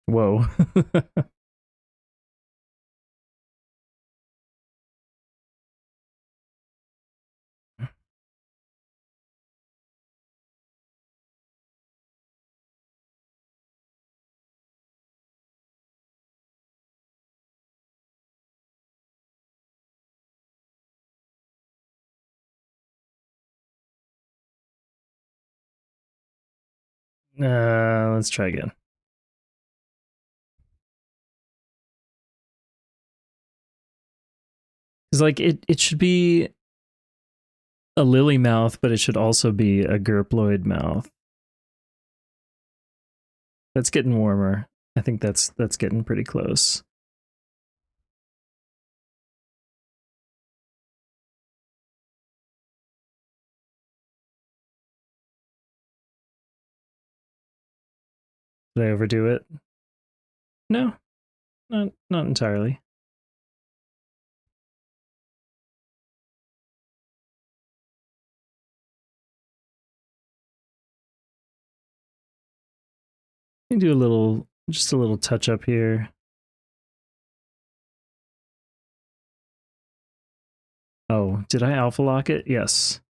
Whoa. Let's try again. It's like it should be a lily mouth, but it should also be a gurploid mouth. That's getting warmer. I think that's getting pretty close. Did I overdo it? No, not entirely. You can do just a little touch up here. Oh, did I alpha lock it? Yes.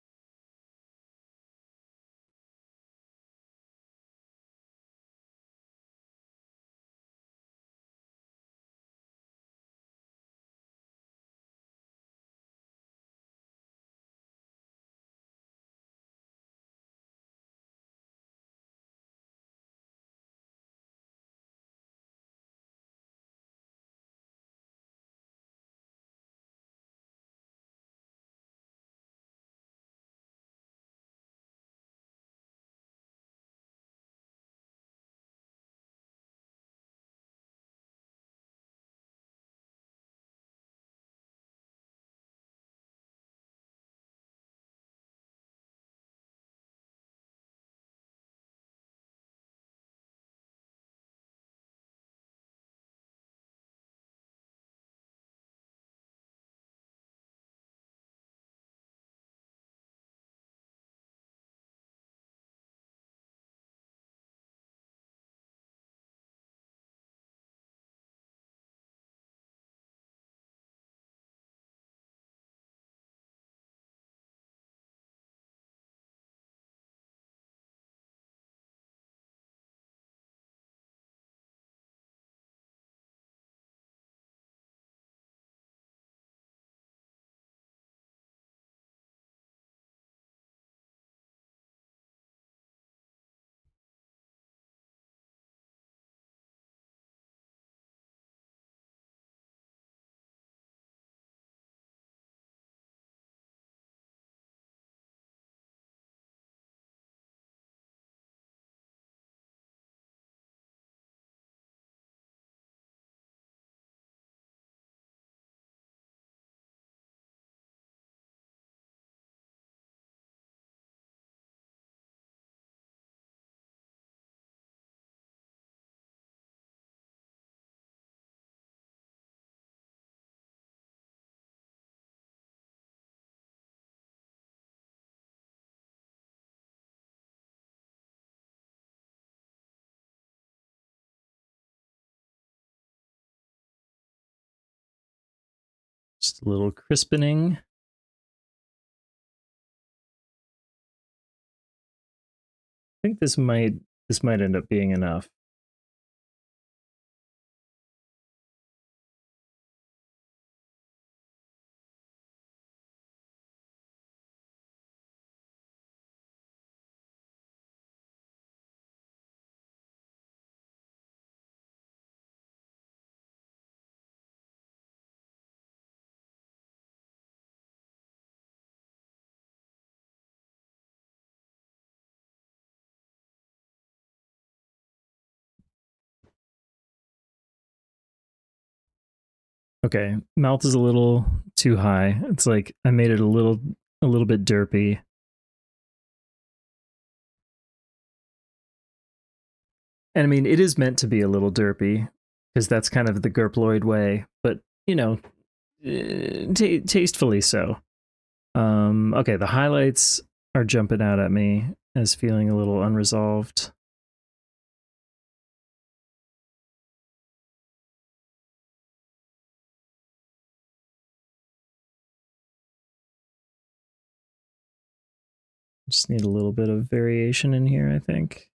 Just a little crispening. I think this might end up being enough. Okay, mouth is a little too high. It's like I made it a little bit derpy. And I mean, it is meant to be a little derpy because that's kind of the gurploid way, but you know, tastefully so. Okay, the highlights are jumping out at me as feeling a little unresolved. Just need a little bit of variation in here, I think.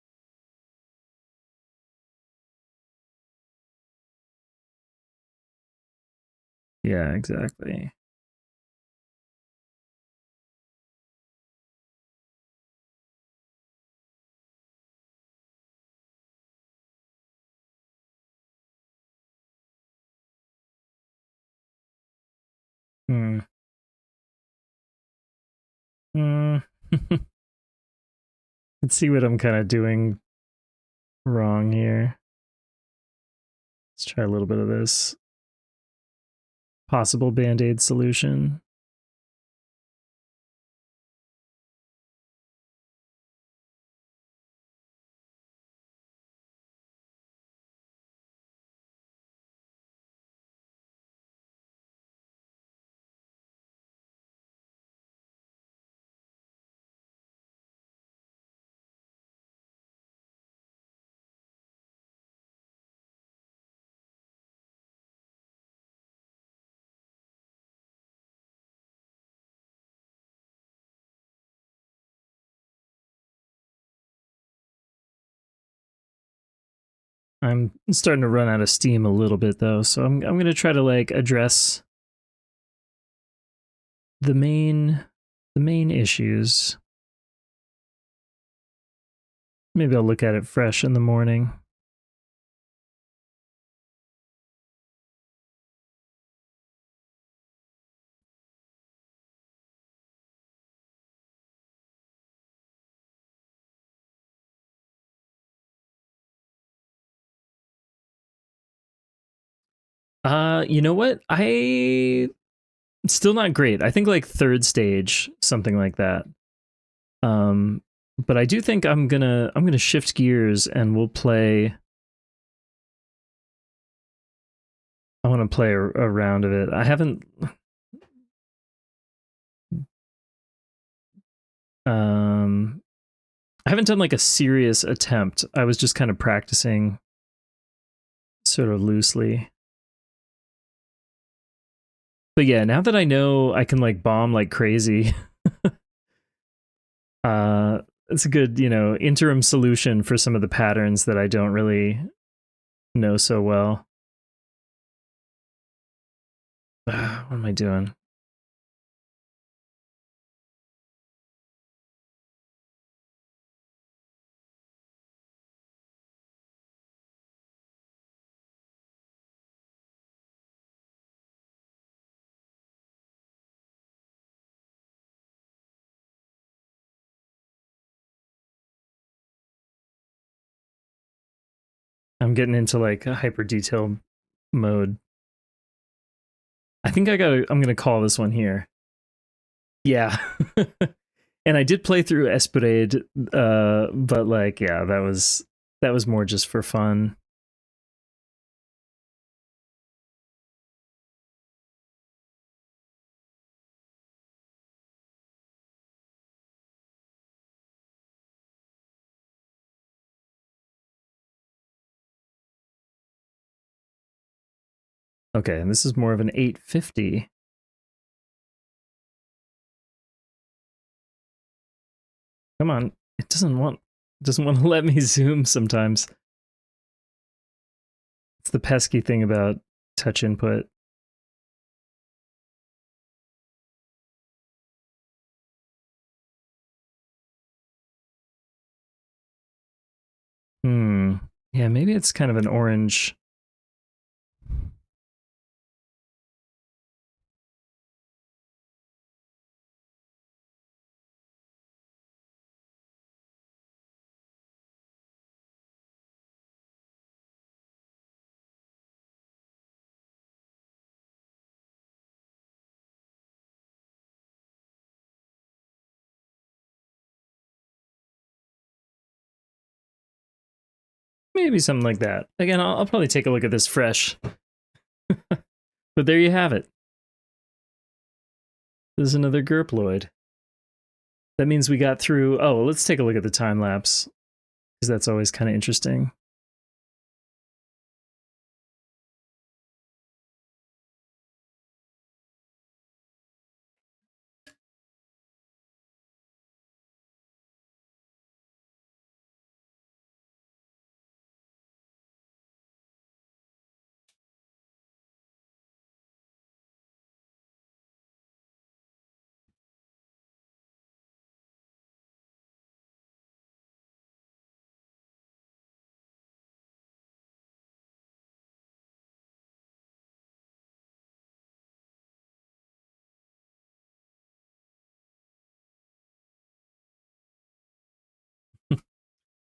Yeah, exactly. Hmm. Hmm. Let's see what I'm kind of doing wrong here. Let's try a little bit of this. Possible band-aid solution. I'm starting to run out of steam a little bit though, so I'm gonna try to like address the main issues. Maybe I'll look at it fresh in the morning. You know what? Still not great. I think like third stage, something like that. Um, but I do think I'm gonna shift gears and we'll play. I want to play a round of it. I haven't. Um, I haven't done like a serious attempt. I was just kind of practicing, sort of loosely. But yeah, now that I know I can like bomb like crazy, it's a good, interim solution for some of the patterns that I don't really know so well. What am I doing? I'm getting into like a hyper detail mode. I think I'm gonna call this one here. Yeah. And I did play through Esperade, but like, yeah, that was more just for fun. Okay, and this is more of an 850. Come on, it doesn't want to let me zoom sometimes. It's the pesky thing about touch input. Hmm. Yeah, maybe it's kind of an orange. Maybe something like that. Again, I'll probably take a look at this fresh. But there you have it. This is another gurploid. That means we got through. Oh, let's take a look at the time lapse, because that's always kind of interesting.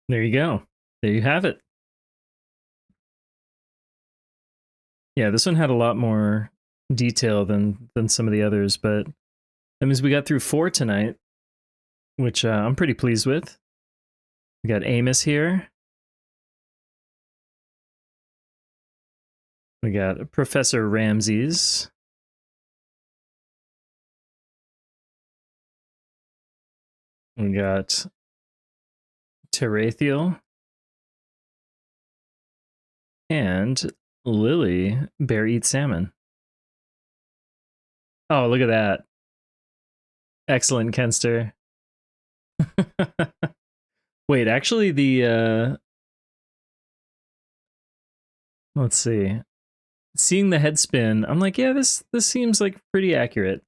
There you go. There you have it. Yeah, this one had a lot more detail than some of the others, but that means we got through 4 tonight, which I'm pretty pleased with. We got Amos here. We got Professor Ramses. We got Terathiel. And Lily, Bear Eats Salmon. Oh, look at that. Excellent, Kenster. Wait, actually let's see. Seeing the head spin, I'm like, yeah, this seems like pretty accurate.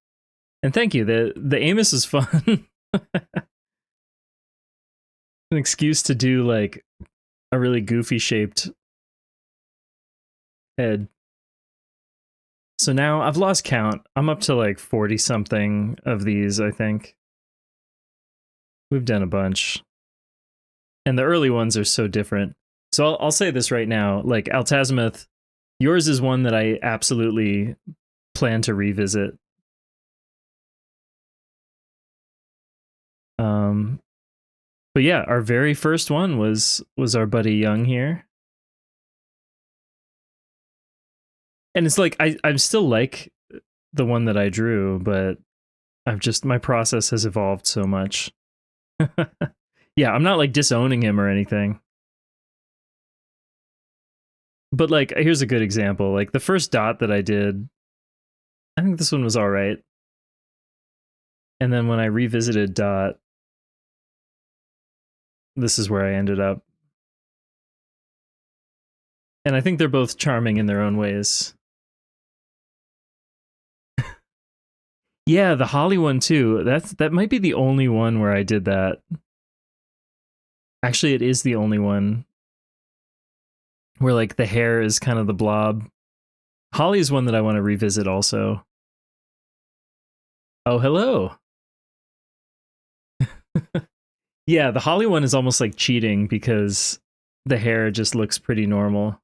And thank you. The Amos is fun. An excuse to do like a really goofy shaped head. So now I've lost count. I'm up to like 40 something of these, I think. We've done a bunch. And the early ones are so different. So I'll say this right now, like Altazimuth, yours is one that I absolutely plan to revisit. But yeah, our very first one was our buddy Young here. And it's like I still like the one that I drew, but my process has evolved so much. Yeah, I'm not like disowning him or anything. But like here's a good example. Like the first dot that I did, I think this one was all right. And then when I revisited dot, this is where I ended up. And I think they're both charming in their own ways. Yeah, the Holly one too. That might be the only one where I did that. Actually, it is the only one where like the hair is kind of the blob. Holly is one that I want to revisit also. Oh, hello. Yeah, the Holly one is almost like cheating because the hair just looks pretty normal.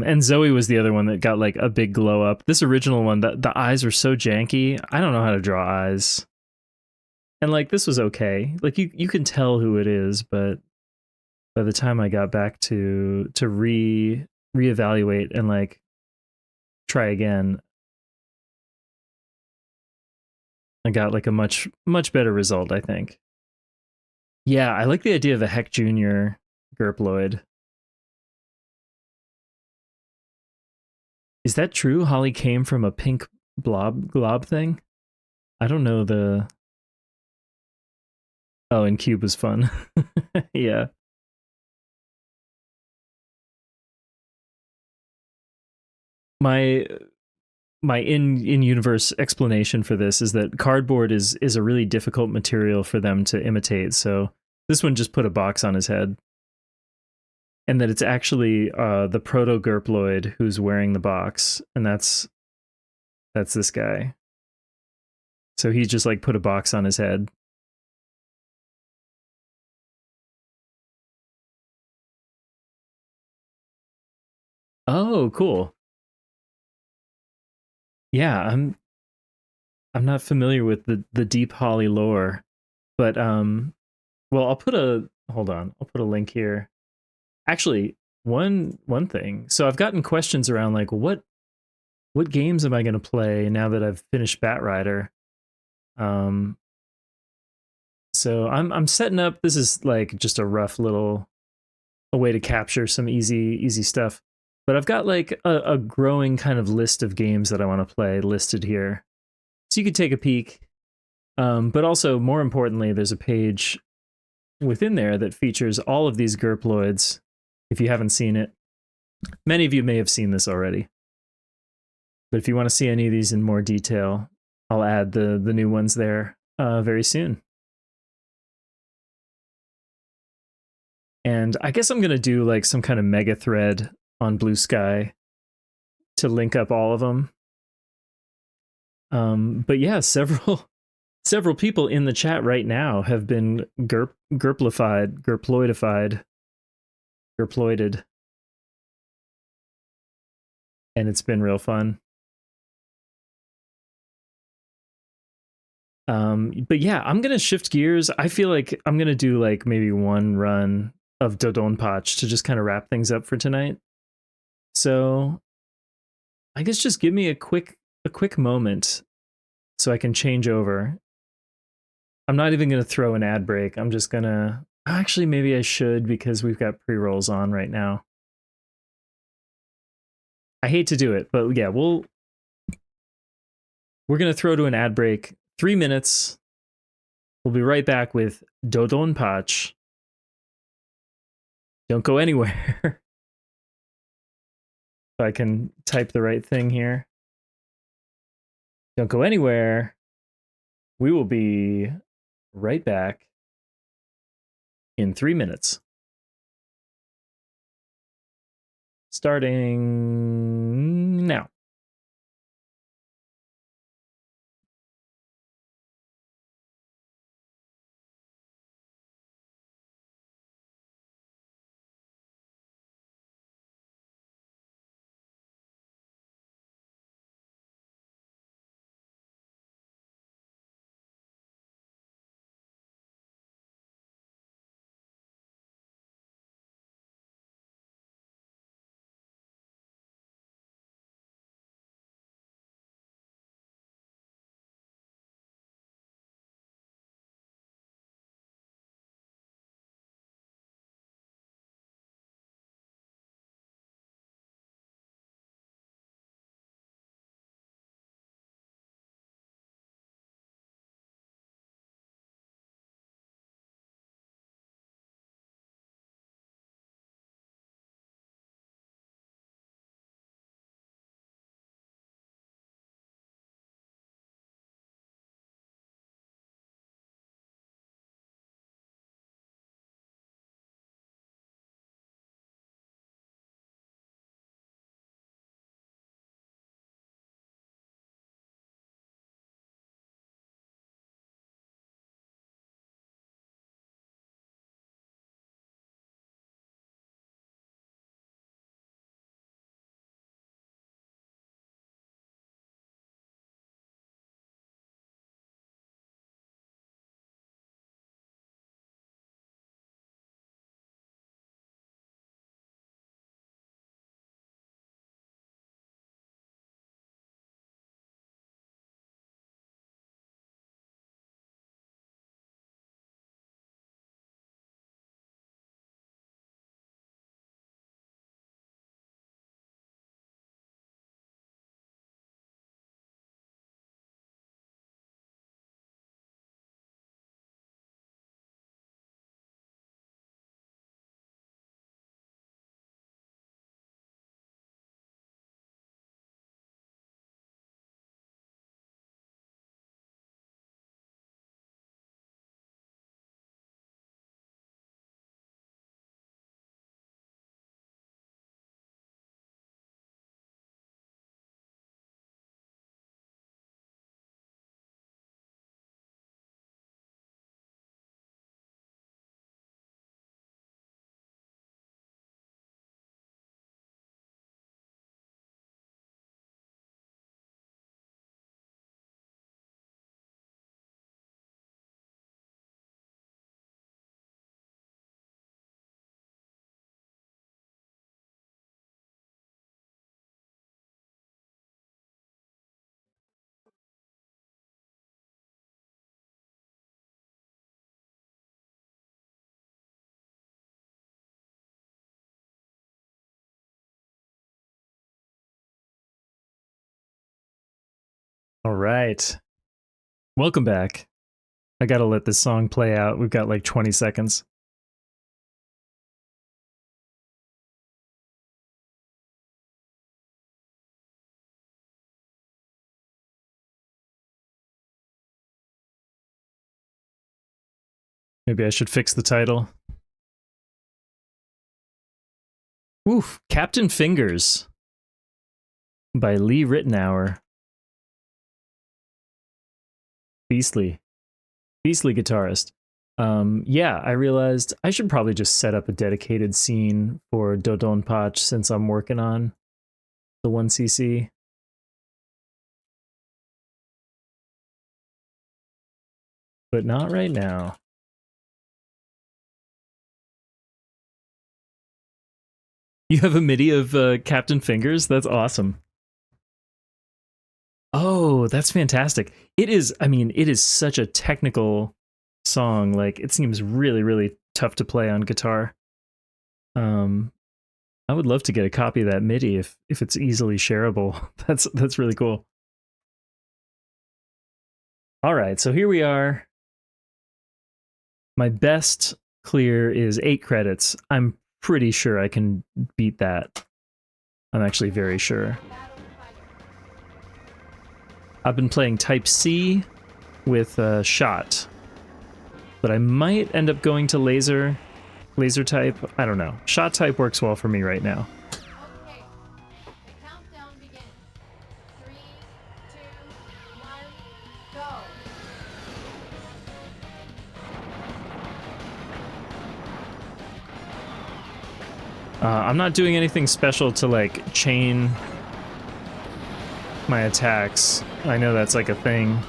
And Zoe was the other one that got like a big glow up. This original one, the eyes were so janky. I don't know how to draw eyes. And like this was okay. Like you can tell who it is, but by the time I got back to reevaluate and like try again, I got like a much better result, I think. Yeah, I like the idea of a Heck Jr. gurploid. Is that true? Holly came from a pink glob thing? I don't know the... Oh, and Cube was fun. Yeah. My in universe explanation for this is that cardboard is a really difficult material for them to imitate. So this one just put a box on his head. And that it's actually the proto gurploid who's wearing the box, and that's this guy. So he just like put a box on his head. Oh, cool. Yeah, I'm not familiar with the deep Holly lore, but well, I'll put a link here. Actually, one thing. So I've gotten questions around like what games am I going to play now that I've finished Batrider? So I'm setting up, this is like just a rough little a way to capture some easy stuff. But I've got like a growing kind of list of games that I want to play listed here. So you could take a peek. But also, more importantly, there's a page within there that features all of these gurploids. If you haven't seen it, many of you may have seen this already. But if you want to see any of these in more detail, I'll add the new ones there very soon. And I guess I'm going to do like some kind of mega thread on Blue Sky to link up all of them. But yeah, several Several people in the chat right now have been gurploided, and it's been real fun. But yeah, I'm gonna shift gears. I feel like I'm gonna do like maybe one run of DoDonPachi to just kind of wrap things up for tonight. So I guess just give me a quick moment so I can change over. I'm not even gonna throw an ad break. I'm just gonna actually maybe I should because we've got pre-rolls on right now. I hate to do it, but yeah, we're gonna throw to an ad break. 3 minutes. We'll be right back with DoDonPachi. Don't go anywhere. If I can type the right thing here. Don't go anywhere. We will be right back in 3 minutes. Starting now. All right. Welcome back. I gotta let this song play out. We've got like 20 seconds. Maybe I should fix the title. Oof, Captain Fingers by Lee Ritenour. Beastly. Beastly guitarist. Yeah, I realized I should probably just set up a dedicated scene for DoDonPachi since I'm working on the 1cc. But not right now. You have a MIDI of Captain Fingers? That's awesome. Oh, that's fantastic. It is, I mean, it is such a technical song. Like, it seems really, really tough to play on guitar. I would love to get a copy of that MIDI if it's easily shareable. That's really cool. All right, so here we are. My best clear is 8 credits. I'm pretty sure I can beat that. I'm actually very sure. I've been playing Type C with Shot, but I might end up going to laser type. I don't know. Shot type works well for me right now. Okay, the countdown begins. 3, 2, 1, go. I'm not doing anything special to like chain my attacks. I know that's like a thing.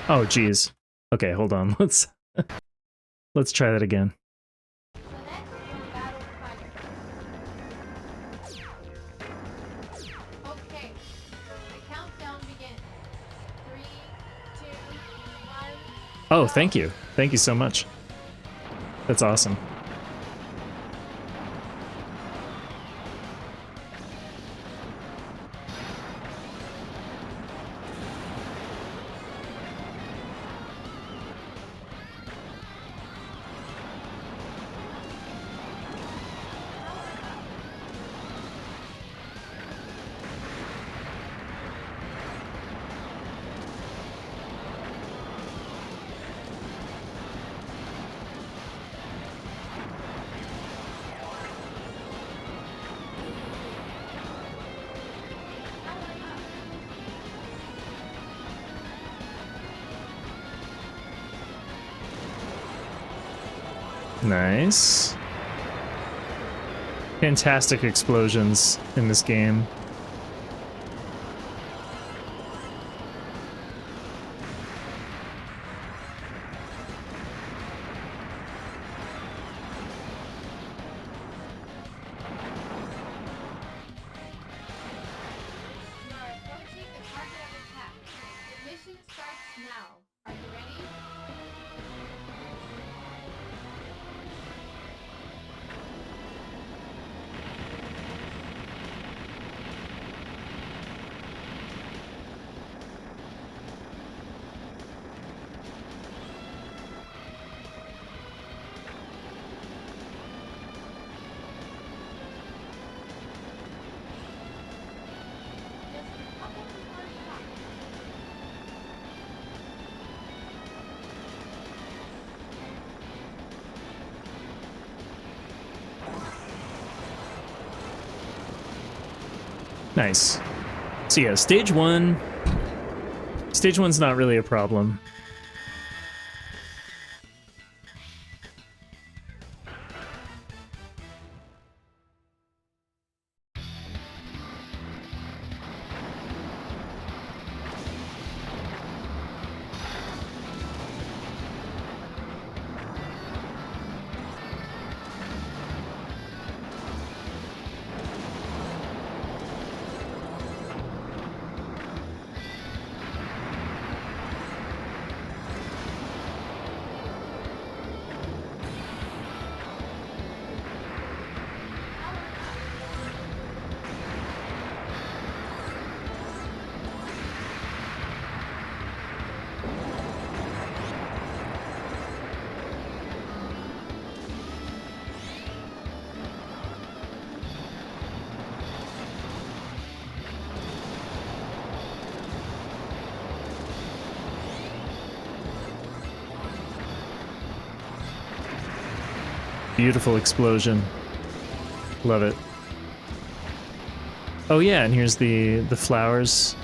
Oh geez. Okay, hold on. Let's try that again. Select your battle fighter. Okay, the countdown begins. 3, 2, 1. Oh, thank you. Thank you so much. That's awesome. Nice. Fantastic explosions in this game. You are approaching the target of attack. The mission starts now. Are you ready? Just a couple more shots. Nice. So yeah, stage one's not really a problem. Beautiful explosion. Love it. Oh yeah, and here's the flowers.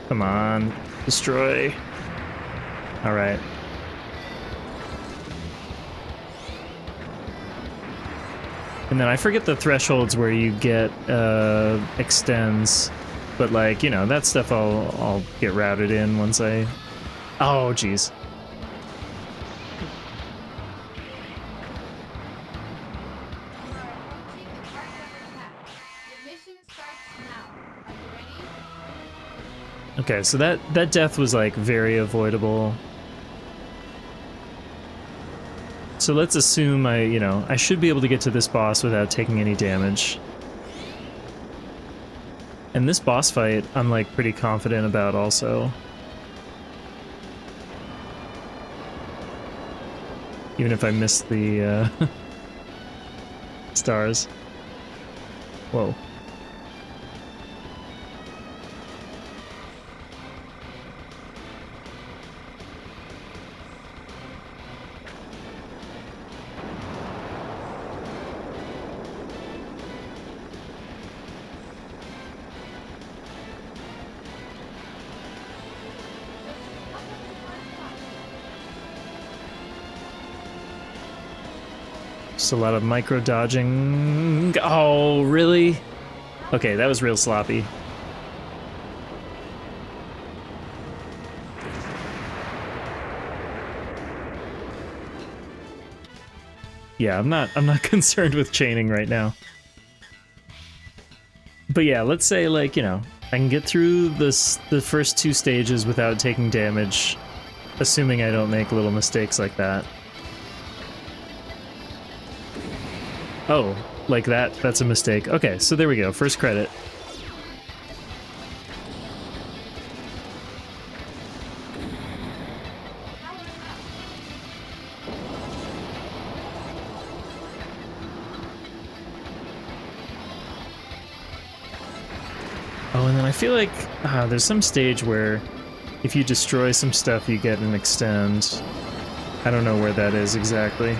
Come on, destroy. All right. And then I forget the thresholds where you get extends, but like, you know, that stuff I'll get routed in once I. Oh, jeez. You are approaching the target of attack. Your mission starts now. Are you ready? Okay, so that death was like very avoidable. So let's assume I should be able to get to this boss without taking any damage. And this boss fight, I'm like pretty confident about also. Even if I missed the stars. Whoa. Just a lot of micro dodging. Oh, really? Okay, that was real sloppy. Yeah, I'm not concerned with chaining right now. But yeah, let's say like, you know, I can get through the first two stages without taking damage, assuming I don't make little mistakes like that. Oh, like that? That's a mistake. Okay, so there we go. First credit. Oh, and then I feel like there's some stage where if you destroy some stuff, you get an extend. I don't know where that is exactly.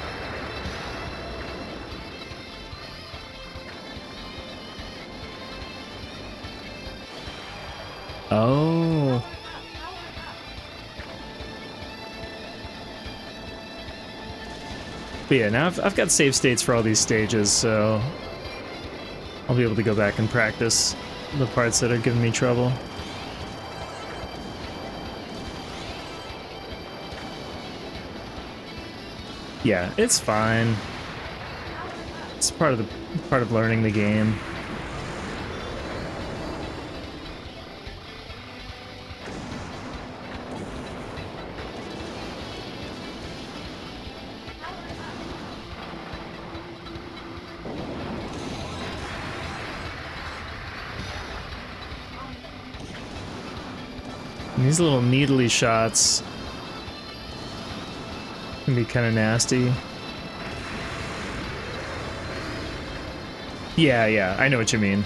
Oh. But yeah, now I've got save states for all these stages, so I'll be able to go back and practice the parts that are giving me trouble. Yeah, it's fine. It's part of learning the game. And these little needly shots can be kind of nasty. Yeah, I know what you mean.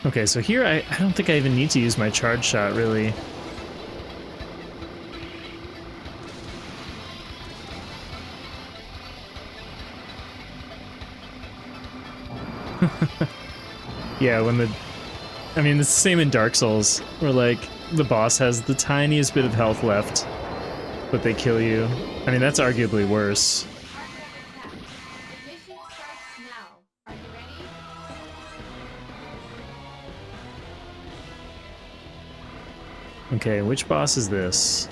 Okay, so here I don't think I even need to use my charge shot, really. Yeah, I mean, it's the same in Dark Souls, where, like, the boss has the tiniest bit of health left, but they kill you. I mean, that's arguably worse. Your mission starts now. Are you ready? Okay, which boss is this?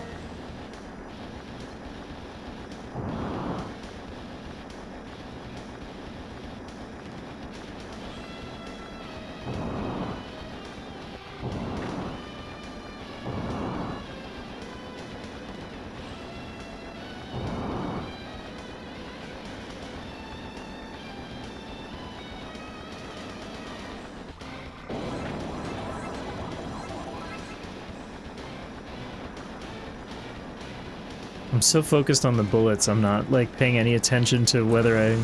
I'm so focused on the bullets, I'm not like paying any attention to whether I'm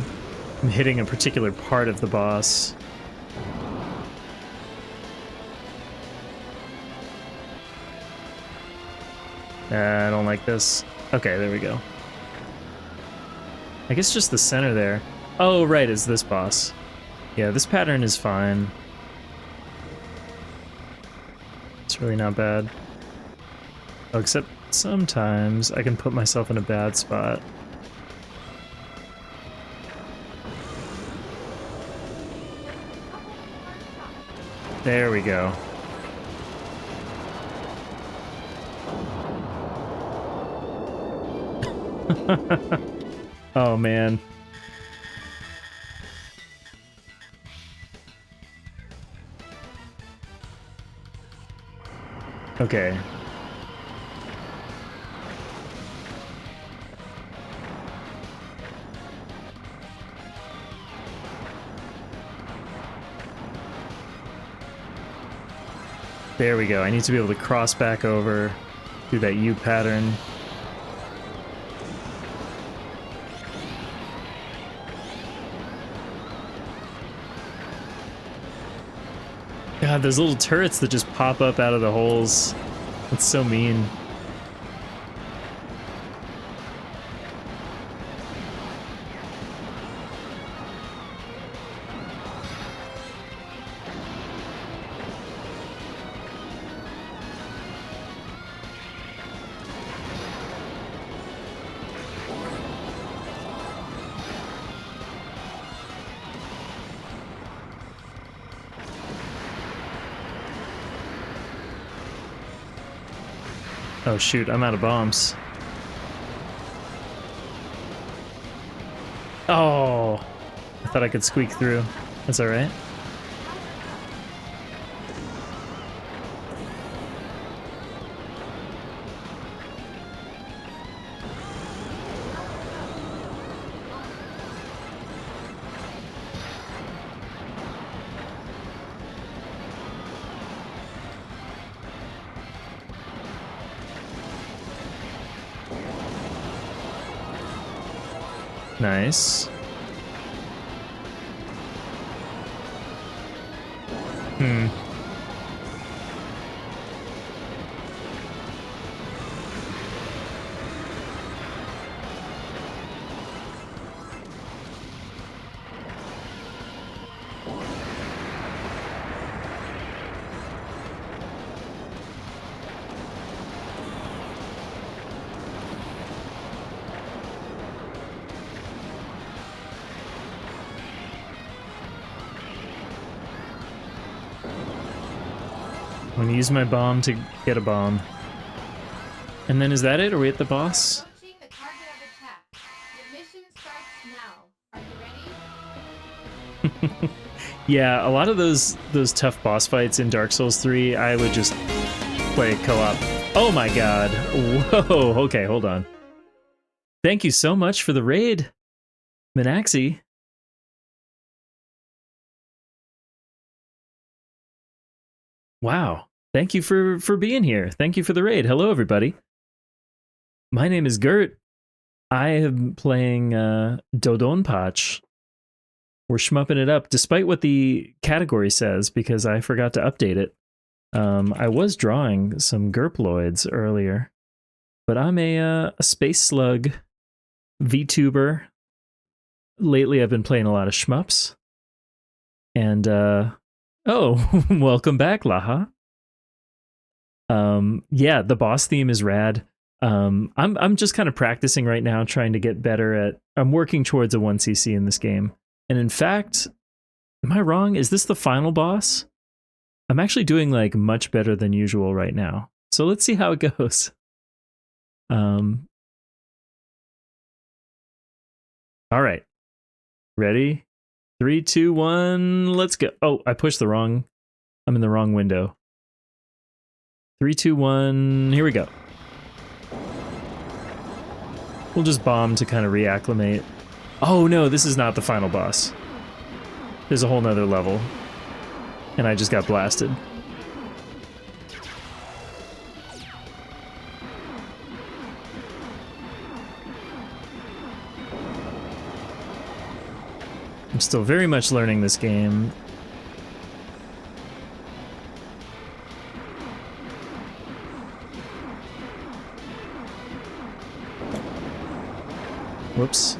hitting a particular part of the boss. I don't like this. Okay, there we go. I guess just the center there. Oh, right, is this boss. Yeah, this pattern is fine. It's really not bad. Oh, except sometimes I can put myself in a bad spot. There we go. Oh man. Okay. There we go. I need to be able to cross back over, do that U pattern. God, those little turrets that just pop up out of the holes. That's so mean. Oh shoot, I'm out of bombs. Oh, I thought I could squeak through. That's alright. Nice. I'm gonna use my bomb to get a bomb. And then is that it? Are we at the boss? Approaching the target of attack. Your mission starts now. Are you ready? Yeah, a lot of those tough boss fights in Dark Souls 3, I would just play co-op. Oh my god. Whoa, okay, hold on. Thank you so much for the raid, Minaxi. Wow. Thank you for being here. Thank you for the raid. Hello, everybody. My name is Gurt. I am playing DoDonPachi. We're shmupping it up, despite what the category says, because I forgot to update it. I was drawing some gurploids earlier, but I'm a space slug VTuber. Lately, I've been playing a lot of shmups. And, oh, welcome back, Laha. Yeah, the boss theme is rad. I'm just kind of practicing right now, trying to get better at... I'm working towards a 1cc in this game. And in fact, am I wrong? Is this the final boss? I'm actually doing like much better than usual right now. So let's see how it goes. All right. Ready? 3, 2, 1, let's go. Oh, I pushed the wrong... I'm in the wrong window. 3, 2, 1, here we go. We'll just bomb to kind of reacclimate. Oh no, this is not the final boss. There's a whole nother level. And I just got blasted. I'm still very much learning this game. Whoops.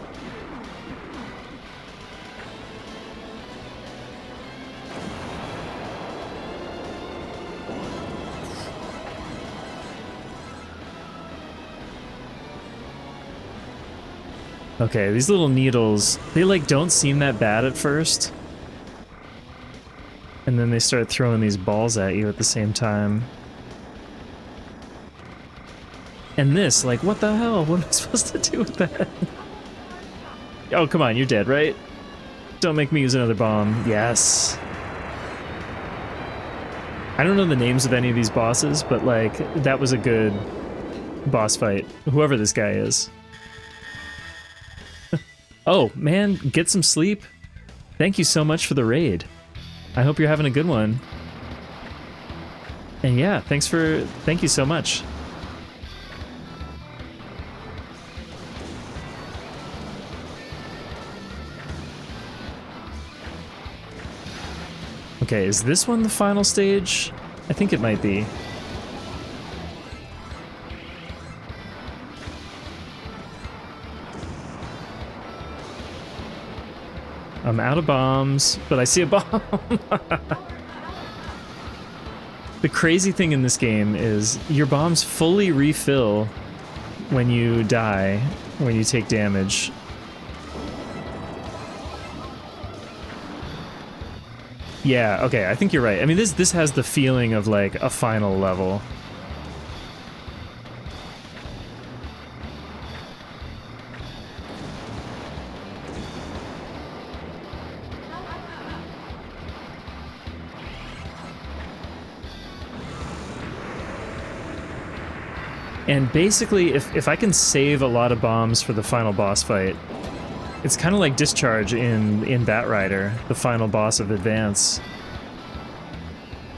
Okay, these little needles, they like don't seem that bad at first. And then they start throwing these balls at you at the same time. And this, like, what the hell? What am I supposed to do with that? Oh, come on, you're dead, right? Don't make me use another bomb. Yes. I don't know the names of any of these bosses, but, like, that was a good boss fight. Whoever this guy is. Oh, man, get some sleep. Thank you so much for the raid. I hope you're having a good one. And yeah, thank you so much. Okay, is this one the final stage? I think it might be. I'm out of bombs, but I see a bomb. The crazy thing in this game is your bombs fully refill when you die, when you take damage. Yeah, okay, I think you're right. I mean, this has the feeling of like a final level. And basically, if I can save a lot of bombs for the final boss fight, it's kind of like Discharge in Batrider, the final boss of Advance.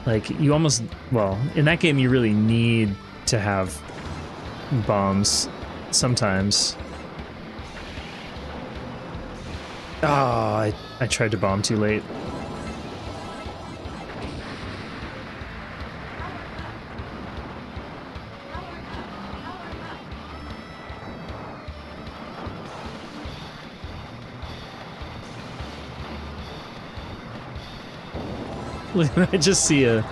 Like, you almost... well, in that game you really need to have bombs sometimes. Oh, I tried to bomb too late. I just see a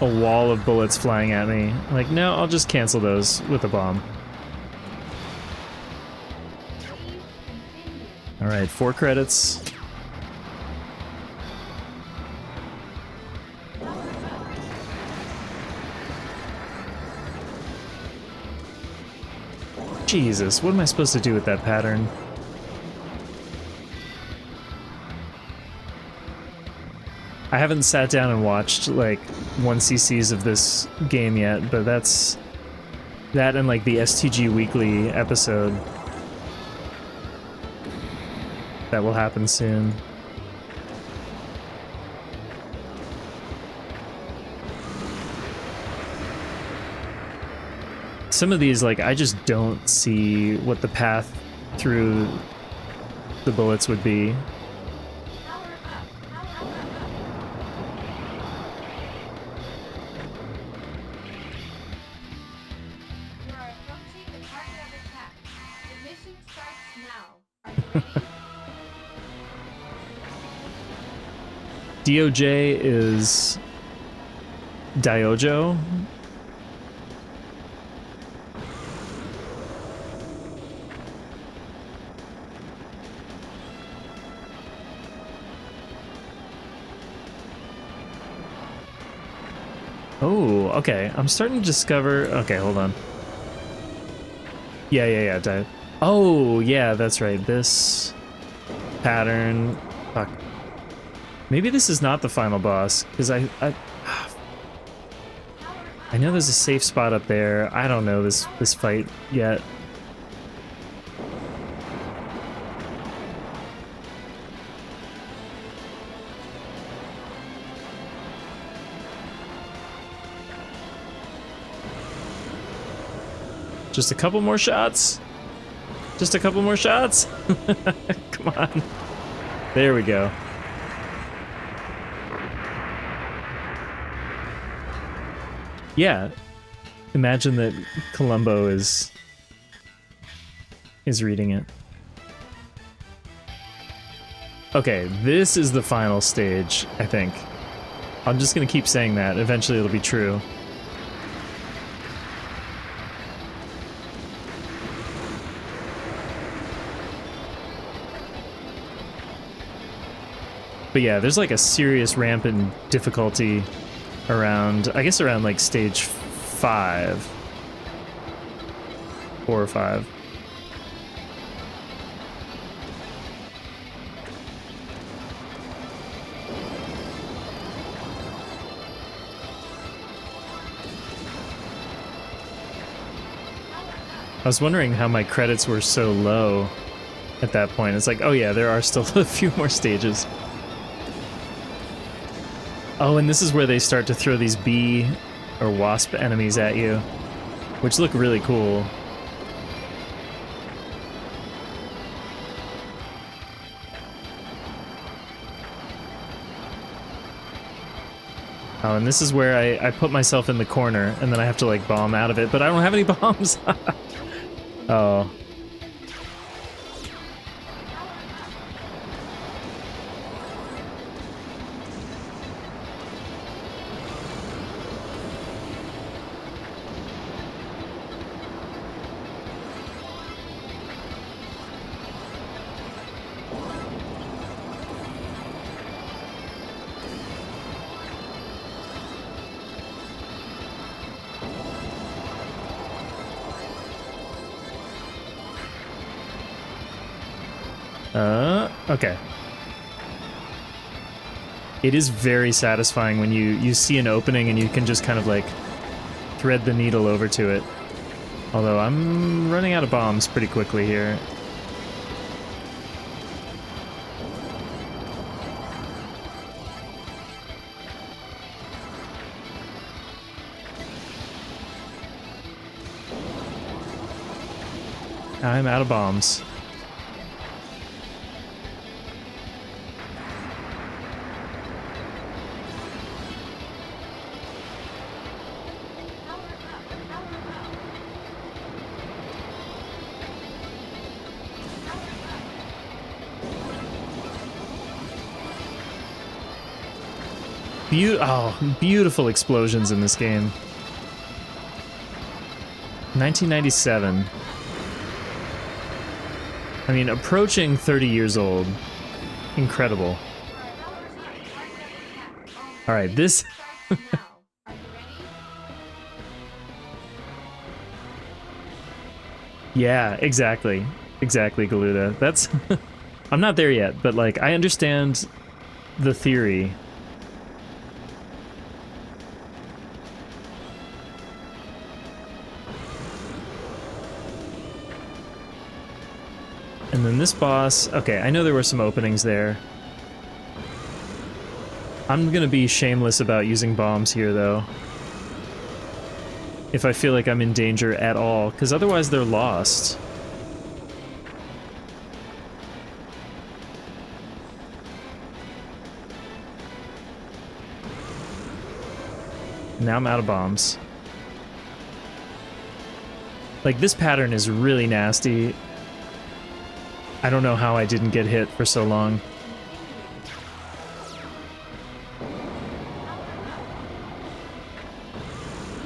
wall of bullets flying at me. Like, no, I'll just cancel those with a bomb. Alright, 4 credits. Jesus, what am I supposed to do with that pattern? I haven't sat down and watched, like, 1cc's of this game yet, but that's... that and, like, the STG Weekly episode. That will happen soon. Some of these, like, I just don't see what the path through the bullets would be. DOJ is Diojo. Oh, okay. I'm starting to discover... okay, hold on. Yeah. Oh, yeah, that's right. This pattern... fuck. Maybe this is not the final boss, because I know there's a safe spot up there. I don't know this fight yet. Just a couple more shots. Just a couple more shots. Come on. There we go. Yeah. Imagine that Columbo is reading it. Okay, this is the final stage, I think. I'm just gonna keep saying that. Eventually it'll be true. But yeah, there's like a serious ramp in difficulty around, I guess around like stage 5. 4 or 5. I was wondering how my credits were so low at that point. It's like, oh yeah, there are still a few more stages. Oh, and this is where they start to throw these bee or wasp enemies at you, which look really cool. Oh, and this is where I put myself in the corner, and then I have to, like, bomb out of it, but I don't have any bombs! Oh. Okay. It is very satisfying when you see an opening and you can just kind of like thread the needle over to it. Although I'm running out of bombs pretty quickly here. I'm out of bombs. Beautiful explosions in this game. 1997. I mean, approaching 30 years old. Incredible. Alright, this... Yeah, exactly. Exactly, Galuda. That's... I'm not there yet, but, like, I understand the theory. And then this boss... Okay, I know there were some openings there. I'm gonna be shameless about using bombs here, though. If I feel like I'm in danger at all, because otherwise they're lost. Now I'm out of bombs. Like, this pattern is really nasty. I don't know how I didn't get hit for so long.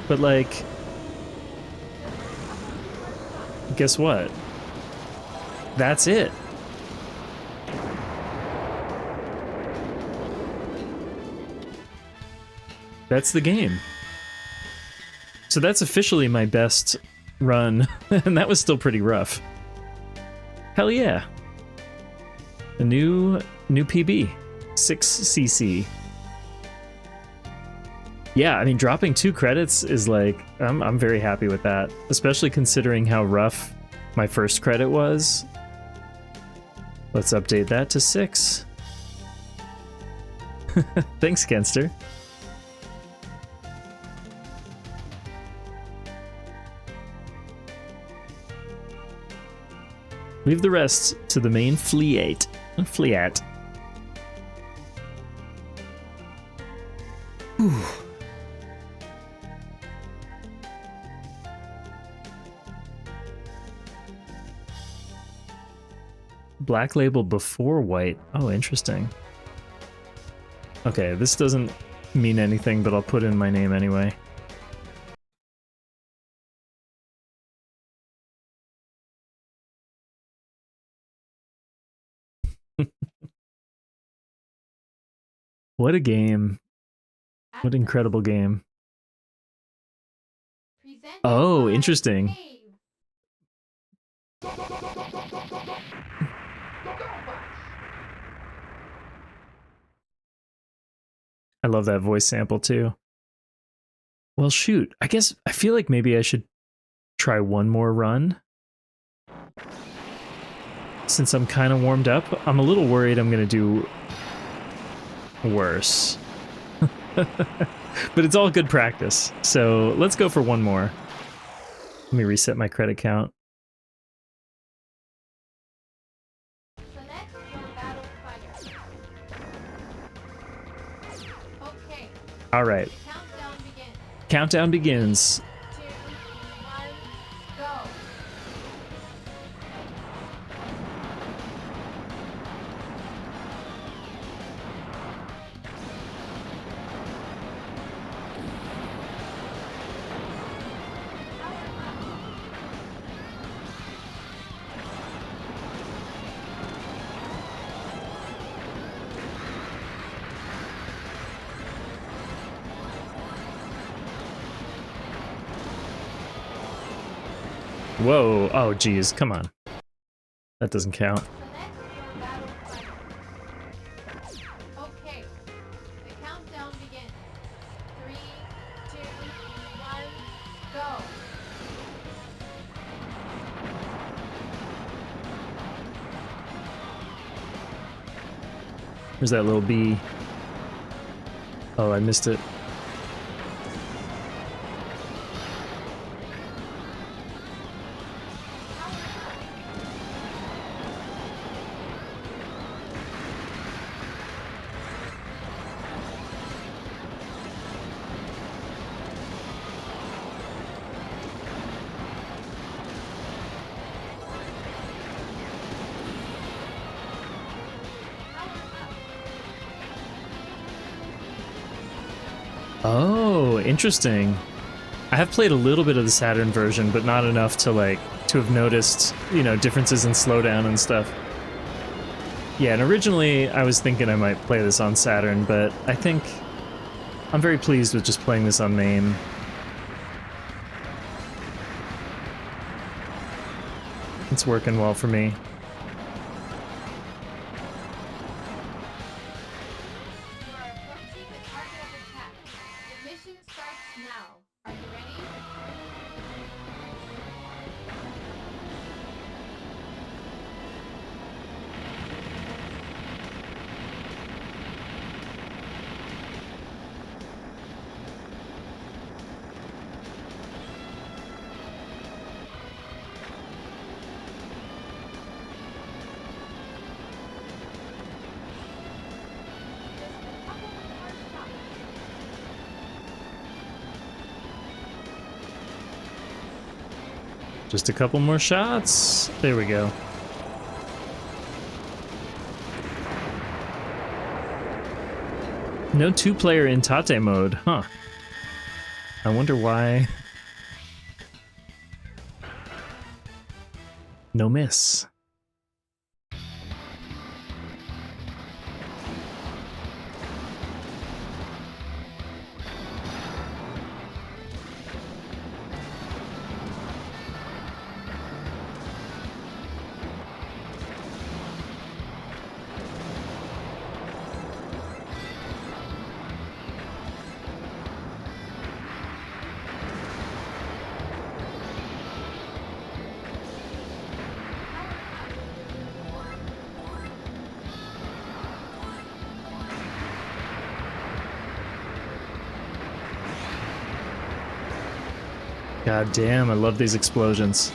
But, like... Guess what? That's it. That's the game. So that's officially my best run, and that was still pretty rough. Hell yeah. A new PB. 6cc. Yeah, I mean, dropping 2 credits is like, I'm very happy with that, especially considering how rough my first credit was. Let's update that to 6. Thanks, Genster. Leave the rest to the main fleet. Whew. Black label before white. Oh, interesting. Okay, this doesn't mean anything, but I'll put in my name anyway. What a game. What an incredible game. Presented Oh, by interesting. Dave. I love that voice sample too. Well, shoot. I guess I feel like maybe I should try one more run. Since I'm kind of warmed up, I'm a little worried I'm going to do worse. But it's all good practice. So let's go for one more. Let me reset my credit count. Select your battle fighter. Okay. All right. The countdown begins. Countdown begins. 2, 1, go. Whoa. Oh, geez. Come on. That doesn't count. Select your battle fighter. Okay. The countdown begins. 3, 2, 1, go. Where's that little bee? Oh, I missed it. Oh, interesting. I have played a little bit of the Saturn version, but not enough to to have noticed, you know, differences in slowdown and stuff. Yeah, and originally I was thinking I might play this on Saturn, but I think I'm very pleased with just playing this on MAME. It's working well for me. You are approaching the target of attack. The mission starts now. Are you ready? Just a couple more shots. Just a couple more shots. There we go. No two-player in Tate mode, huh? I wonder why. No miss. God damn, I love these explosions.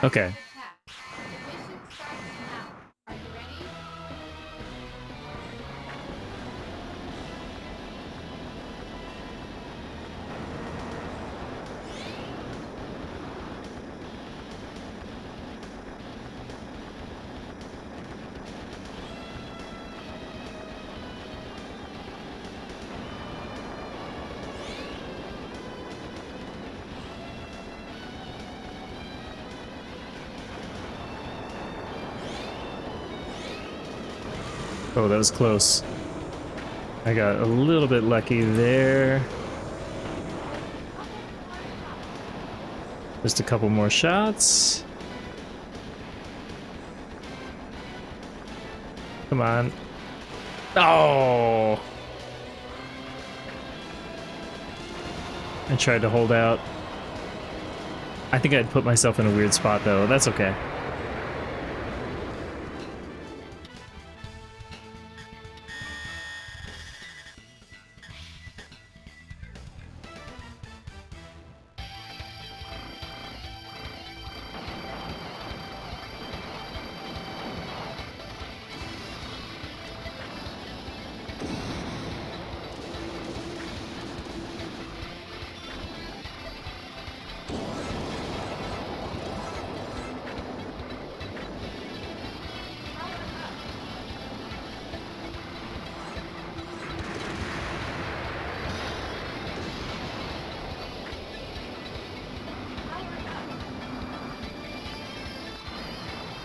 Okay. Attack. The mission starts now. Are you ready? Oh, that was close. I got a little bit lucky there. Just a couple more shots. Come on. Oh! I tried to hold out. I think I'd put myself in a weird spot though. That's okay.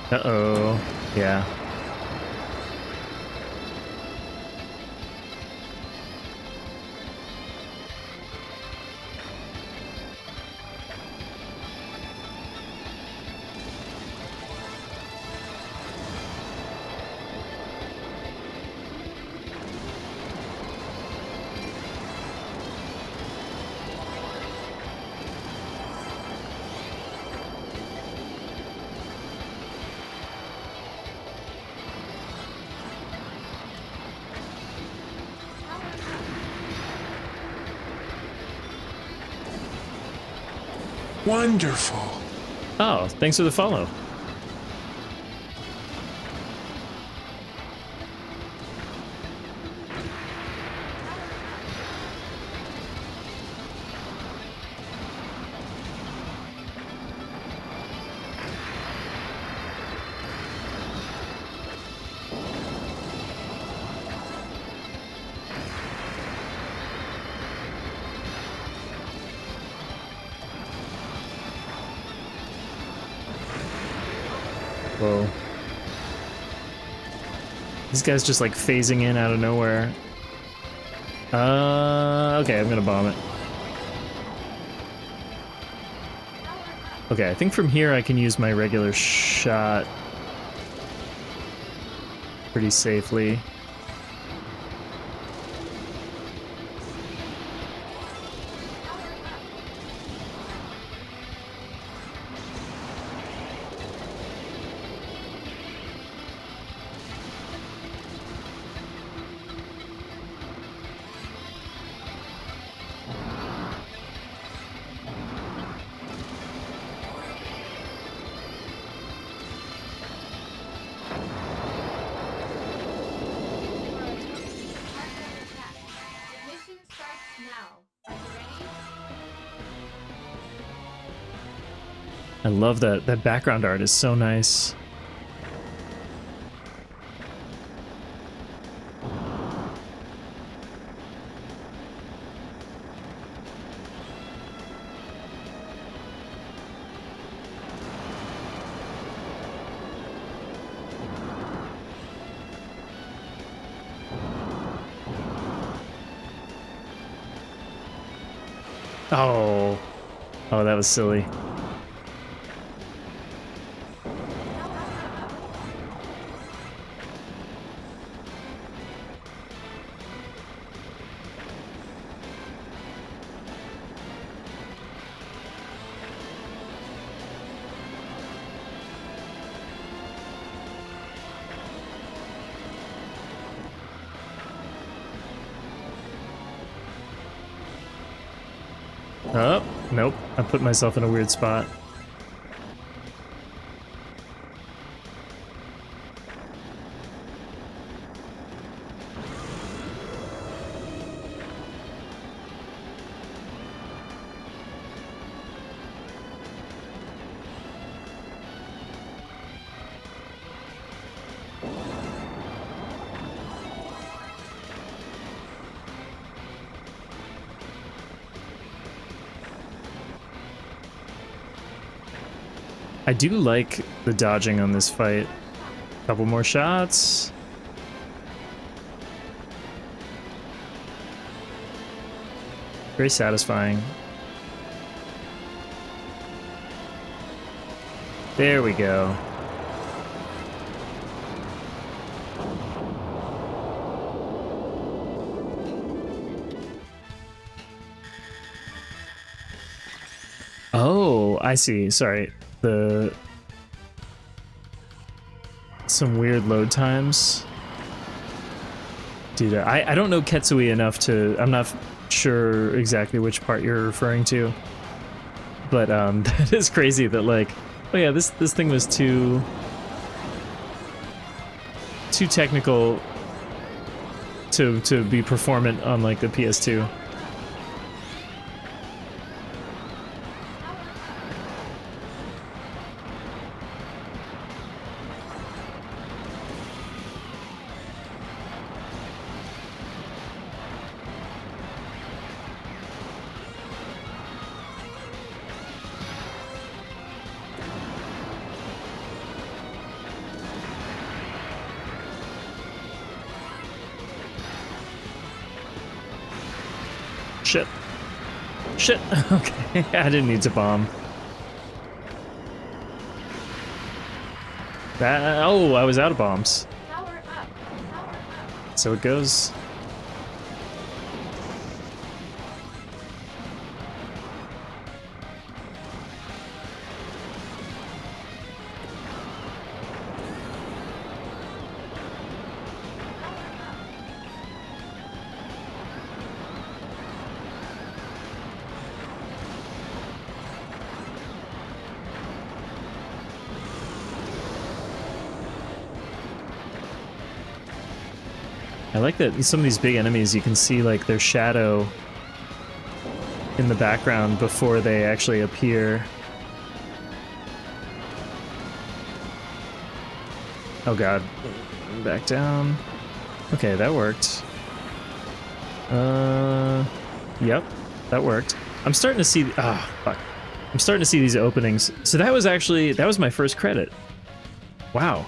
Uh-oh. Yeah. Wonderful. Oh, thanks for the follow. Whoa. These guys just like phasing in out of nowhere. Okay, I'm gonna bomb it. Okay, I think from here I can use my regular shot pretty safely. The mission starts now. Are you ready? I love that. That background art is so nice. Oh. Oh, that was silly. Oh, nope. I put myself in a weird spot. I do like the dodging on this fight. Couple more shots. Very satisfying. There we go. Oh, I see. Sorry. Some weird load times. Dude, I don't know Ketsui enough to... I'm not sure exactly which part you're referring to. But that is crazy that like... Oh yeah, this thing was too technical to be performant on like the PS2. Shit. Shit. Okay, I didn't need to bomb. Oh, I was out of bombs. Power up. Power up. So it goes. I like that some of these big enemies, you can see like their shadow in the background before they actually appear. Oh god. Back down. Okay, that worked. Yep, that worked. I'm starting to see... Ah, fuck. I'm starting to see these openings. So that was actually... That was my first credit. Wow.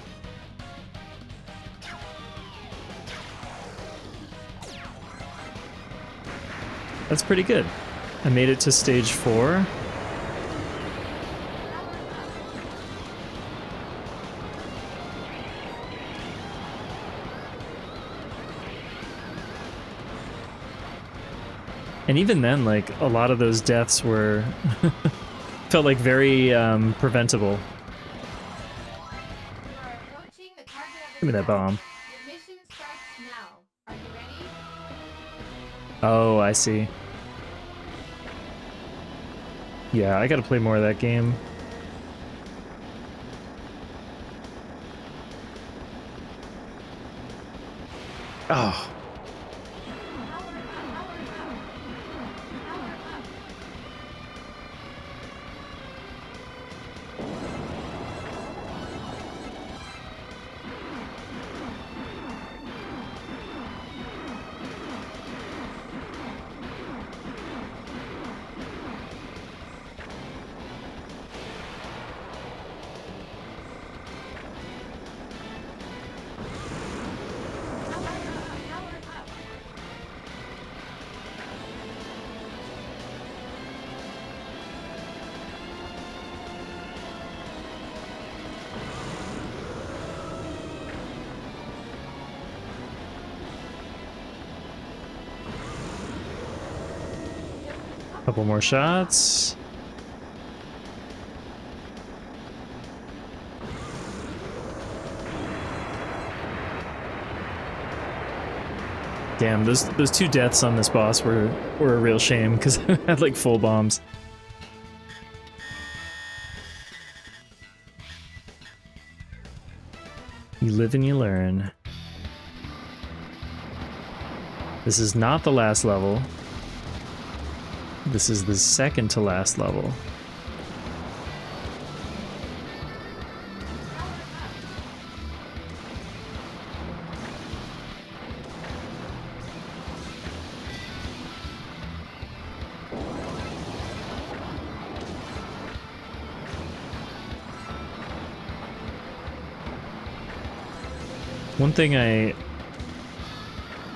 That's pretty good. I made it to stage 4. And even then, like, a lot of those deaths were... felt like very preventable. You are approaching the target of Give me that attack. bomb. Your mission starts now. Are you ready? Oh, I see. Yeah, I gotta play more of that game. Oh. Couple more shots. Damn, those two deaths on this boss were a real shame because I had like full bombs. You live and you learn. This is not the last level. This is the second to last level. One thing I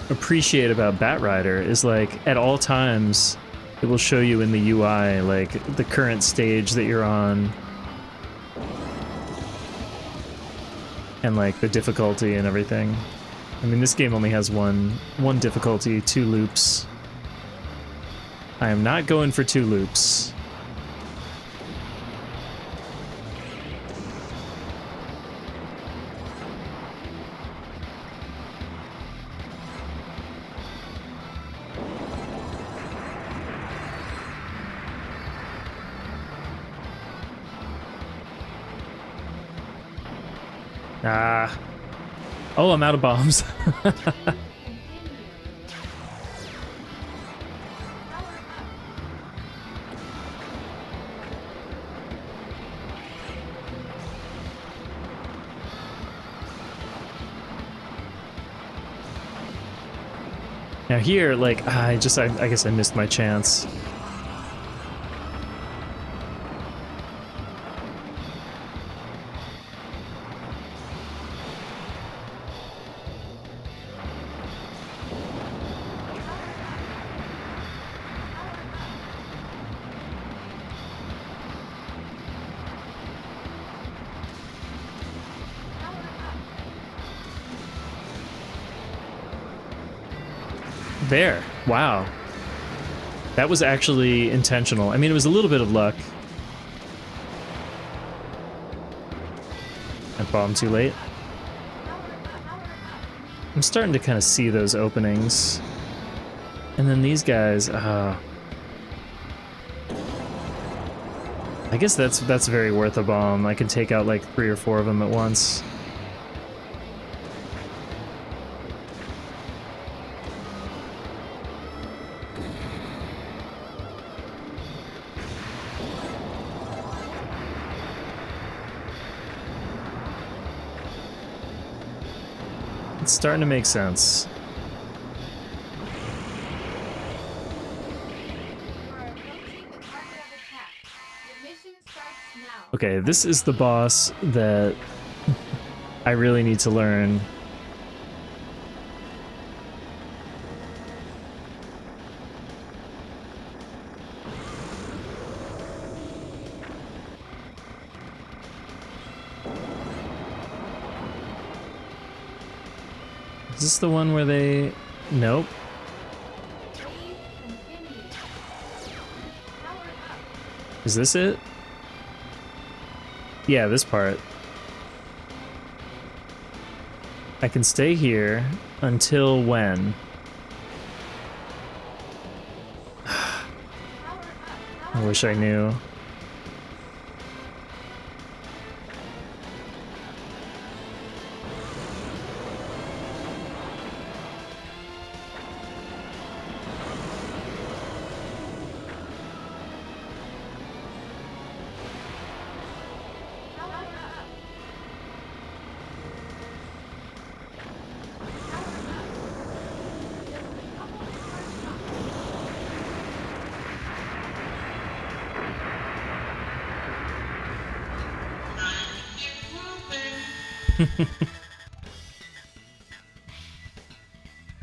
appreciate about Batrider is like at all times it will show you in the UI like the current stage that you're on and like the difficulty and everything. I mean, this game only has one difficulty, 2 loops. I am not going for 2 loops. Ah. Oh, I'm out of bombs. Now here, like, I guess I missed my chance. There. Wow. That was actually intentional. I mean, it was a little bit of luck. I bombed too late. I'm starting to kind of see those openings. And then these guys, I guess that's very worth a bomb. I can take out like 3 or 4 of them at once. It's starting to make sense. Okay, this is the boss that I really need to learn. Is this the one where they... Nope. Is this it? Yeah, this part. I can stay here until when? I wish I knew.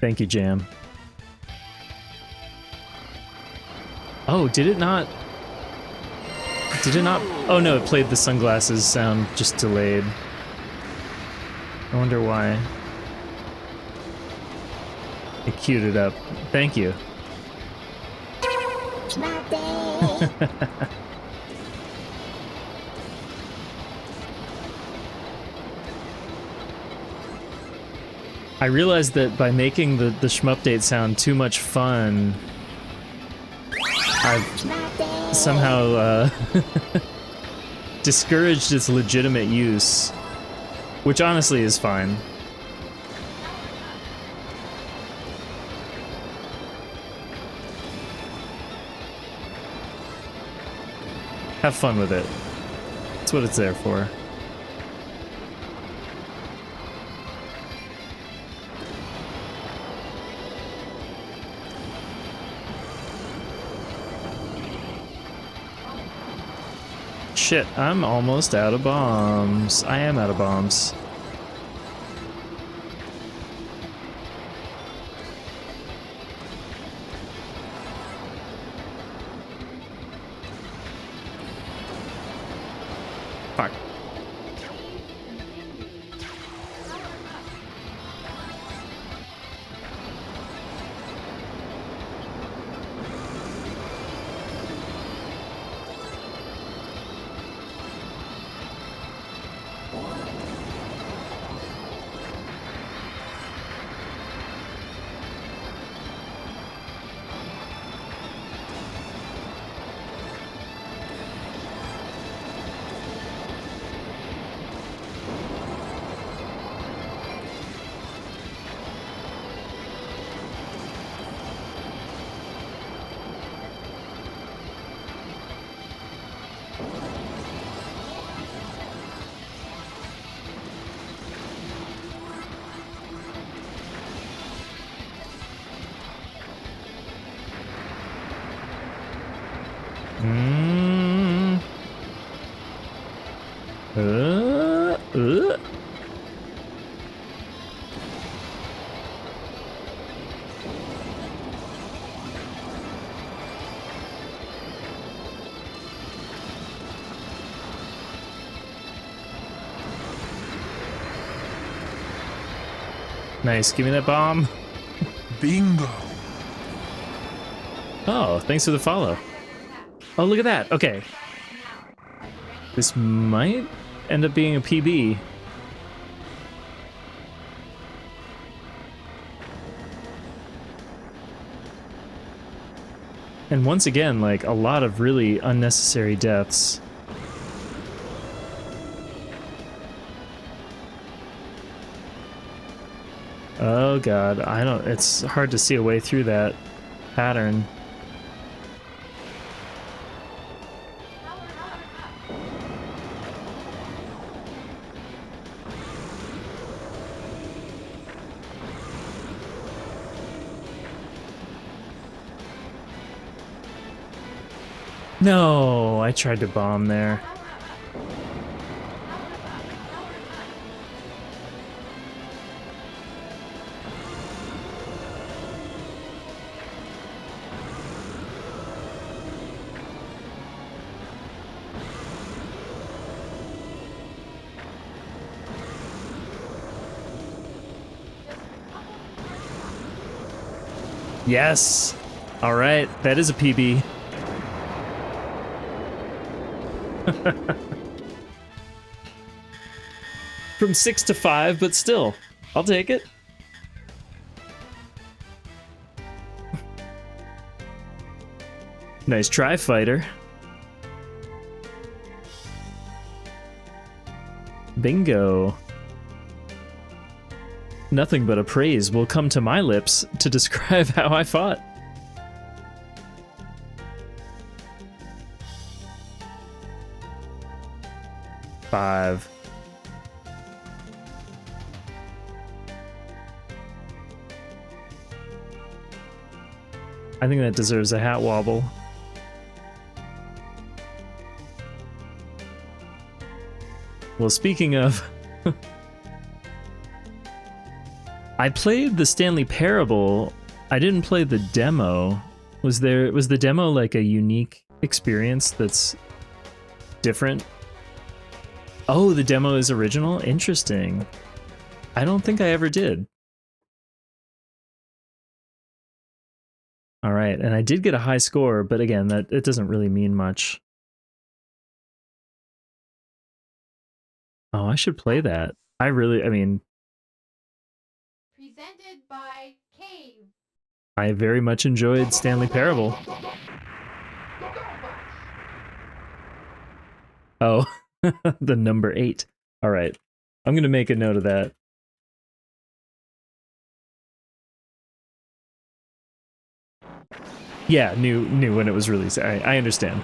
Thank you, Jam. Oh, did it not? Did it not? Oh no, it played the sunglasses sound just delayed. I wonder why. It queued it up. Thank you. I realized that by making the shmupdate sound too much fun, I've somehow discouraged its legitimate use, which honestly is fine. Have fun with it. That's what it's there for. Shit, I'm almost out of bombs. I am out of bombs. Ugh. Nice, give me that bomb. Bingo. Oh, thanks for the follow. Oh, look at that. Okay. This might end up being a PB. And once again, like, a lot of really unnecessary deaths. Oh god, it's hard to see a way through that pattern. No, I tried to bomb there. Yes! Alright, that is a PB. From 6 to 5, but still, I'll take it. Nice try, fighter. Bingo. Nothing but a praise will come to my lips to describe how I fought. Five. I think that deserves a hat wobble. Well, speaking of... I played the Stanley Parable. I didn't play the demo. Was the demo like a unique experience that's different? Oh, the demo is original? Interesting. I don't think I ever did. All right, and I did get a high score, but again, that it doesn't really mean much. Oh, I should play that. I mean... Presented by Cave. I very much enjoyed Stanley Parable. Oh, the number 8. All right, I'm gonna make a note of that. Yeah, new when it was released. I understand.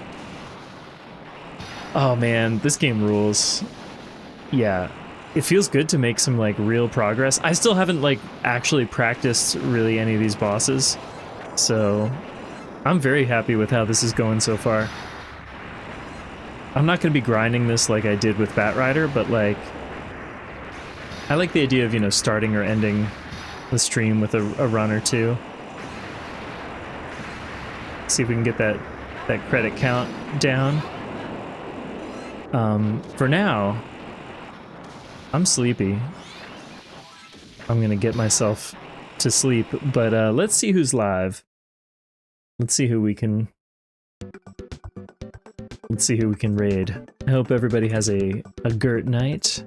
Oh man, this game rules. Yeah, it feels good to make some like real progress. I still haven't like actually practiced really any of these bosses, so I'm very happy with how this is going so far. I'm not gonna be grinding this like I did with Batrider, but like I like the idea of, you know, starting or ending the stream with a run or two. See if we can get that credit count down. For now, I'm sleepy. I'm gonna get myself to sleep, but let's see who's live. Let's see who we can raid. I hope everybody has a Gurt night.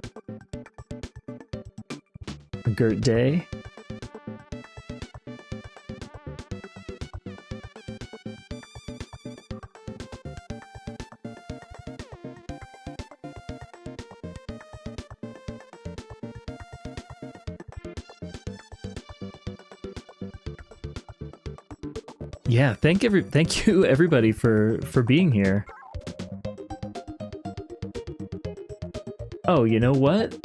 A Gurt day. Yeah, thank you everybody for being here. Oh, you know what?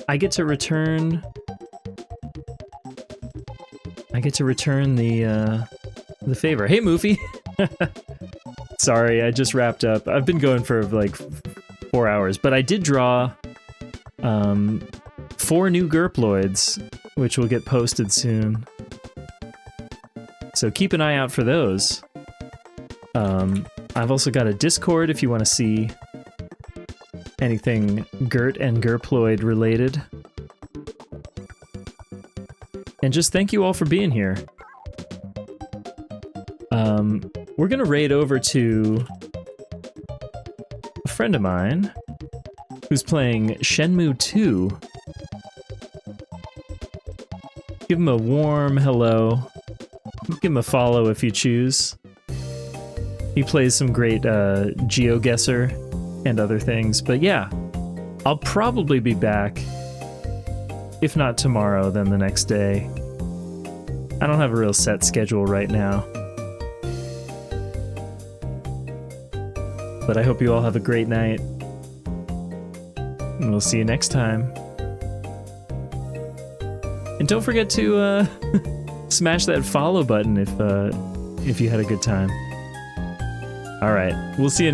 I get to return the favor. Hey, Moofy. Sorry, I just wrapped up. I've been going for like 4 hours, but I did draw 4 new gurploids, which will get posted soon. So keep an eye out for those. I've also got a Discord if you want to see anything Gurt and Gurploid related. And just thank you all for being here. We're gonna raid over to a friend of mine who's playing Shenmue 2. Give him a warm hello. Give him a follow if you choose. He plays some great GeoGuessr and other things, but yeah, I'll probably be back. If not tomorrow, then the next day. I don't have a real set schedule right now. But I hope you all have a great night. And we'll see you next time. And don't forget to smash that follow button if you had a good time. All right, we'll see you next